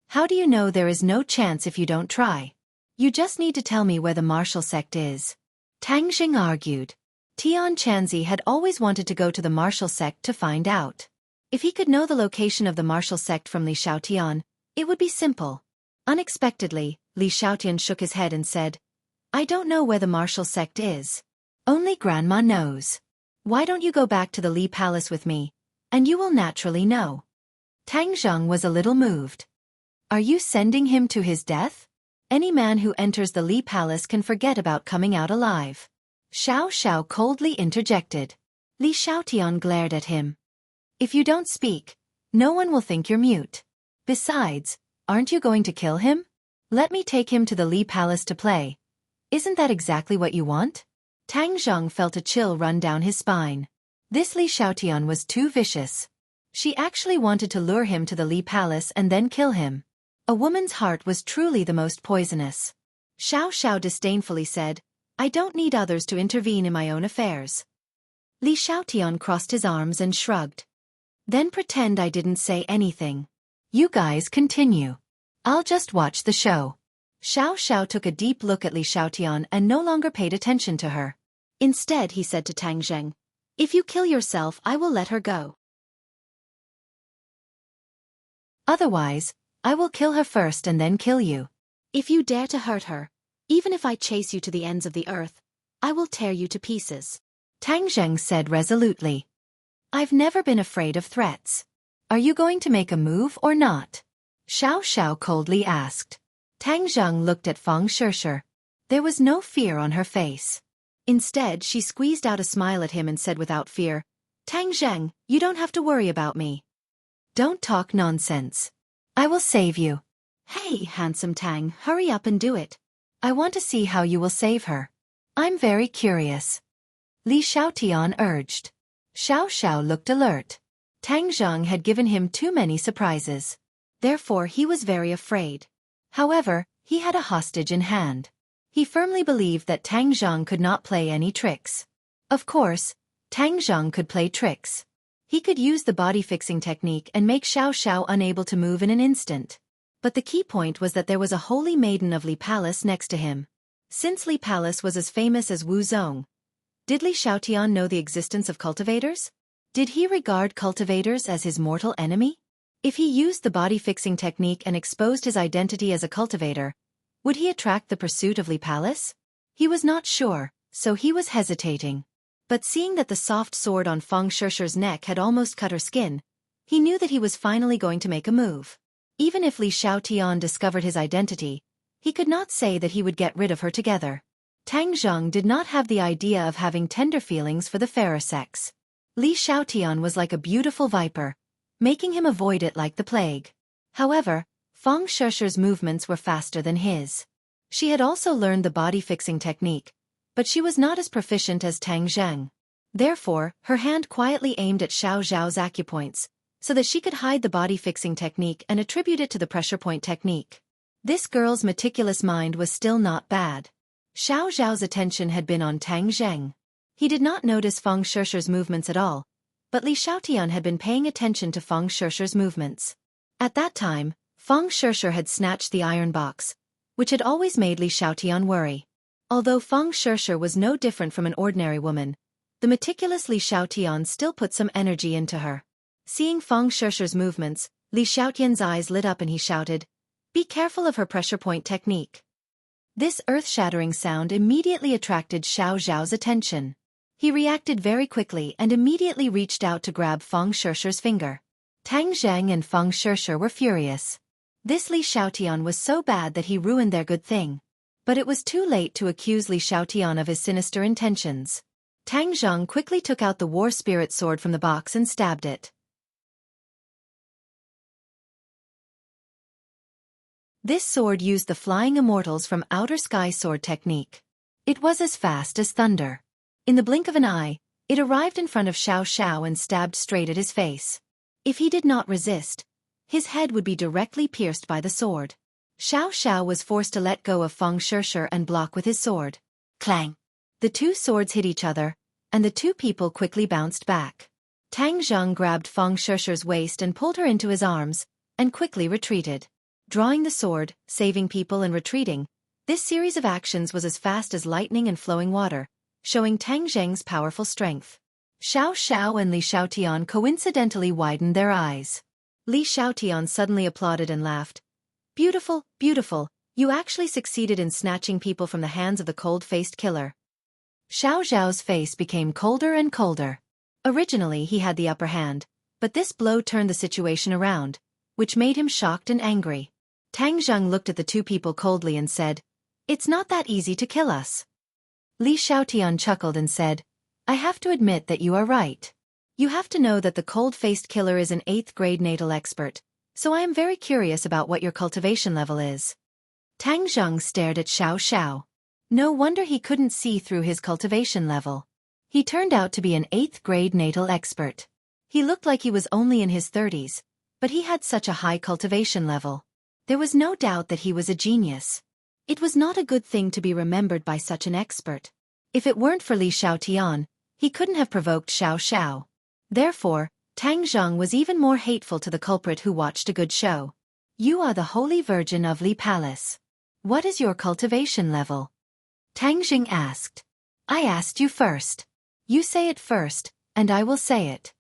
S1: How do you know there is no chance if you don't try? You just need to tell me where the Martial Sect is. Tang Zheng argued. Tian Chanzi had always wanted to go to the Martial Sect to find out. If he could know the location of the Martial Sect from Li Xiaotian, it would be simple. Unexpectedly, Li Xiaotian shook his head and said, I don't know where the Martial Sect is. Only Grandma knows. Why don't you go back to the Li Palace with me, and you will naturally know. Tang Zheng was a little moved. Are you sending him to his death? Any man who enters the Li Palace can forget about coming out alive. Xiao coldly interjected. Li Xiaotian glared at him. If you don't speak, no one will think you're mute. Besides, aren't you going to kill him? Let me take him to the Li Palace to play. Isn't that exactly what you want? Tang Zheng felt a chill run down his spine. This Li Xiaotian was too vicious. She actually wanted to lure him to the Li Palace and then kill him. A woman's heart was truly the most poisonous. Xiao disdainfully said, I don't need others to intervene in my own affairs. Li Xiaotian crossed his arms and shrugged. Then pretend I didn't say anything. You guys continue. I'll just watch the show. Xiao Xiao took a deep look at Li Xiaotian and no longer paid attention to her.
S2: Instead, he said to Tang Zheng, "If you kill yourself, I will let her go.
S1: Otherwise, I will kill her first and then kill you.
S2: If you dare to hurt her, even if I chase you to the ends of the earth, I will tear you to pieces."
S1: Tang Zheng said resolutely. I've never been afraid of threats. Are you going to make a move or not? Xiao Xiao coldly asked. Tang Zheng looked at Feng Shishir. There was no fear on her face. Instead, she squeezed out a smile at him and said without fear, Tang Zheng, you don't have to worry about me. Don't talk nonsense. I will save you.
S2: Hey, handsome Tang, hurry up and do it.
S1: I want to see how you will save her. I'm very curious. Li Xiaotian urged. Xiao Xiao looked alert. Tang Zheng had given him too many surprises. Therefore he was very afraid. However, he had a hostage in hand. He firmly believed that Tang Zheng could not play any tricks. Of course, Tang Zheng could play tricks. He could use the body-fixing technique and make Xiao Xiao unable to move in an instant. But the key point was that there was a holy maiden of Li Palace next to him. Since Li Palace was as famous as Wu Zong, did Li Xiaotian know the existence of cultivators? Did he regard cultivators as his mortal enemy? If he used the body-fixing technique and exposed his identity as a cultivator, would he attract the pursuit of Li Palace? He was not sure, so he was hesitating. But seeing that the soft sword on Feng Shishir's neck had almost cut her skin, he knew that he was finally going to make a move. Even if Li Xiaotian discovered his identity, he could not say that he would get rid of her together. Tang Zheng did not have the idea of having tender feelings for the fairer sex. Li Xiaotian was like a beautiful viper, making him avoid it like the plague. However, Feng Shishir's movements were faster than his. She had also learned the body-fixing technique, but she was not as proficient as Tang Zheng. Therefore, her hand quietly aimed at Xiao Zhao's acupoints, so that she could hide the body-fixing technique and attribute it to the pressure point technique. This girl's meticulous mind was still not bad. Xiao Zhao's attention had been on Tang Zheng. He did not notice Feng Shishir's movements at all, but Li Xiaotian had been paying attention to Feng Shishir's movements. At that time, Feng Shishir had snatched the iron box, which had always made Li Xiaotian worry. Although Feng Shishir was no different from an ordinary woman, the meticulous Li Xiaotian still put some energy into her. Seeing Feng Shishir's movements, Li Xiaotian's eyes lit up and he shouted, "Be careful of her pressure point technique." This earth-shattering sound immediately attracted Xiao Zhao's attention. He reacted very quickly and immediately reached out to grab Feng Shishir's finger. Tang Zheng and Feng Shishir were furious. This Li Xiaotian was so bad that he ruined their good thing. But it was too late to accuse Li Xiaotian of his sinister intentions. Tang Zheng quickly took out the war spirit sword from the box and stabbed it. This sword used the Flying Immortals from Outer Sky sword technique. It was as fast as thunder. In the blink of an eye, it arrived in front of Xiao Xiao and stabbed straight at his face. If he did not resist, his head would be directly pierced by the sword. Xiao Xiao was forced to let go of Feng Shishir and block with his sword. Clang! The two swords hit each other, and the two people quickly bounced back. Tang Zheng grabbed Feng Shishir's waist and pulled her into his arms, and quickly retreated. Drawing the sword, saving people and retreating, this series of actions was as fast as lightning and flowing water, showing Tang Zheng's powerful strength. Xiao Xiao and Li Xiaotian coincidentally widened their eyes. Li Xiaotian suddenly applauded and laughed. Beautiful, beautiful, you actually succeeded in snatching people from the hands of the cold-faced killer. Xiao Zhao's face became colder and colder. Originally he had the upper hand, but this blow turned the situation around, which made him shocked and angry. Tang Zheng looked at the two people coldly and said, "It's not that easy to kill us." Li Xiaotian chuckled and said, "I have to admit that you are right. You have to know that the cold-faced killer is an 8th grade natal expert, so I am very curious about what your cultivation level is." Tang Zheng stared at Xiao Xiao. No wonder he couldn't see through his cultivation level. He turned out to be an 8th grade natal expert. He looked like he was only in his 30s, but he had such a high cultivation level. There was no doubt that he was a genius.
S2: It was not a good thing to be remembered by such an expert. If it weren't for Li Xiaotian, he couldn't have provoked Xiao Xiao. Therefore, Tang Zheng was even more hateful to the culprit who watched a good show. You are the Holy Virgin of Li Palace. What is your cultivation level? Tang Jing asked. I asked you first. You say it first, and I will say it.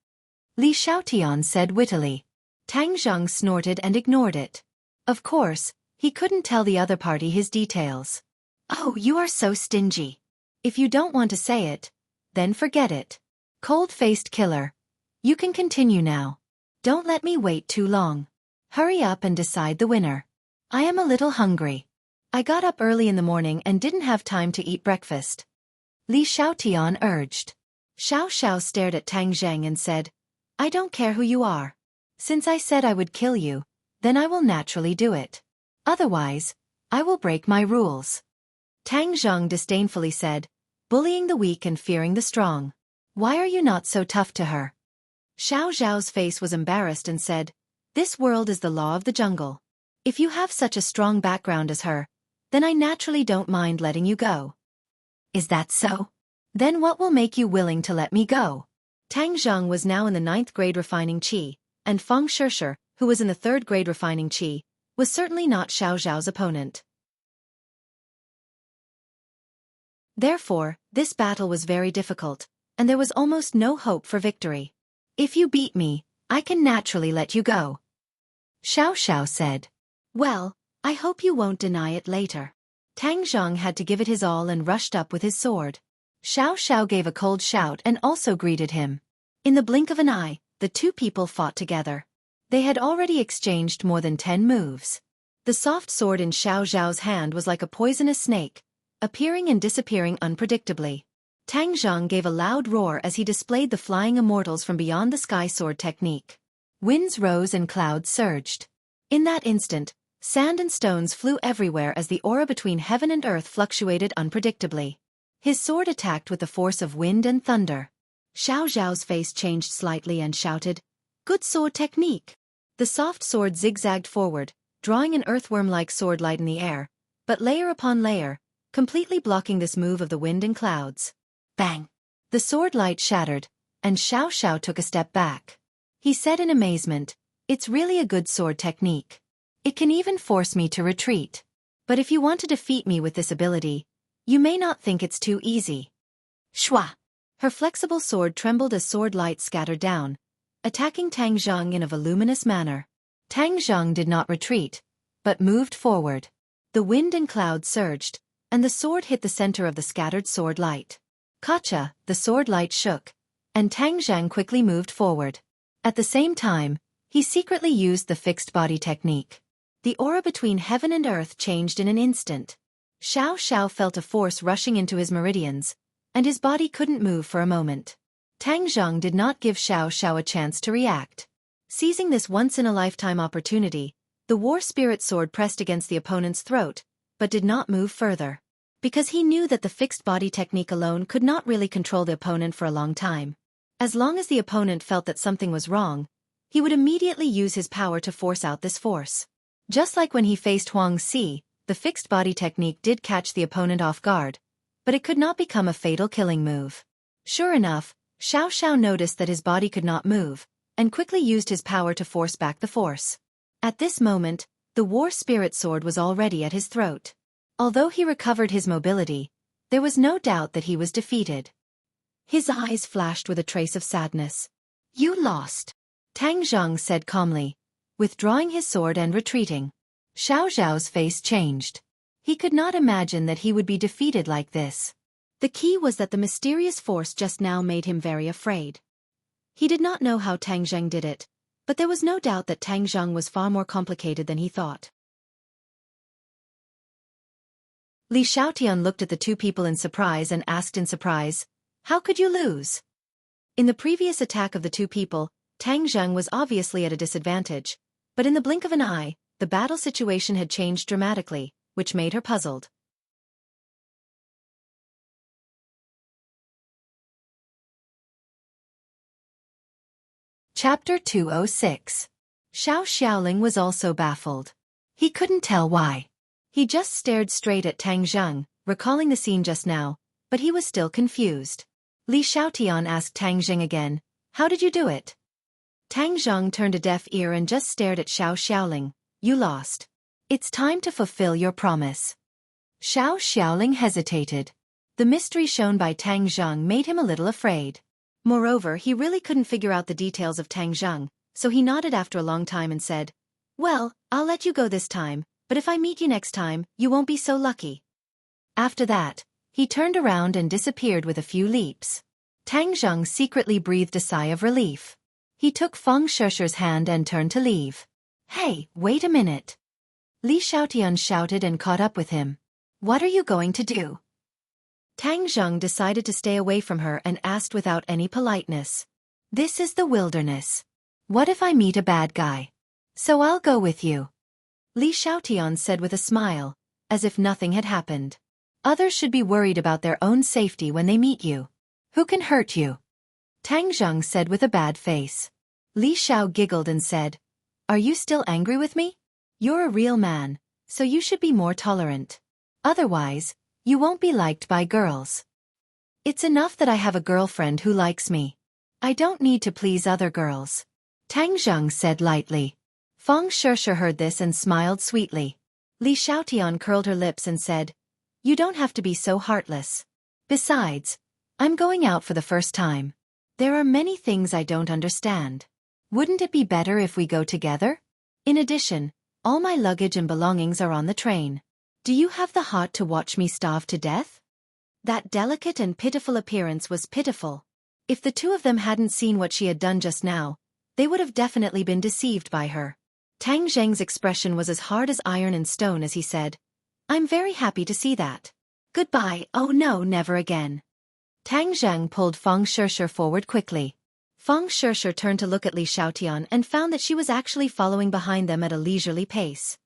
S2: Li Xiaotian said wittily. Tang Zheng snorted and ignored it. Of course, he couldn't tell the other party his details. Oh, you are so stingy. If you don't want to say it, then forget it. Cold-faced killer. You can continue now. Don't let me wait too long. Hurry up and decide the winner. I am a little hungry. I got up early in the morning and didn't have time to eat breakfast. Li Xiaotian urged. Xiao Xiao stared at Tang Zheng and said, I don't care who you are. Since I said I would kill you, then I will naturally do it. Otherwise, I will break my rules. Tang Zheng disdainfully said, bullying the weak and fearing the strong. Why are you not so tough to her? Xiao Zhao's face was embarrassed and said, this world is the law of the jungle. If you have such a strong background as her, then I naturally don't mind letting you go. Is that so? Then what will make you willing to let me go? Tang Zheng was now in the 9th grade refining qi, and Feng Shishir, who was in the 3rd grade refining qi, was certainly not Xiao Zhao's opponent. Therefore, this battle was very difficult, and there was almost no hope for victory. If you beat me, I can naturally let you go. Xiao Xiao said. Well, I hope you won't deny it later. Tang Zheng had to give it his all and rushed up with his sword. Xiao Xiao gave a cold shout and also greeted him. In the blink of an eye, the two people fought together. They had already exchanged more than 10 moves. The soft sword in Xiao Zhao's hand was like a poisonous snake, appearing and disappearing unpredictably. Tang Zheng gave a loud roar as he displayed the flying immortals from beyond the sky sword technique. Winds rose and clouds surged. In that instant, sand and stones flew everywhere as the aura between heaven and earth fluctuated unpredictably. His sword attacked with the force of wind and thunder. Xiao Zhao's face changed slightly and shouted, Good sword technique! The soft sword zigzagged forward, drawing an earthworm-like sword light in the air, but layer upon layer, completely blocking this move of the wind and clouds. Bang! The sword light shattered, and Xiao Xiao took a step back. He said in amazement, It's really a good sword technique. It can even force me to retreat. But if you want to defeat me with this ability, you may not think it's too easy. Shwa! Her flexible sword trembled as sword light scattered down, attacking Tang Zheng in a voluminous manner. Tang Zheng did not retreat, but moved forward. The wind and clouds surged, and the sword hit the center of the scattered sword light. Kacha, the sword light shook, and Tang Zheng quickly moved forward. At the same time, he secretly used the fixed body technique. The aura between heaven and earth changed in an instant. Xiao Xiao felt a force rushing into his meridians, and his body couldn't move for a moment. Tang Zheng did not give Xiao Xiao a chance to react. Seizing this once-in-a-lifetime opportunity, the war spirit sword pressed against the opponent's throat, but did not move further. Because he knew that the fixed body technique alone could not really control the opponent for a long time. As long as the opponent felt that something was wrong, he would immediately use his power to force out this force. Just like when he faced Huang Si, the fixed body technique did catch the opponent off guard, but it could not become a fatal killing move. Sure enough, Xiao Xiao noticed that his body could not move, and quickly used his power to force back the force. At this moment, the war spirit sword was already at his throat. Although he recovered his mobility, there was no doubt that he was defeated. His eyes flashed with a trace of sadness. You lost, Tang Zheng said calmly, withdrawing his sword and retreating. Xiao Zhao's face changed. He could not imagine that he would be defeated like this. The key was that the mysterious force just now made him very afraid. He did not know how Tang Zheng did it, but there was no doubt that Tang Zheng was far more complicated than he thought. Li Xiaotian looked at the two people in surprise and asked in surprise, How could you lose? In the previous attack of the two people, Tang Zheng was obviously at a disadvantage, but in the blink of an eye, the battle situation had changed dramatically, which made her puzzled. Chapter 206. Xiao Xiaoling was also baffled. He couldn't tell why. He just stared straight at Tang Zheng, recalling the scene just now, but he was still confused. Li Xiaotian asked Tang Zheng again, "How did you do it?" Tang Zheng turned a deaf ear and just stared at Xiao Xiaoling. "You lost. It's time to fulfill your promise." Xiao Xiaoling hesitated. The mystery shown by Tang Zheng made him a little afraid. Moreover, he really couldn't figure out the details of Tang Zheng, so he nodded after a long time and said, "Well, I'll let you go this time, but if I meet you next time, you won't be so lucky." After that, he turned around and disappeared with a few leaps. Tang Zheng secretly breathed a sigh of relief. He took Feng Shishi's hand and turned to leave. "Hey, wait a minute." Li Xiaotian shouted and caught up with him. "What are you going to do?" Tang Zheng decided to stay away from her and asked without any politeness. "This is the wilderness. What if I meet a bad guy? So I'll go with you." Li Xiaotian said with a smile, as if nothing had happened. "Others should be worried about their own safety when they meet you. Who can hurt you?" Tang Zheng said with a bad face. Li Xiao giggled and said, "Are you still angry with me? You're a real man, so you should be more tolerant. Otherwise, you won't be liked by girls. It's enough that I have a girlfriend who likes me. I don't need to please other girls." Tang Zheng said lightly. Feng Shisha heard this and smiled sweetly. Li Xiaotian curled her lips and said, "You don't have to be so heartless. Besides, I'm going out for the first time. There are many things I don't understand. Wouldn't it be better if we go together? In addition, all my luggage and belongings are on the train. Do you have the heart to watch me starve to death?" That delicate and pitiful appearance was pitiful. If the two of them hadn't seen what she had done just now, they would have definitely been deceived by her. Tang Zheng's expression was as hard as iron and stone as he said, "I'm very happy to see that. Goodbye, oh no, never again." Tang Zheng pulled Feng Shisha forward quickly. Feng Shisha turned to look at Li Xiaotian and found that she was actually following behind them at a leisurely pace.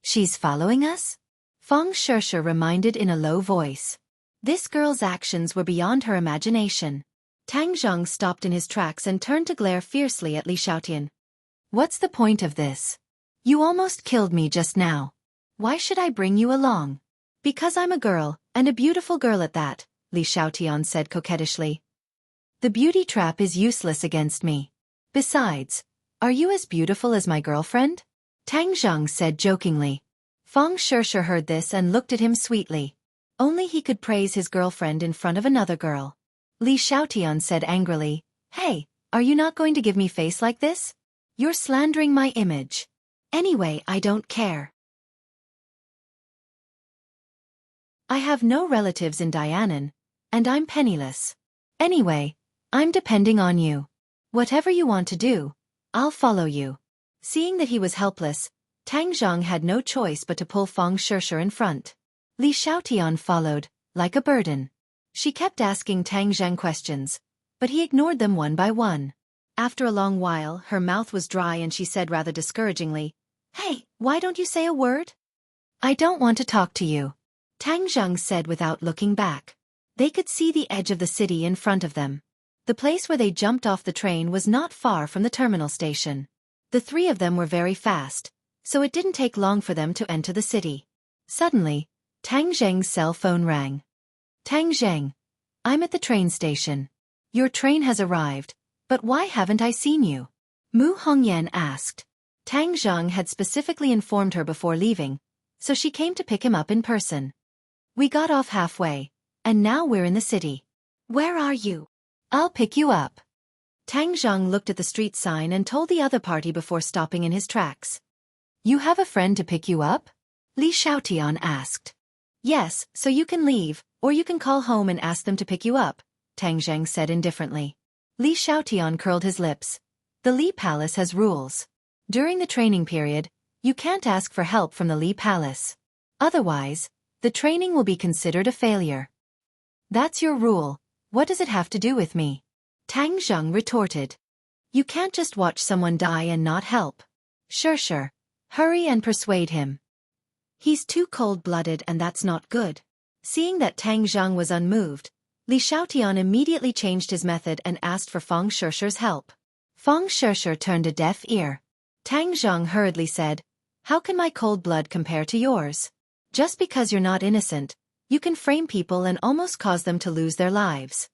S2: "She's following us?" Feng Shisha reminded in a low voice. This girl's actions were beyond her imagination. Tang Zheng stopped in his tracks and turned to glare fiercely at Li Xiaotian. "What's the point of this? You almost killed me just now. Why should I bring you along?" "Because I'm a girl, and a beautiful girl at that," Li Xiaotian said coquettishly. "The beauty trap is useless against me. Besides, are you as beautiful as my girlfriend?" Tang Zheng said jokingly. Feng Shisha heard this and looked at him sweetly. Only he could praise his girlfriend in front of another girl. Li Xiaotian said angrily, "Hey, are you not going to give me face like this? You're slandering my image. Anyway, I don't care. I have no relatives in Dianan, and I'm penniless. Anyway, I'm depending on you. Whatever you want to do, I'll follow you." Seeing that he was helpless, Tang Zheng had no choice but to pull Feng Shisha in front. Li Xiaotian followed, like a burden. She kept asking Tang Zheng questions, but he ignored them one by one. After a long while, her mouth was dry and she said rather discouragingly, "Hey, why don't you say a word?" "I don't want to talk to you," Tang Zheng said without looking back. They could see the edge of the city in front of them. The place where they jumped off the train was not far from the terminal station. The three of them were very fast, so it didn't take long for them to enter the city. Suddenly, Tang Zheng's cell phone rang. "Tang Zheng, I'm at the train station. Your train has arrived, but why haven't I seen you?" Mu Hongyan asked. Tang Zheng had specifically informed her before leaving, so she came to pick him up in person. "We got off halfway, and now we're in the city." "Where are you?" "I'll pick you up." Tang Zheng looked at the street sign and told the other party before stopping in his tracks. "You have a friend to pick you up?" Li Xiaotian asked. "Yes, so you can leave, or you can call home and ask them to pick you up," Tang Zheng said indifferently. Li Xiaotian curled his lips. "The Li Palace has rules. During the training period, you can't ask for help from the Li Palace. Otherwise, the training will be considered a failure." "That's your rule. What does it have to do with me?" Tang Zheng retorted. "You can't just watch someone die and not help. Sure. Hurry and persuade him. He's too cold-blooded and that's not good." Seeing that Tang Zheng was unmoved, Li Xiaotian immediately changed his method and asked for Feng Shisha's help. Feng Shisha turned a deaf ear. Tang Zheng hurriedly said, "How can my cold blood compare to yours? Just because you're not innocent, you can frame people and almost cause them to lose their lives.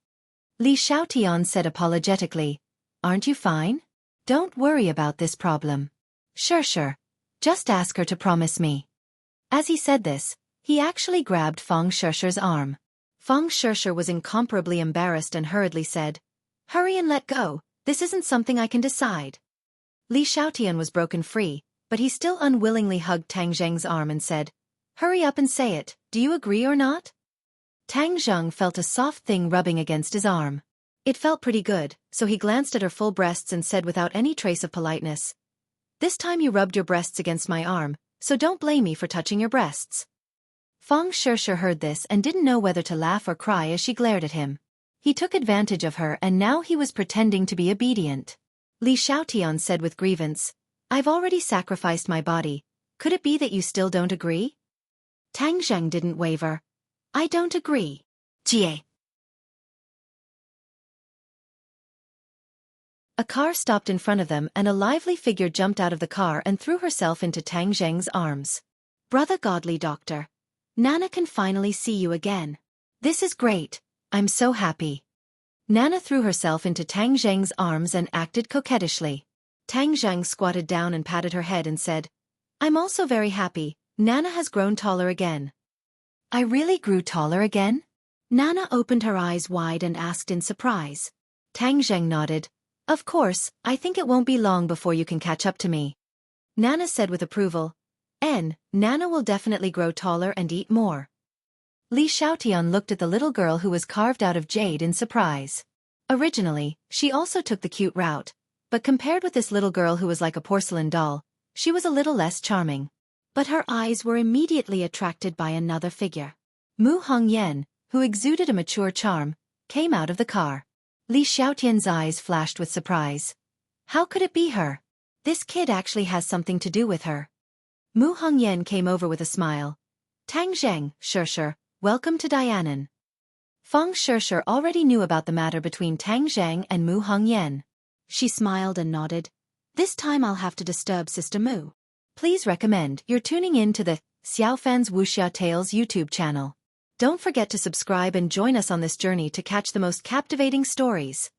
S2: Li Xiaotian said apologetically, "Aren't you fine? Don't worry about this problem. Sure. Just ask her to promise me." As he said this, he actually grabbed Feng Shishi's arm. Feng Shishi was incomparably embarrassed and hurriedly said, "Hurry and let go, this isn't something I can decide." Li Xiaotian was broken free, but he still unwillingly hugged Tang Zheng's arm and said, "Hurry up and say it, do you agree or not?" Tang Zheng felt a soft thing rubbing against his arm. It felt pretty good, so he glanced at her full breasts and said without any trace of politeness, "This time you rubbed your breasts against my arm, so don't blame me for touching your breasts." Feng Shishi heard this and didn't know whether to laugh or cry as she glared at him. He took advantage of her and now he was pretending to be obedient. Li Xiaotian said with grievance, "I've already sacrificed my body, could it be that you still don't agree?" Tang Zheng didn't waver. "I don't agree. Jie." A car stopped in front of them and a lively figure jumped out of the car and threw herself into Tang Zheng's arms. "Brother Godly Doctor. Nana can finally see you again. This is great, I'm so happy." Nana threw herself into Tang Zheng's arms and acted coquettishly. Tang Zheng squatted down and patted her head and said, "I'm also very happy, Nana has grown taller again." "I really grew taller again?" Nana opened her eyes wide and asked in surprise. Tang Zheng nodded. "Of course, I think it won't be long before you can catch up to me." Nana said with approval, Nana will definitely grow taller and eat more." Li Xiaotian looked at the little girl who was carved out of jade in surprise. Originally, she also took the cute route, but compared with this little girl who was like a porcelain doll, she was a little less charming. But her eyes were immediately attracted by another figure. Mu Hongyan, who exuded a mature charm, came out of the car. Li Xiaotian's eyes flashed with surprise. How could it be her? This kid actually has something to do with her. Mu Hongyan came over with a smile. "Tang Zheng, Shishi, welcome to Dianan." Feng Shishi already knew about the matter between Tang Zheng and Mu Hongyan. She smiled and nodded. "This time I'll have to disturb Sister Mu. Please recommend you're tuning in to the Xiaofan's Wuxia Tales YouTube channel. Don't forget to subscribe and join us on this journey to catch the most captivating stories.